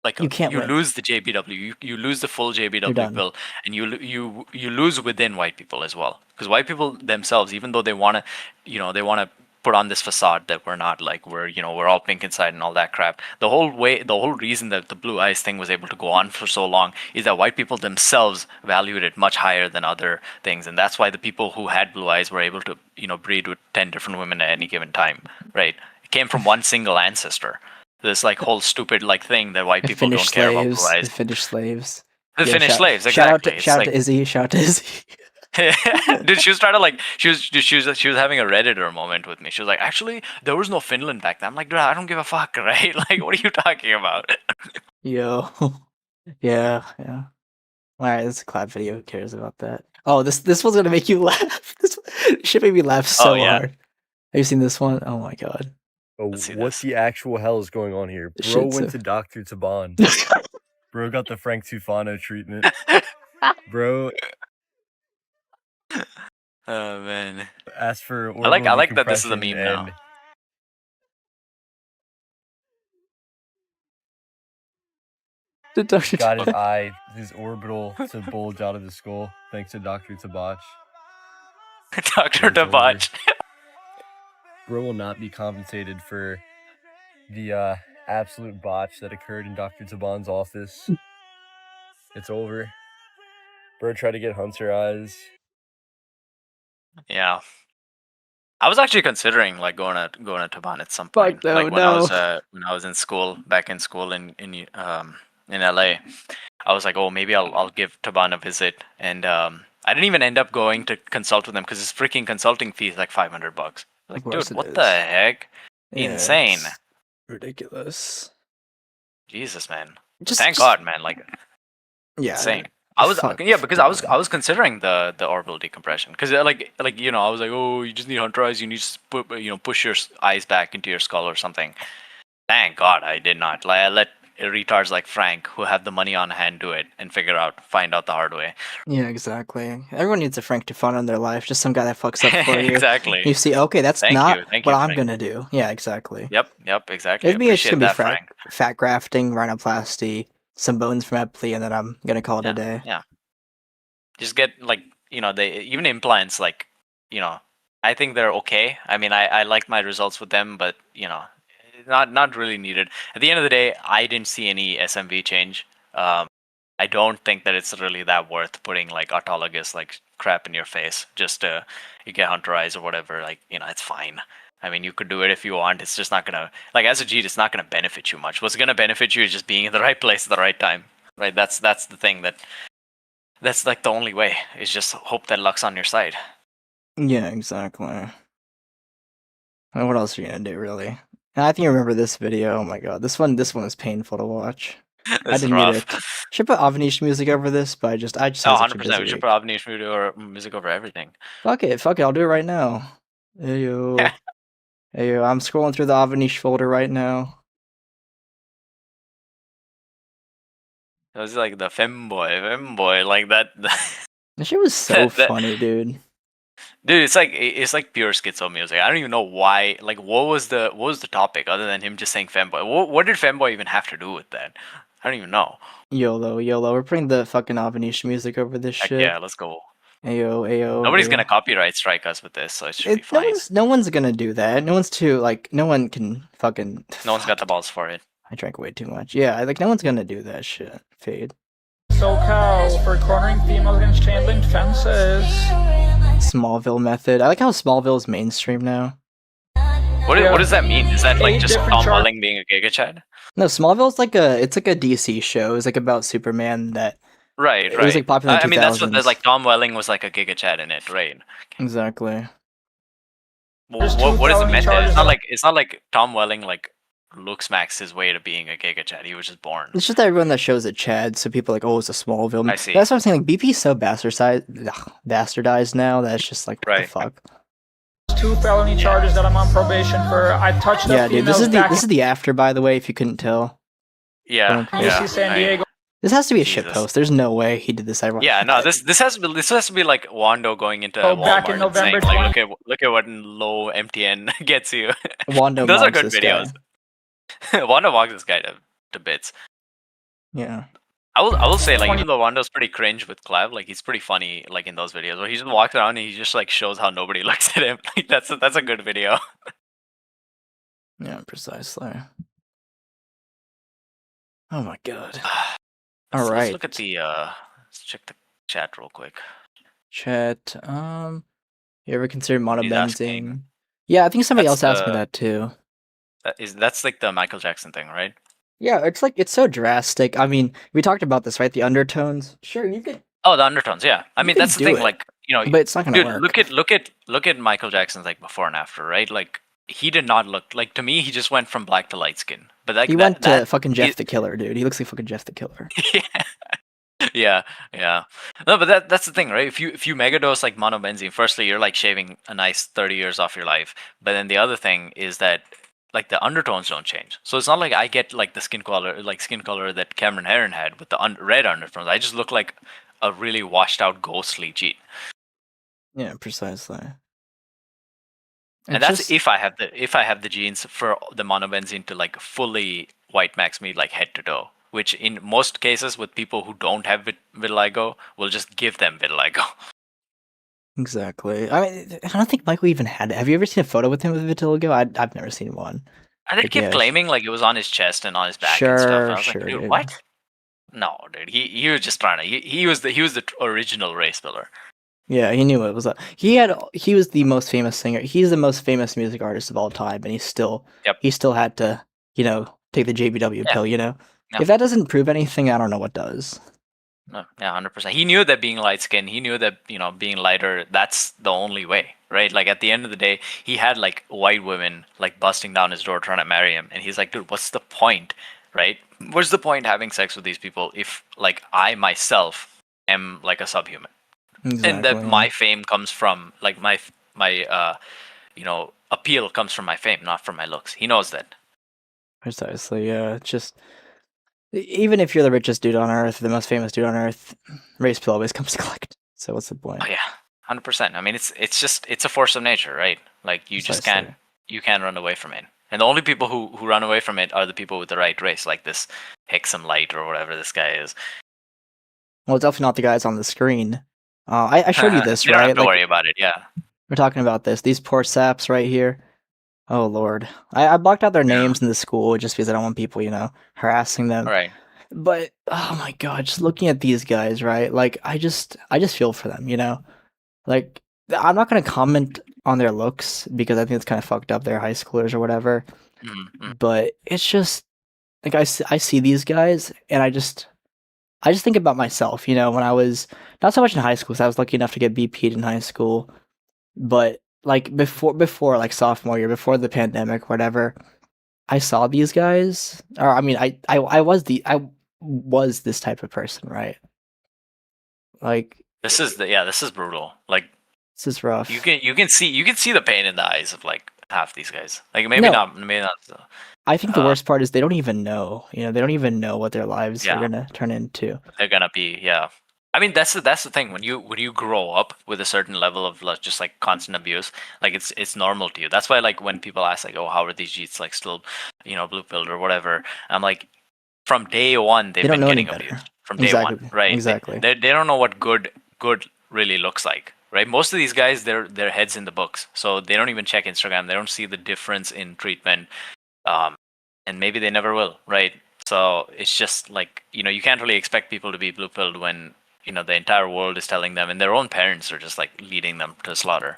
like You can't win. lose the JBW. You lose the full You're JBW done. bill, and you lose within white people as well. Because white people themselves, even though they wanna put on this facade that we're not, like we're all pink inside and all that crap. The whole reason that the blue eyes thing was able to go on for so long is that white people themselves valued it much higher than other things, and that's why the people who had blue eyes were able to breed with 10 different women at any given time, right? It came from one single ancestor. This like whole stupid like thing that white the people Finnish don't care about blue slaves. The eyes. Finnish slaves. The Yeah, Finnish slaves, Shout out exactly. to, It's shout out like- to Izzy. Shout out to Izzy. Dude, she was trying to like she was having a Redditor moment with me. She was like, actually, there was no Finland back then. I'm like, dude, I don't give a fuck, right? Like, what are you talking about? Yo. yeah. All right, this is a clap video. Who cares about that? Oh, this one's gonna make you laugh. This should make me laugh so yeah. hard. Have you seen this one? Oh my god. Oh, what the actual hell is going on here? This Bro shit's went so- to Dr. Taban. Bro got the Frank Tufano treatment. Bro Oh man. asked for I like orbital that this is a decompression meme now. and got his eye, his orbital to bulge out of his skull, thanks to Dr. Tabach. Dr. Tabach. Bro will not be compensated for the absolute botch that occurred in Dr. Taban's office. It's over. Bro tried to get Hunter eyes. Yeah. I was actually considering like going to Taban at some point. no, like when no. when I was in school, back in school in LA. I was like, oh, maybe I'll give Taban a visit, and I didn't even end up going to consult with him because his freaking consulting fee is like $500. Like, course dude, it what is. the heck? Yeah, Insane. it's ridiculous. Jesus, man. Just- Thank just- God, man. Like, Yeah. insane. I was Fuck. because I was considering the orbital decompression, because like I was like, oh, you just need Hunter eyes, you need to push your eyes back into your skull or something. Thank God I did not. Like, I let retards like Frank, who have the money on hand, do it and find out the hard way. Yeah, exactly. Everyone needs a Frank Tufano in their life. Just some guy that fucks up for you. Exactly. You see, okay, that's Thank not you, thank what you, I'm Frank. gonna do. Yeah, exactly. Yep, exactly. Maybe it's Appreciate gonna be that, Frank. fat grafting, rhinoplasty, some bones from Epley, and then I'm gonna call it a day. Yeah. Just get like they even implants, like I think they're okay. I mean, I like my results with them, but not really needed. At the end of the day, I didn't see any SMV change. I don't think that it's really that worth putting like autologous like crap in your face just to you get hunter eyes or whatever. Like, it's fine. I mean, you could do it if you want. It's just not gonna, like, as a Jeet, it's not gonna benefit you much. What's gonna benefit you is just being in the right place at the right time, right? That's the thing that's like the only way. Is just hope that luck's on your side. Yeah, exactly. And what else are you gonna do, really? And I think I remember this video. Oh my god, this one was painful to watch. I That's didn't need rough. it. Should put Avanish music over this, but I just Oh, had such a 100%. busy We should week. put Avnish music over everything. Fuck it, I'll do it right now. Ayo. Ayo, I'm scrolling through the Avanish folder right now. It was like the femboy, like that. That shit was so funny, dude. Dude, it's like pure schizo music. I don't even know why. Like, what was the topic other than him just saying femboy? What did femboy even have to do with that? I don't even know. YOLO. We're putting the fucking Avanish music over this Heck shit. yeah, let's go. Ayo. Nobody's ayo. gonna copyright strike us with this, so it should be No fine. no one's gonna do that. No one can fucking. No one's got the balls for it. I drank way too much. Yeah, like no one's gonna do that shit. Fade. SoCal for cornering females against chain link fences. Smallville method. I like how Smallville's mainstream now. What does that mean? Is that like 8 just different Tom char- Welling being a Giga Chad? No, Smallville's like a DC show. It's like about Superman that. Right. It was like popular in I mean, that's what 2000s. like Tom Welling was like a Giga Chad in it, right? Exactly. There's two What is it felony meant? charges It's not like Tom Welling like looks max his way to being a Giga Chad. He was just born. It's just that everyone that shows it Chad, so people are like, oh, it's a Smallville. I see. That's what I'm saying. Like BP's so bastardized now that it's just like, what the fuck? 2 felony charges that I'm on probation for. I touched Yeah, up dude. females back This is the after, by the way, if you couldn't tell. Yeah. in UC San Diego. This has to be a shit post. There's no way he did this. Yeah, no, this has to be like Wando going into Oh, Walmart back in and November saying, like, look at what low MTN gets you. Wando Those are mocks good this guy. videos. Wando walks this guy to bits. Yeah. I will say, like, even though Wando's pretty cringe with Clav, like, he's pretty funny, like, in those videos where he just walks around and he just like shows how nobody looks at him. Like, that's a good video. Yeah, precisely. Oh my god. All right. Let's look at the let's check the chat real quick. Chat. You ever consider He's asking. monobenzing? Yeah, I think somebody That's else asked me the- that too. That's like the Michael Jackson thing, right? Yeah, it's so drastic. I mean, we talked about this, right? The undertones. Sure, you could. Oh, the undertones, yeah. I mean, could that's the do thing. it, Like, but it's not gonna dude, work. look at Michael Jackson's like before and after, right? Like, he did not look like, to me. He just went from black to light skin. But like He that, went to that fucking Jeff he- the Killer, dude. He looks like fucking Jeff the Killer. yeah. No, but that's the thing, right? If you megadose like monobenzene, firstly, you're like shaving a nice 30 years off your life. But then the other thing is that like the undertones don't change. So it's not like I get like the skin color that Cameron Herron had with the red undertones. I just look like a really washed out ghostly Jeet. Yeah, precisely. And It's that's just- if I have the genes for the monobenzene to like fully white max me like head to toe, which in most cases with people who don't have vitiligo will just give them vitiligo. Exactly. I mean, I don't think Michael even had it. Have you ever seen a photo with him with vitiligo? I've never seen one. And they But kept yeah, claiming like it was on his chest and on his back and stuff. And I was Sure, like, dude, dude. what? No, dude. He was just trying to. He was the original race filler. Yeah, he knew it was up. He was the most famous singer. He's the most famous music artist of all time, and he still had to, take the JBW pill. Yeah. If that doesn't prove anything, I don't know what does. No, yeah, 100%. He knew that being light skinned, he knew that being lighter, that's the only way, right? Like at the end of the day, he had like white women like busting down his door trying to marry him, and he's like, dude, what's the point, right? What's the point having sex with these people if like I myself am like a subhuman, and that my fame comes from like my appeal comes from my fame, not from my looks. He knows that. Precisely, yeah. It's just even if you're the richest dude on earth, the most famous dude on earth, race pill always comes to collect. So what's the point? Oh yeah, 100%. I mean, it's a force of nature, right? Like you just can't run away from it. And the only people who run away from it are the people with the right race, like this Hexam Light or whatever this guy is. Well, it's definitely not the guys on the screen. I showed you this, You don't right? have to worry about it. Yeah. We're talking about this. These poor saps right here. Oh lord, I blocked out their names in the school just because I don't want people, harassing them. Right. But oh my god, just looking at these guys, right? Like I just feel for them, Like, I'm not gonna comment on their looks because I think it's kind of fucked up. They're high schoolers or whatever. But it's just like I see these guys, and I just think about myself. You know, when I was not so much in high school, because I was lucky enough to get BP'd in high school, but like before like sophomore year, before the pandemic, whatever. I saw these guys, or I mean, I was this type of person, right? Like, This is brutal. Like, this is rough. you can see the pain in the eyes of like half these guys. Like maybe No. not maybe not. I think the worst part is they don't even know. You know, they don't even know what their lives Yeah. are gonna turn into. They're gonna be, yeah. I mean, that's the thing. When you grow up with a certain level of like, just like constant abuse, like it's normal to you. That's why like when people ask like, oh, how are these Jeets like still, blue pilled or whatever? I'm like, from day one they've They don't been know any getting better. abused. From day Exactly. one, right? Exactly. They don't know what good really looks like, right? Most of these guys, their heads in the books, so they don't even check Instagram. They don't see the difference in treatment, and maybe they never will, right? So it's just like you can't really expect people to be blue pilled when the entire world is telling them, and their own parents are just like leading them to slaughter.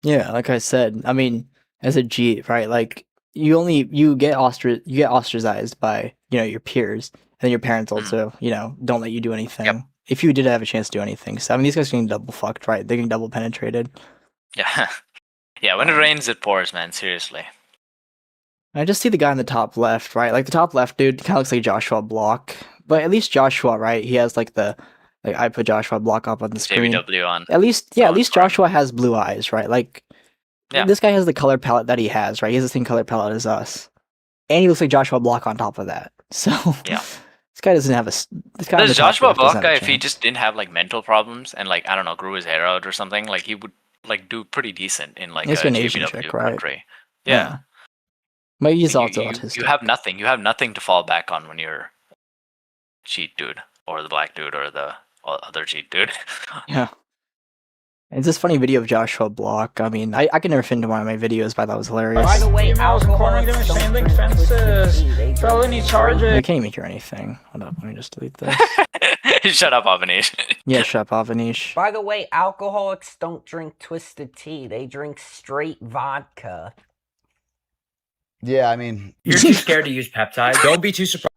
Yeah, like I said, I mean, as a G, right? Like you get ostracized by your peers, and then your parents also don't let you do anything. If you did have a chance to do anything. So I mean, these guys are getting double fucked, right? They're getting double penetrated. Yeah, yeah. When it rains, it pours, man. Seriously. I just see the guy in the top left, right? Like the top left dude kind of looks like Joshua Block, but at least Joshua, right? He has like I put Joshua Block up on the screen. JBW on. At least Joshua has blue eyes, right? Like this guy has the color palette that he has, right? He has the same color palette as us, and he looks like Joshua Block on top of that. So yeah, this guy doesn't have a. This guy. Does Joshua Block guy, if he just didn't have like mental problems and like I don't know, grew his hair out or something, like he would like do pretty decent in like a JBW country. Yeah. Maybe he's also autistic. You have nothing. You have nothing to fall back on when you're cheat dude or the black dude or the other cheat dude. Yeah. It's this funny video of Joshua Block. I mean, I could never fit into one of my videos, but I thought it was hilarious. By the way, cornering them chain link fences. Felony charges. I can't even hear anything. Hold up, let me just delete this. Shut up, Avanish. Yeah, shut up, Avanish. By the way, alcoholics don't drink twisted tea. They drink straight vodka. Yeah, I mean, you're too scared to use peptides. Don't be too surprised.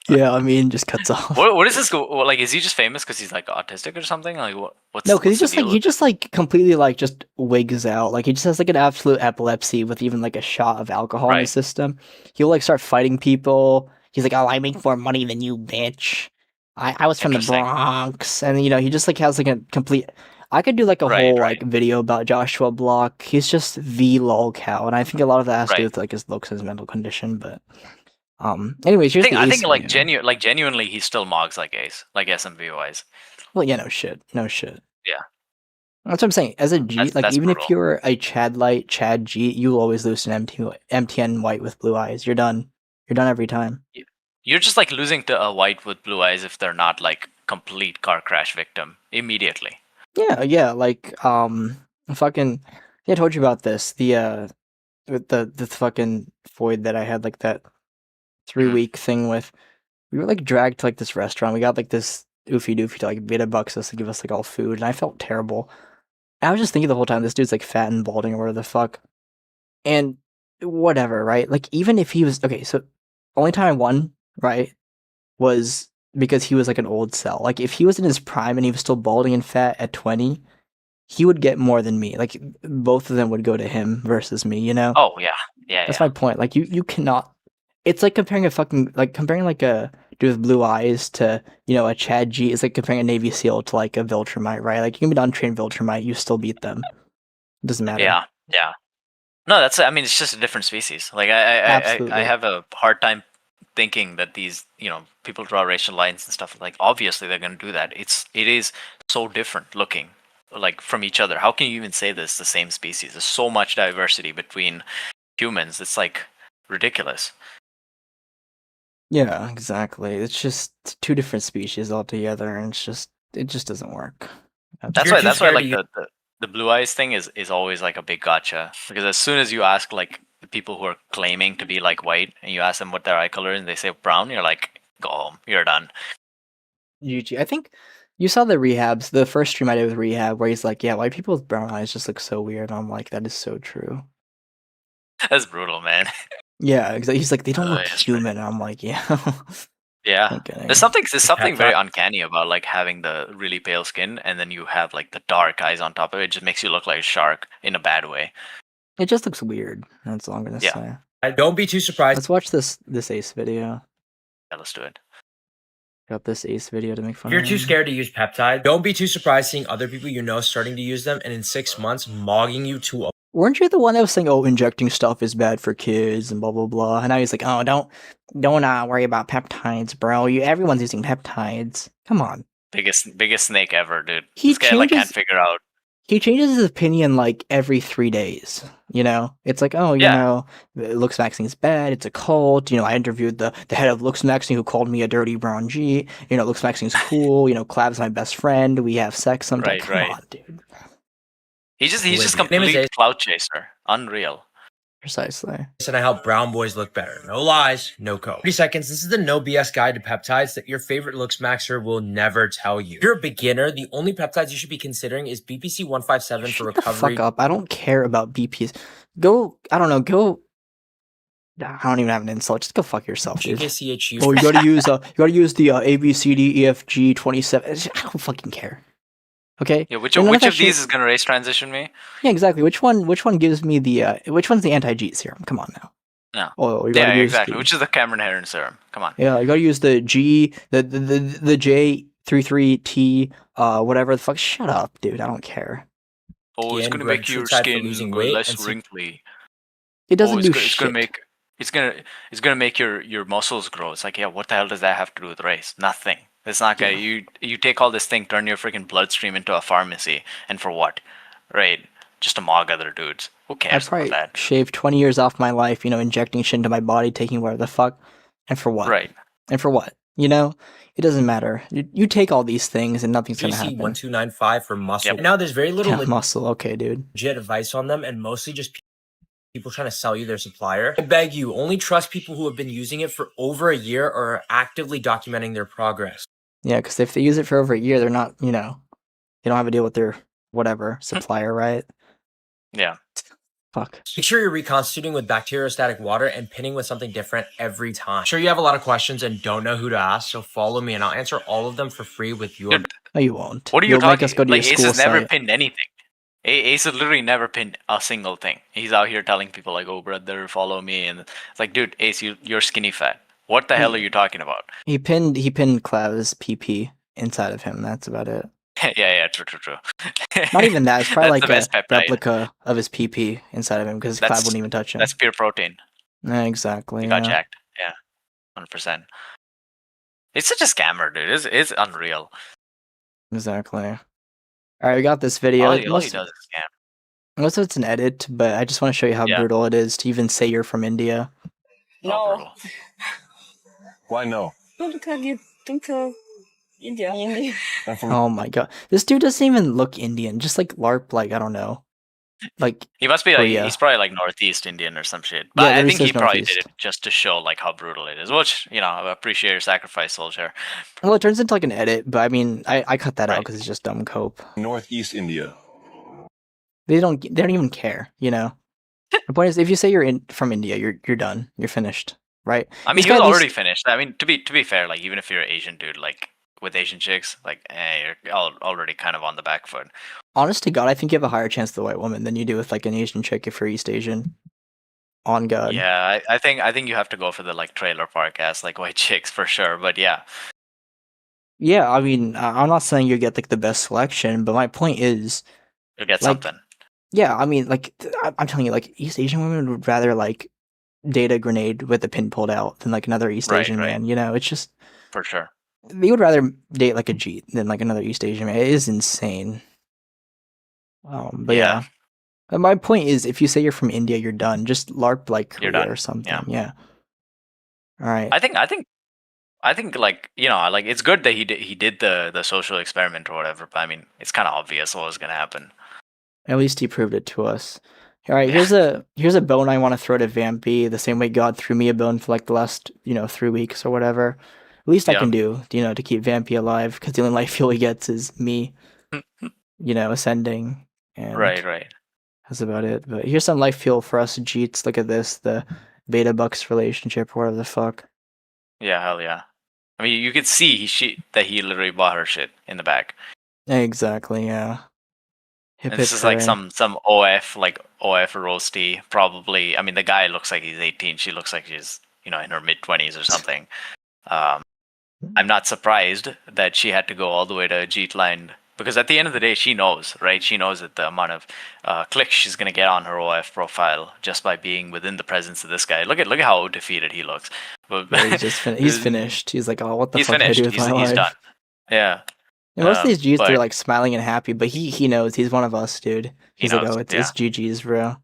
Yeah, I mean, just cuts off. What is this? Like, is he just famous because he's like autistic or something? Like, what's no? Because he just completely like just wigs out. Like he just has like an absolute epilepsy with even like a shot of alcohol in his system. He'll like start fighting people. He's like, "Oh, I make more money than you, bitch. I was from the Bronx," and he just like has like a complete. I could do like a whole like video about Joshua Block. He's just the lolcow, and I think a lot of that has to do with like his looks and his mental condition. But anyways, here's I think like genuinely he still mogs like Ace, like SMV wise. Well, yeah, no shit. Yeah, that's what I'm saying. As a G, like even if you're a Chad Light, Chad G, you always lose an MTN white with blue eyes. You're done. You're done every time. You're just like losing to a white with blue eyes if they're not like complete car crash victim immediately. Yeah, like fucking I told you about this. With the fucking void that I had like that 3-week thing with. We were like dragged to like this restaurant. We got like this oofy doofy to like beta bucks us to give us like all food, and I felt terrible. And I was just thinking the whole time, this dude's like fat and balding or whatever the fuck. And whatever, right? Like even if he was okay, so only time I won, right, was because he was like an old cell. Like if he was in his prime and he was still balding and fat at 20, he would get more than me. Like both of them would go to him versus me, Oh yeah. That's my point. Like you cannot. It's like comparing a dude with blue eyes to a Chad G. It's like comparing a Navy SEAL to like a Viltrumite, right? Like you can be an untrained Viltrumite, you still beat them. It doesn't matter. Yeah. No, it's just a different species. Like I have a hard time thinking that these people draw racial lines and stuff. Like obviously they're going to do that. It is so different looking like from each other. How can you even say this the same species? There's so much diversity between humans. It's like ridiculous. Yeah, exactly. It's just two different species altogether, and it just doesn't work. That's why like the blue eyes thing is always like a big gotcha, because as soon as you ask like the people who are claiming to be like white and you ask them what their eye color is and they say brown, you're like, go home, you're done. GG. I think You saw the rehabs, the first stream I did with rehab, where he's like, "Yeah, white people with brown eyes just look so weird." And I'm like, that is so true. That's brutal, man. Yeah, exactly. He's like, they don't Oh, look yeah, human. And I'm like, yeah. Yeah. Okay. There's something very uncanny about like having the really pale skin and then you have like the dark eyes on top of it. It just makes you look like a shark in a bad way. It just looks weird. That's all I'm gonna say. Don't be too surprised. Let's watch this Ace video. Yeah, let's do it. Got this Ace video to make fun If you're of too him. scared to use peptide, don't be too surprised seeing other people you know starting to use them and in 6 months mogging you to a Weren't you the one that was saying, "Oh, injecting stuff is bad for kids" and blah blah blah? And now he's like, "Oh, don't worry about peptides, bro. Everyone's using peptides. Come on." Biggest snake ever, dude. He This guy like can't changes- figure out. He changes his opinion like every 3 days. You know, it's like, oh, you Yeah. know, Lux Maxing is bad. It's a cult. You know, I interviewed the head of Lux Maxing who called me a dirty brown G. You know, Lux Maxing's cool. You know, Clav's my best friend. We have sex sometimes. Come Right. on, dude. He's just Name is complete Ace. clout chaser. Unreal. Precisely. and I help brown boys look better. No lies, no code. 30 seconds. This is the no BS guide to peptides that your favorite Looks Maxer will never tell you. If you're a beginner, the only peptides you should be considering is BPC 157 for Shut the recovery. fuck up. I don't care about BPs. Go. I don't know. Go. I don't even have an insult. Just go fuck yourself, dude. GKCHU. Oh, you gotta use the ABCDEFG 27. I don't fucking care. Okay. Yeah, which And none of that shit- these is gonna race transition me? Yeah, exactly. Which one gives me the which one's the anti-G serum? Come on now. No. Oh, you gotta Yeah, use exactly. the- Which is the Cameron Herron serum? Come on. Yeah, you gotta use the G, the J33T, whatever the fuck. Shut up, dude. I don't care. Oh, it's Skin, gonna red make your fruit side for skin losing weight less and wrinkly. It doesn't oh, do it's gonna shit. make it's gonna make your muscles grow. It's like, yeah, what the hell does that have to do with race? Nothing. It's not gonna. You take all this thing, turn your freaking bloodstream into a pharmacy, and for what? Right? Just to mog other dudes. Who I cares probably about that? shaved 20 years off my life, you know, injecting shit into my body, taking whatever the fuck, and for what? Right. And for what? You know, it doesn't matter. You take all these things, and nothing's gonna BPC happen. 1295 for muscle. Now there's very little Yeah, muscle. Okay, dude. legit advice on them and mostly just people trying to sell you their supplier. I beg you, only trust people who have been using it for over a year or are actively documenting their progress. Yeah, because if they use it for over a year, they're not, you know, they don't have a deal with their whatever supplier, right? Yeah. Fuck. Make sure you're reconstituting with bacteriostatic water and pinning with something different every time. Sure, you have a lot of questions and don't know who to ask, so follow me and I'll answer all of them for free with your. No, you won't. What are you You'll talking? make us go to Like your Ace school has never site. pinned anything. Ace has literally never pinned a single thing. He's out here telling people like, "Oh, brother, follow me," and it's like, dude, Ace, you're skinny fat. What the hell are you talking about? He pinned Clav's PP inside of him. That's about it. yeah, true. Not even that. It's probably That's like the a best peptide. replica of his PP inside of him because Clav That's- wouldn't even touch him. That's pure protein. Exactly. He got yeah. jacked. Yeah, 100%. It's such a scammer, dude. It's unreal. Exactly. All right, we got this video. All he Most does is scam. most of it's an edit, but I just want to show you how Yeah. brutal it is to even say you're from India. No. Why no? Because you think India. I'm from Oh my god, this dude doesn't even look Indian. Just like LARP, like I don't know, like He must be like Korea. he's probably like Northeast Indian or some shit. But Yeah, I there think he says probably Northeast. did it just to show like how brutal it is. Which, you know, I appreciate your sacrifice, soldier. Well, it turns into like an edit, but I mean, I cut that out Right. because it's just dumb cope. Northeast India. They don't even care, you know. The point is, if you say you're from India, you're done. You're finished, right? I mean, This he was guy at least- already finished. I mean, to be fair, like even if you're Asian dude, like with Asian chicks, like you're already kind of on the back foot. Honest to God, I think you have a higher chance with a white woman than you do with like an Asian chick if you're East Asian. On God. Yeah, I think you have to go for the like trailer park ass like white chicks for sure. But yeah, Yeah, I mean, I'm not saying you get like the best selection, but my point is, you'll get Like, something. yeah, I mean, like I'm telling you, like East Asian women would rather like date a grenade with the pin pulled out than like another East Right, Asian right. man. You know, it's just For sure. they would rather date like a Jeet than like another East Asian man. It is insane. But yeah. And my point is, if you say you're from India, you're done. Just LARP like You're Korea done. or something. Yeah. Yeah. All right. I think like, you know, like it's good that he did the social experiment or whatever. But I mean, it's kind of obvious what was gonna happen. At least he proved it to us. All right, here's a bone I want to throw to Vampy the same way God threw me a bone for like the last 3 weeks or whatever. least I Yeah. can do, to keep Vampy alive, because the only life fuel he gets is me, ascending, and Right. that's about it. But here's some life fuel for us Jeets. Look at this, the Beta Bucks relationship, or whatever the fuck. Yeah, hell yeah. I mean, you could see that he literally bought her shit in the back. Exactly, yeah. Hip And this hip is like hooray. some OF roasty. Probably. I mean, the guy looks like he's 18. She looks like she's in her mid-20s or something. I'm not surprised that she had to go all the way to Jeetline, because at the end of the day, she knows, right? She knows that the amount of clicks she's gonna get on her OF profile just by being within the presence of this guy. Look at how defeated he looks. But Yeah, he's just he's finished. He's like, oh, what the he's fuck did I do finished. with my He's life? done. Yeah. And most of these Jeets, they're but like smiling and happy, but he knows he's one of us, dude. he He's like, knows. oh, it's Yeah. GG's, bro.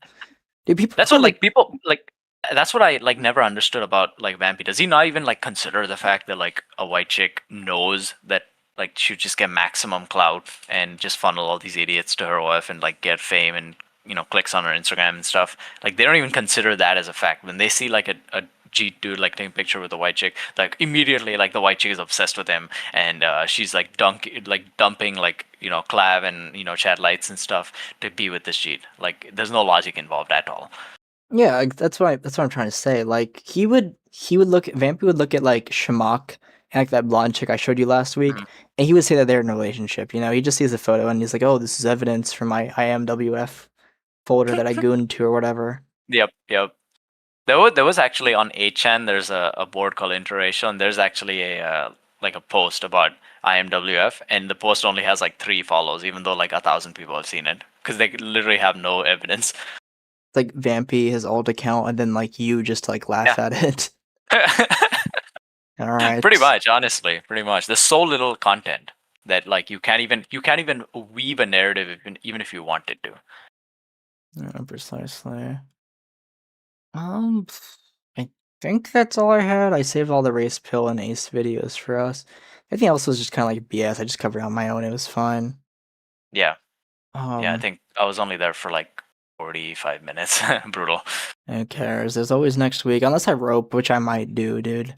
Dude, people That's what people like. That's what I never understood about Vampy. Does he not even consider the fact that a white chick knows that she'll just get maximum clout and just funnel all these idiots to her OF and get fame and clicks on her Instagram and stuff. They don't even consider that as a fact. When they see a Jeet dude taking a picture with a white chick, immediately the white chick is obsessed with him, and she's dumping Clav and Chad Lights and stuff to be with this Jeet. There's no logic involved at all. Yeah, that's what I'm trying to say. He would look Vampy would look at Shamak and that blonde chick I showed you last week, and he would say that they're in a relationship. He just sees a photo and he's like, oh, this is evidence from my IMWF folder that I gooned to or whatever. Yep. There was actually on 8chan, there's a board called Interration. There's actually a post about IMWF, and the post only has 3 follows, even though 1,000 people have seen it, because they literally have no evidence. It's like Vampy, his alt account, and then you just laugh at it. All right. Pretty much, honestly, pretty much. There's so little content that you can't even weave a narrative even if you wanted to. Yeah, precisely. I think that's all I had. I saved all the race pill and ace videos for us. Everything else was just kind of BS. I just covered on my own. It was fine. Yeah. I Um, think I was only there for 45 minutes. Brutal. Who cares? There's always next week, unless I rope, which I might do, dude.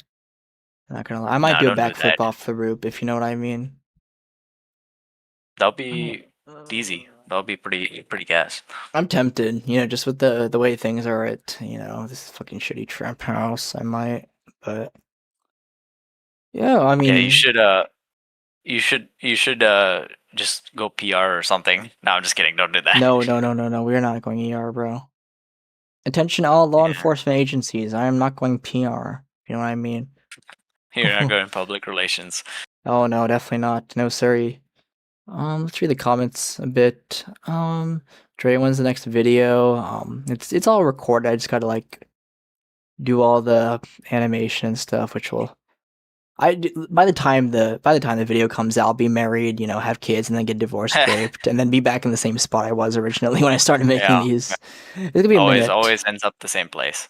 I'm not gonna lie. I might Nah, do a don't do backflip that. off the rope, if you know what I mean. That'll be easy. That'll be pretty gas. I'm tempted, just with the way things are at, this fucking shitty trap house. I might, but yeah, I mean, Yeah, you should just go PR or something. No, I'm just kidding. Don't do that. no. We're not going ER, bro. Attention, all law enforcement agencies. I am not going PR. You know what I mean? You're not going public relations. Oh no, definitely not. No, sorry. Let's read the comments a bit. Dre, when's the next video? It's all recorded. I just gotta do all the animation and stuff, which will. By the time the video comes out, I'll be married, have kids, and then get divorced, raped, and then be back in the same spot I was originally when I started making Yeah. these. It's gonna be a minute. Always ends up the same place.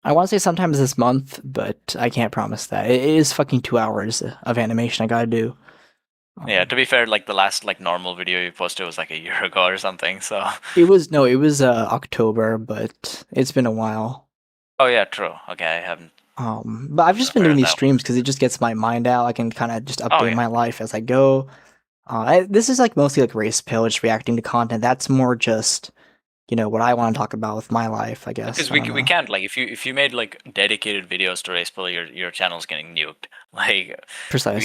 I want to say sometimes this month, but I can't promise that. It is fucking 2 hours of animation I gotta do. Yeah, to be fair, the last normal video you posted was a year ago or something. So. It was October, but it's been a while. Oh yeah, true. Okay, I haven't. But I've just been doing these that streams because it just gets my mind out. I can kind of just update yeah. my life as I go. This is mostly race pill, just reacting to content. That's more just what I want to talk about with my life, I guess. Because I we don't we know. can't if you made dedicated videos to Racepill, your channel's getting nuked. Precisely.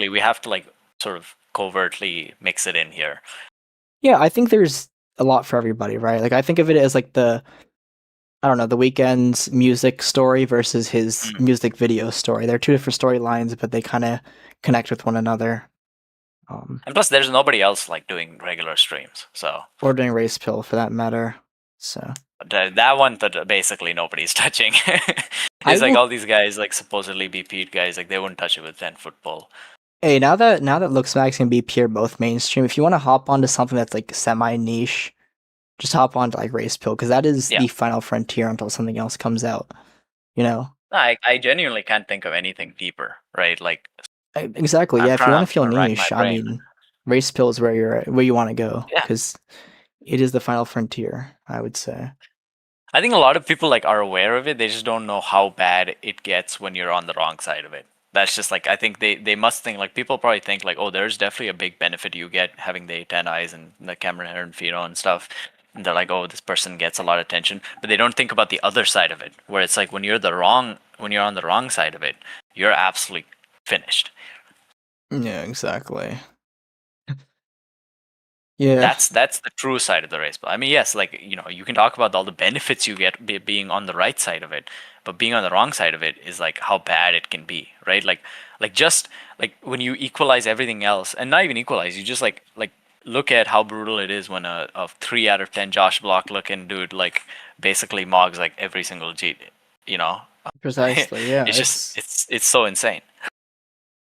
we have to sort of covertly mix it in here. Yeah, I think there's a lot for everybody, right? I think of it as the Weeknd's music story versus his music video story. They're two different storylines, but they kind of connect with one another. And plus, there's nobody else doing regular streams, so Or doing race pill for that matter. So that one that basically nobody's touching. I It's will- all these guys supposedly BP guys they wouldn't touch it with 10-foot pole. Hey, now that Looksmax and BP are both mainstream, if you want to hop onto something that's semi niche, just hop onto race pill because that is the final frontier until something else comes out. I genuinely can't think of anything deeper, right? Exactly. I'm Yeah, if you trying want to feel to rack my niche, I brain. mean, race pill is where you want to go Yeah. because it is the final frontier. I would say. I think a lot of people are aware of it. They just don't know how bad it gets when you're on the wrong side of it. That's just like, I think they must think like, people probably think like, oh, there's definitely a big benefit you get having the A10 eyes and the Cameron Herrera and stuff. And they're like, oh, this person gets a lot of attention, but they don't think about the other side of it, where it's like when you're on the wrong side of it, you're absolutely finished. Yeah, exactly. Yeah. That's the true side of the race. But I mean, yes, like, you know, you can talk about all the benefits you get being on the right side of it, but being on the wrong side of it is like how bad it can be, right? Like just like when you equalize everything else, and not even equalize, you just like look at how brutal it is when a 3 out of 10 Josh Block looking dude like basically mogs like every single G, you know? Precisely, yeah. It's just it's so insane.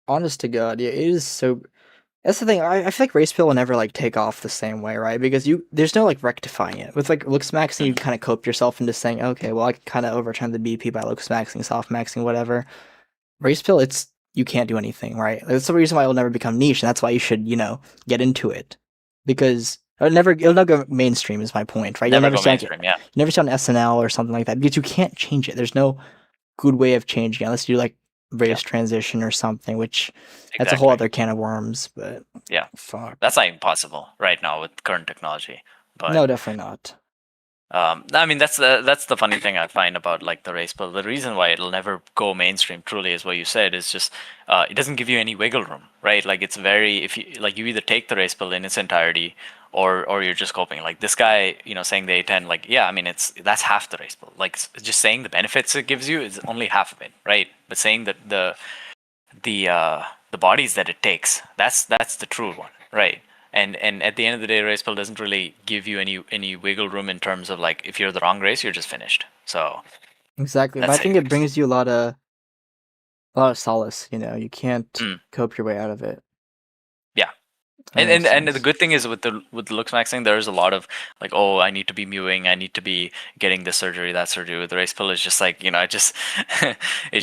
Honest to God, yeah, it is so. That's the thing. I feel like Race Pill will never like take off the same way, right? Because there's no like rectifying it. With like looks maxing, you kind of cope yourself into saying, okay, well, I can kind of overturn the BP by looks maxing, soft maxing, whatever. Race Pill, you can't do anything, right? That's the reason why it will never become niche, and that's why you should, get into it, because it'll never go mainstream. Is my point, right? Never You'll go mainstream, yeah. You never see on SNL or something like that, because you can't change it. There's no good way of changing it unless you do like race transition or something, which that's a whole other can of worms. But yeah, fuck, that's not even possible right now with current technology. But no, definitely not. I mean, that's the funny thing I find about like the race pill. The reason why it'll never go mainstream, truly, is what you said. Is just it doesn't give you any wiggle room, right? Like it's very, if you like, you either take the race pill in its entirety, or you're just coping. Like this guy, saying the A10, like, yeah, I mean, that's half the race pill. Like just saying the benefits it gives you is only half of it, right? But saying that the bodies that it takes, that's the true one, right? And at the end of the day, race pill doesn't really give you any wiggle room in terms of like, if you're the wrong race, you're just finished. So exactly, but I think it brings you a lot of solace. You can't cope your way out of it. Yeah, and the good thing is with the looks maxing, there's a lot of like, oh, I need to be mewing, I need to be getting this surgery, that surgery. With the race pill, it's just like, it's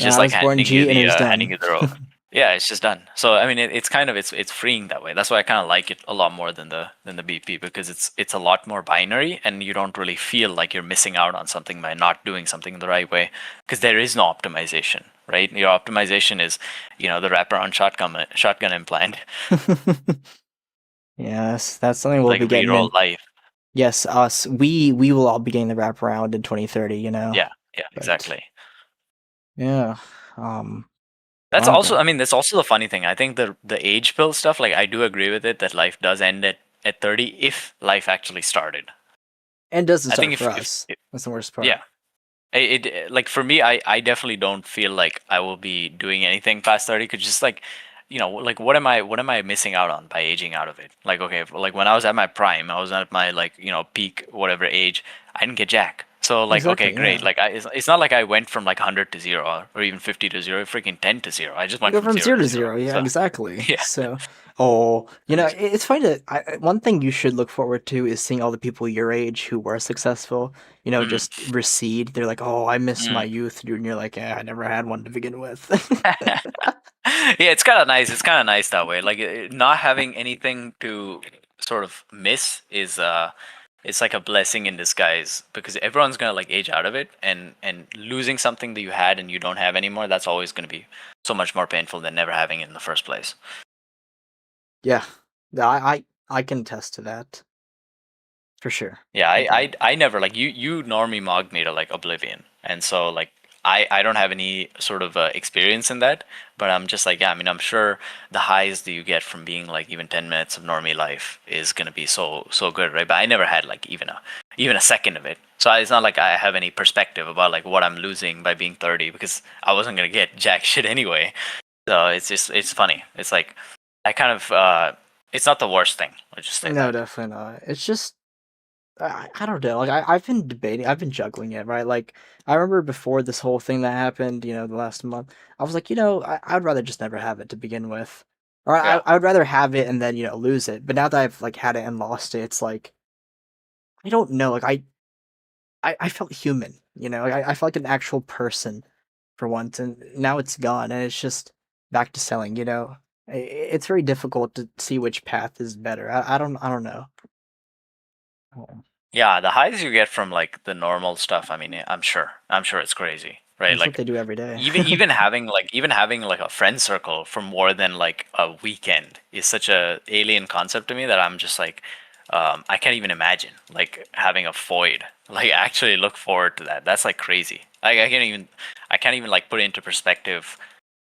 just like handing you the rope. Yeah, it's just done. So I mean, it's kind of it's freeing that way. That's why I kind of like it a lot more than the BP, because it's a lot more binary, and you don't really feel like you're missing out on something by not doing something the right way, because there is no optimization, right? Your optimization is, the wraparound shotgun implant. Yes, that's something we'll like be getting. Reroll life. Yes, us. We will all be getting the wraparound in 2030. Yeah, exactly. Yeah. That's also, I mean, that's also the funny thing. I think the age pill stuff, like, I do agree with it that life does end at 30 if life actually started. And doesn't start think for us. That's the worst part. Yeah. It like for me, I definitely don't feel like I will be doing anything past 30, because just like, like what am I missing out on by aging out of it? Like, okay, like when I was at my prime, I was at my like, peak whatever age, I didn't get jack. So like, Exactly, okay, great. yeah. Like it's not like I went from like 100 to 0 or even 50 to 0, freaking 10 to 0. I just went Go from 0 to to 0. Yeah, So, exactly. yeah. So, it's funny that one thing you should look forward to is seeing all the people your age who were successful, just recede. They're like, oh, I miss my youth, dude. And you're like, yeah, I never had one to begin with. Yeah, it's kind of nice. It's kind of nice that way. Like not having anything to sort of miss is it's like a blessing in disguise, because everyone's gonna like age out of it, and losing something that you had and you don't have anymore, that's always gonna be so much more painful than never having it in the first place. Yeah, I can attest to that for sure. Yeah, I never, like, you normally mogged me to like oblivion, and so like I don't have any sort of experience in that, but I'm just like, yeah, I mean, I'm sure the highs that you get from being like even 10 minutes of normie life is gonna be so good, right? But I never had like even a second of it, so it's not like I have any perspective about like what I'm losing by being 30, because I wasn't gonna get jack shit anyway. So it's funny. It's like I kind of it's not the worst thing. Let's just say No, that. definitely not. It's just I don't know. Like I've been debating, I've been juggling it, right? Like I remember before this whole thing that happened, the last month, I was like, I'd rather just never have it to begin with, or Yeah. I would rather have it and then lose it. But now that I've like had it and lost it, it's like I don't know. Like I felt human, Like I felt like an actual person for once, and now it's gone, and it's just back to selling. It's very difficult to see which path is better. I don't know. Yeah, the highs you get from like the normal stuff, I mean, I'm sure it's crazy. right? That's Like what they do every day. even having like a friend circle for more than like a weekend is such a alien concept to me that I'm just like, I can't even imagine like having a void. Like actually look forward to that. That's like crazy. I can't even like put it into perspective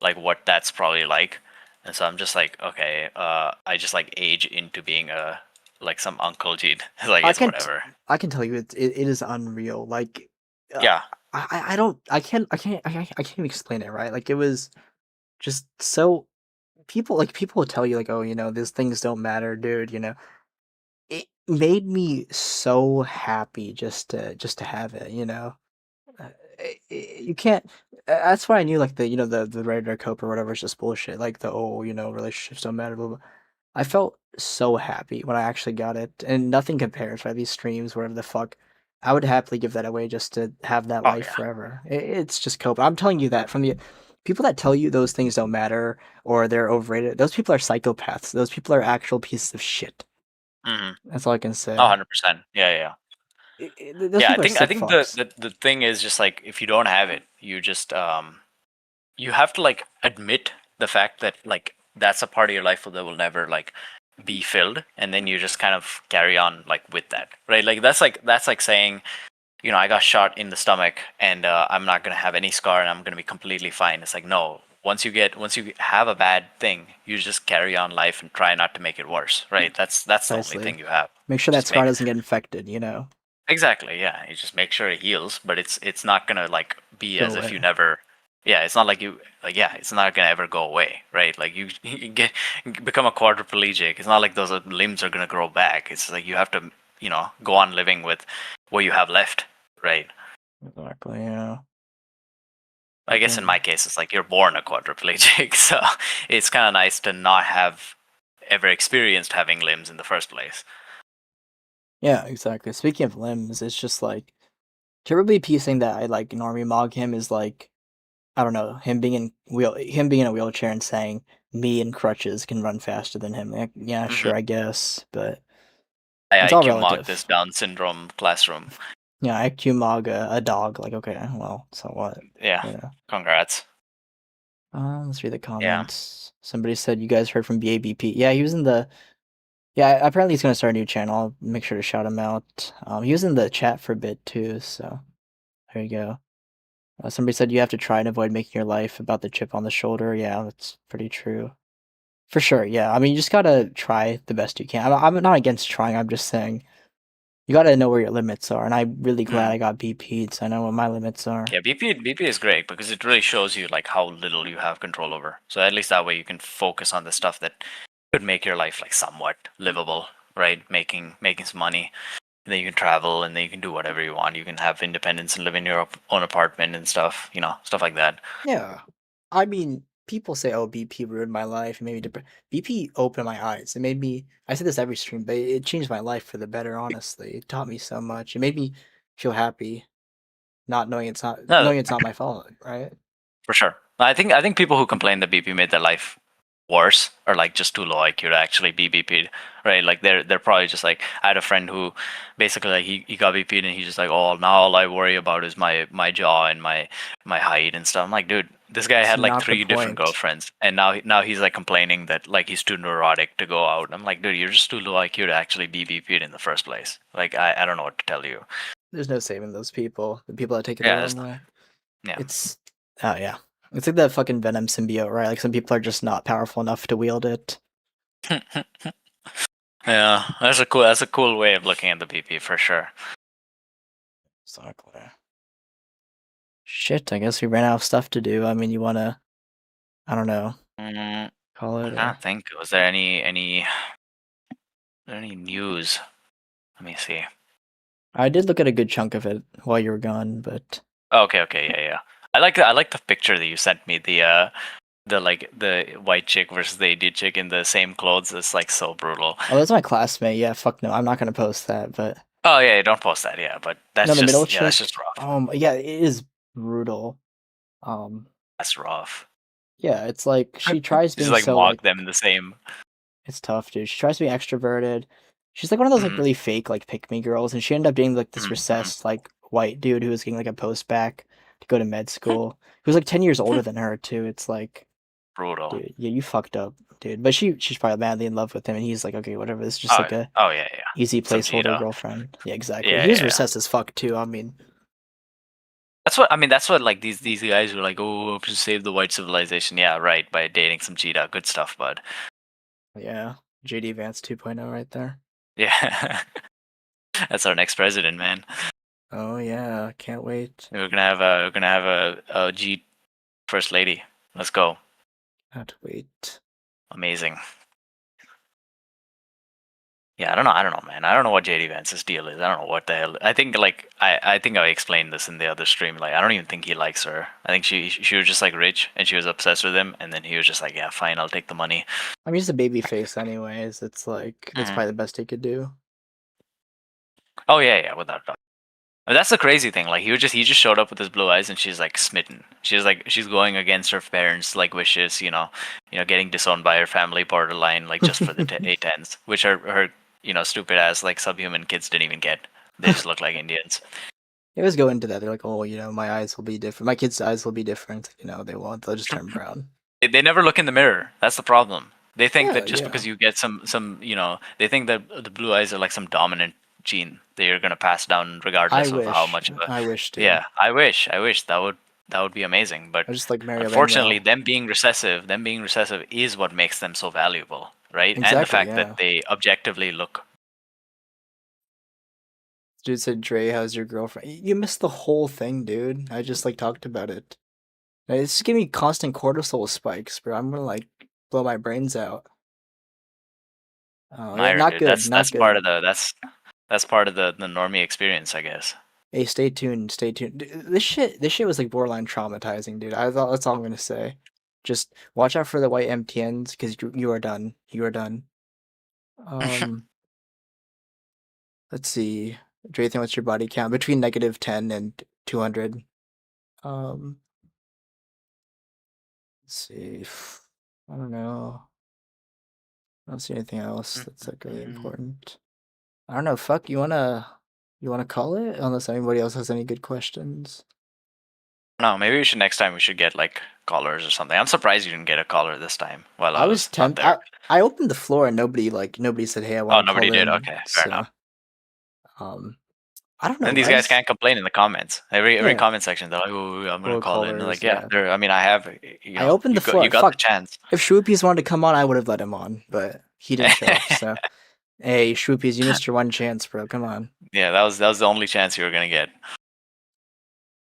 like what that's probably like. And so I'm just like, okay, I just like age into being a like some Uncle G. Like it's whatever. I can tell you it is unreal. Like Yeah. I can't even explain it, right? Like it was just so people will tell you like, oh, these things don't matter, dude, It made me so happy just to have it, you can't that's why I knew like the Ryder Cope or whatever is just bullshit. Like relationships don't matter, blah, blah. I felt so happy when I actually got it, and nothing compares, right? These streams, whatever the fuck. I would happily give that away just to have that life forever. It's just Cope. I'm telling you that from the people that tell you those things don't matter or they're overrated, those people are psychopaths. Those people are actual pieces of shit. That's all I can say. 100%. Yeah. Those Yeah, people are I sick think fucks. the thing is just like if you don't have it, you just you have to like admit the fact that like that's a part of your life that will never like be filled, and then you just kind of carry on like with that, right? Like that's like saying, I got shot in the stomach and I'm not gonna have any scar and I'm gonna be completely fine. It's like no. Once you have a bad thing, you just carry on life and try not to make it worse, right? That's the only Precisely. thing you have. Make sure that Just scar make- doesn't get infected, Exactly, yeah. You just make sure it heals, but it's not gonna like be Go as if away. you never. Yeah, it's not like you like yeah, it's not gonna ever go away, right? Like you become a quadriplegic. It's not like those limbs are gonna grow back. It's like you have to go on living with what you have left, right? Exactly, yeah. I guess in my case, it's like you're born a quadriplegic, so it's kind of nice to not have ever experienced having limbs in the first place. Yeah, exactly. Speaking of limbs, it's just like Killer BP saying that I like normie mog him is like I don't know, him being in a wheelchair and saying me in crutches can run faster than him. Like, yeah, sure, I guess, but I it's all IQ mock relative. this Down syndrome classroom. Yeah, IQ mog a dog. Like, okay, well, so what? Yeah, congrats. Let's read the comments. Somebody said you guys heard from BABP. Yeah, he was in the. Yeah, apparently he's gonna start a new channel. I'll make sure to shout him out. He was in the chat for a bit too, so there you go. Somebody said you have to try and avoid making your life about the chip on the shoulder. Yeah, that's pretty true. For sure, yeah. I mean, you just gotta try the best you can. I'm not against trying. I'm just saying you gotta know where your limits are. And I'm really glad I got BP'd, so I know what my limits are. Yeah, BP is great because it really shows you like how little you have control over. So at least that way you can focus on the stuff that could make your life like somewhat livable, right? Making some money. And then you can travel and then you can do whatever you want. You can have independence and live in your own apartment and stuff, stuff like that. Yeah. I mean, people say, oh, BP ruined my life. It made me BP opened my eyes. It made me, I say this every stream, but it changed my life for the better, honestly. It taught me so much. It made me feel happy, not knowing it's not my fault, right? For sure. I think people who complain that BP made their life worse are like just too low IQ to actually be BP'd, right? Like they're probably just like I had a friend who basically like he got BP'd and he's just like, oh, now all I worry about is my jaw and my height and stuff. I'm like, dude, this guy had like 3 different girlfriends and now he's like complaining that like he's too neurotic to go out. I'm like, dude, you're just too low IQ to actually be BP'd in the first place. Like I don't know what to tell you. There's no saving those people. The people that take it Yeah, the wrong way. Yeah. It's yeah. It's like that fucking Venom symbiote, right? Like some people are just not powerful enough to wield it. Yeah, that's a cool way of looking at the BP for sure. Exactly. Shit, I guess we ran out of stuff to do. I mean, you wanna, I don't know, call it? I can't think. Was there any news? Let me see. I did look at a good chunk of it while you were gone, but Okay, yeah. I like the picture that you sent me. The white chick versus the AD chick in the same clothes. It's like so brutal. oh, that's my classmate. Yeah, fuck no, I'm not gonna post that. But Oh yeah, don't post that. Yeah, but that's no, the middle just that's chick. just rough. Yeah, it is brutal. That's rough. Yeah, it's like she tries being Just like so mock them in the same. It's tough, dude. She tries to be extroverted. She's like one of those like really fake like pick me girls, and she ended up being like this recessed like white dude who was getting like a post back to go to med school. He was like 10 years older than her too. It's like, Brutal. dude, yeah, you fucked up, dude. But she's probably madly in love with him, and he's like, okay, whatever. This is just Oh, like a oh yeah, yeah. easy Some placeholder Cheeto. girlfriend. Yeah, exactly. Yeah, He was yeah. recessed as fuck too. I mean, That's what I mean. That's what like these guys were like, oh, to save the white civilization. Yeah, right. By dating some cheetah, good stuff, bud. yeah, JD Vance 2.0 right there. Yeah, that's our next president, man. Oh yeah, can't wait. We're gonna have a G first lady. Let's go. Can't wait. Amazing. Yeah, I don't know, man. I don't know what JD Vance's deal is. I don't know what the hell. I think like I think I explained this in the other stream. Like I don't even think he likes her. I think she was just like rich and she was obsessed with him, and then he was just like, yeah, fine, I'll take the money. I mean, he's a baby face anyways. It's like that's Mhm. probably the best he could do. Oh yeah, without doubt. But that's the crazy thing. Like he just showed up with his blue eyes, and she's like smitten. She's going against her parents' like wishes. Getting disowned by her family borderline, like just for the A10s, which are her stupid ass like subhuman kids didn't even get. They just look like Indians. They always go into that. They're like, oh, my eyes will be different. My kids' eyes will be different. They won't. They'll just turn brown. They never look in the mirror. That's the problem. They think Yeah, that just yeah. because you get some they think that the blue eyes are like some dominant gene that you're gonna pass down regardless of how much of a. I wish. Dude. Yeah, I wish that would be amazing. But I just like Mario. unfortunately, them being recessive is what makes them so valuable, right? And the Exactly, fact yeah. that they objectively look. Dude said, Dre, how's your girlfriend? You missed the whole thing, dude. I just like talked about it. It's just giving me constant cortisol spikes, bro. I'm gonna like blow my brains out. Oh, yeah, Myra, not dude, good. That's not good. part of the normie experience, I guess. Hey, stay tuned. Stay tuned. This shit was like borderline traumatizing, dude. I thought that's all I'm gonna say. Just watch out for the white MTNs because you are done. You are done. Let's see. Drathan, what's your body count? Between -10 and 200. Let's see. I don't know. I don't see anything else that's like really important. I don't know. Fuck, you wanna call it? Unless anybody else has any good questions. No, maybe next time we should get like callers or something. I'm surprised you didn't get a caller this time. While I was not tempted. there. I opened the floor and nobody said, "Hey, I want." Oh, nobody did. Okay, fair enough. I don't know. And these guys can't complain in the comments. Every Yeah. comment section, they're like, "Oh, I'm gonna Or call in." They're callers, like, "Yeah, I mean, I have." I opened the floor. You got Fuck. the chance. If Shwoopies wanted to come on, I would have let him on, but he didn't show up. So, hey, Shwoopies, you missed your one chance, bro. Come on. Yeah, that was the only chance you were gonna get.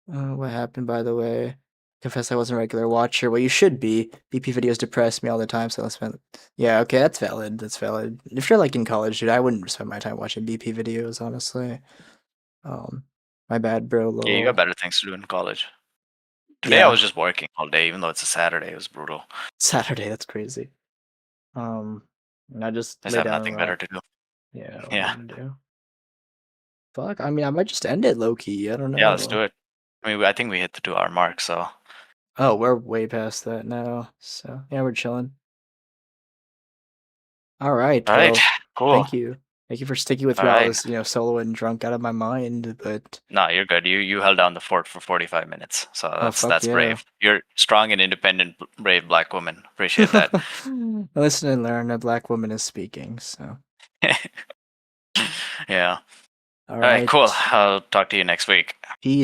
What happened, by the way? Confess I wasn't a regular watcher. Well, you should be. BP videos depress me all the time, so let's spend. Yeah, okay, that's valid. That's valid. If you're like in college, dude, I wouldn't spend my time watching BP videos, honestly. My bad, bro. Yeah, you got better things to do in college. Today Yeah. I was just working all day, even though it's a Saturday. It was brutal. Saturday, that's crazy. And I just I lay have down nothing and better rock. to do. Yeah. What Yeah. am I gonna do? Fuck. I mean, I might just end it low key. I don't know. Yeah, let's do it. I mean, I think we hit the 2-hour mark, so. Oh, we're way past that now. So yeah, we're chilling. All right. All right, well, cool. Thank you. Thank you for sticking with me. All I right. was, solo and drunk out of my mind, but No, you're good. You held down the fort for 45 minutes, so that's fuck yeah. brave. You're strong and independent, brave black woman. Appreciate that. listen and learn. A black woman is speaking. So Yeah. all All right, right. cool. I'll talk to you next week. Peace.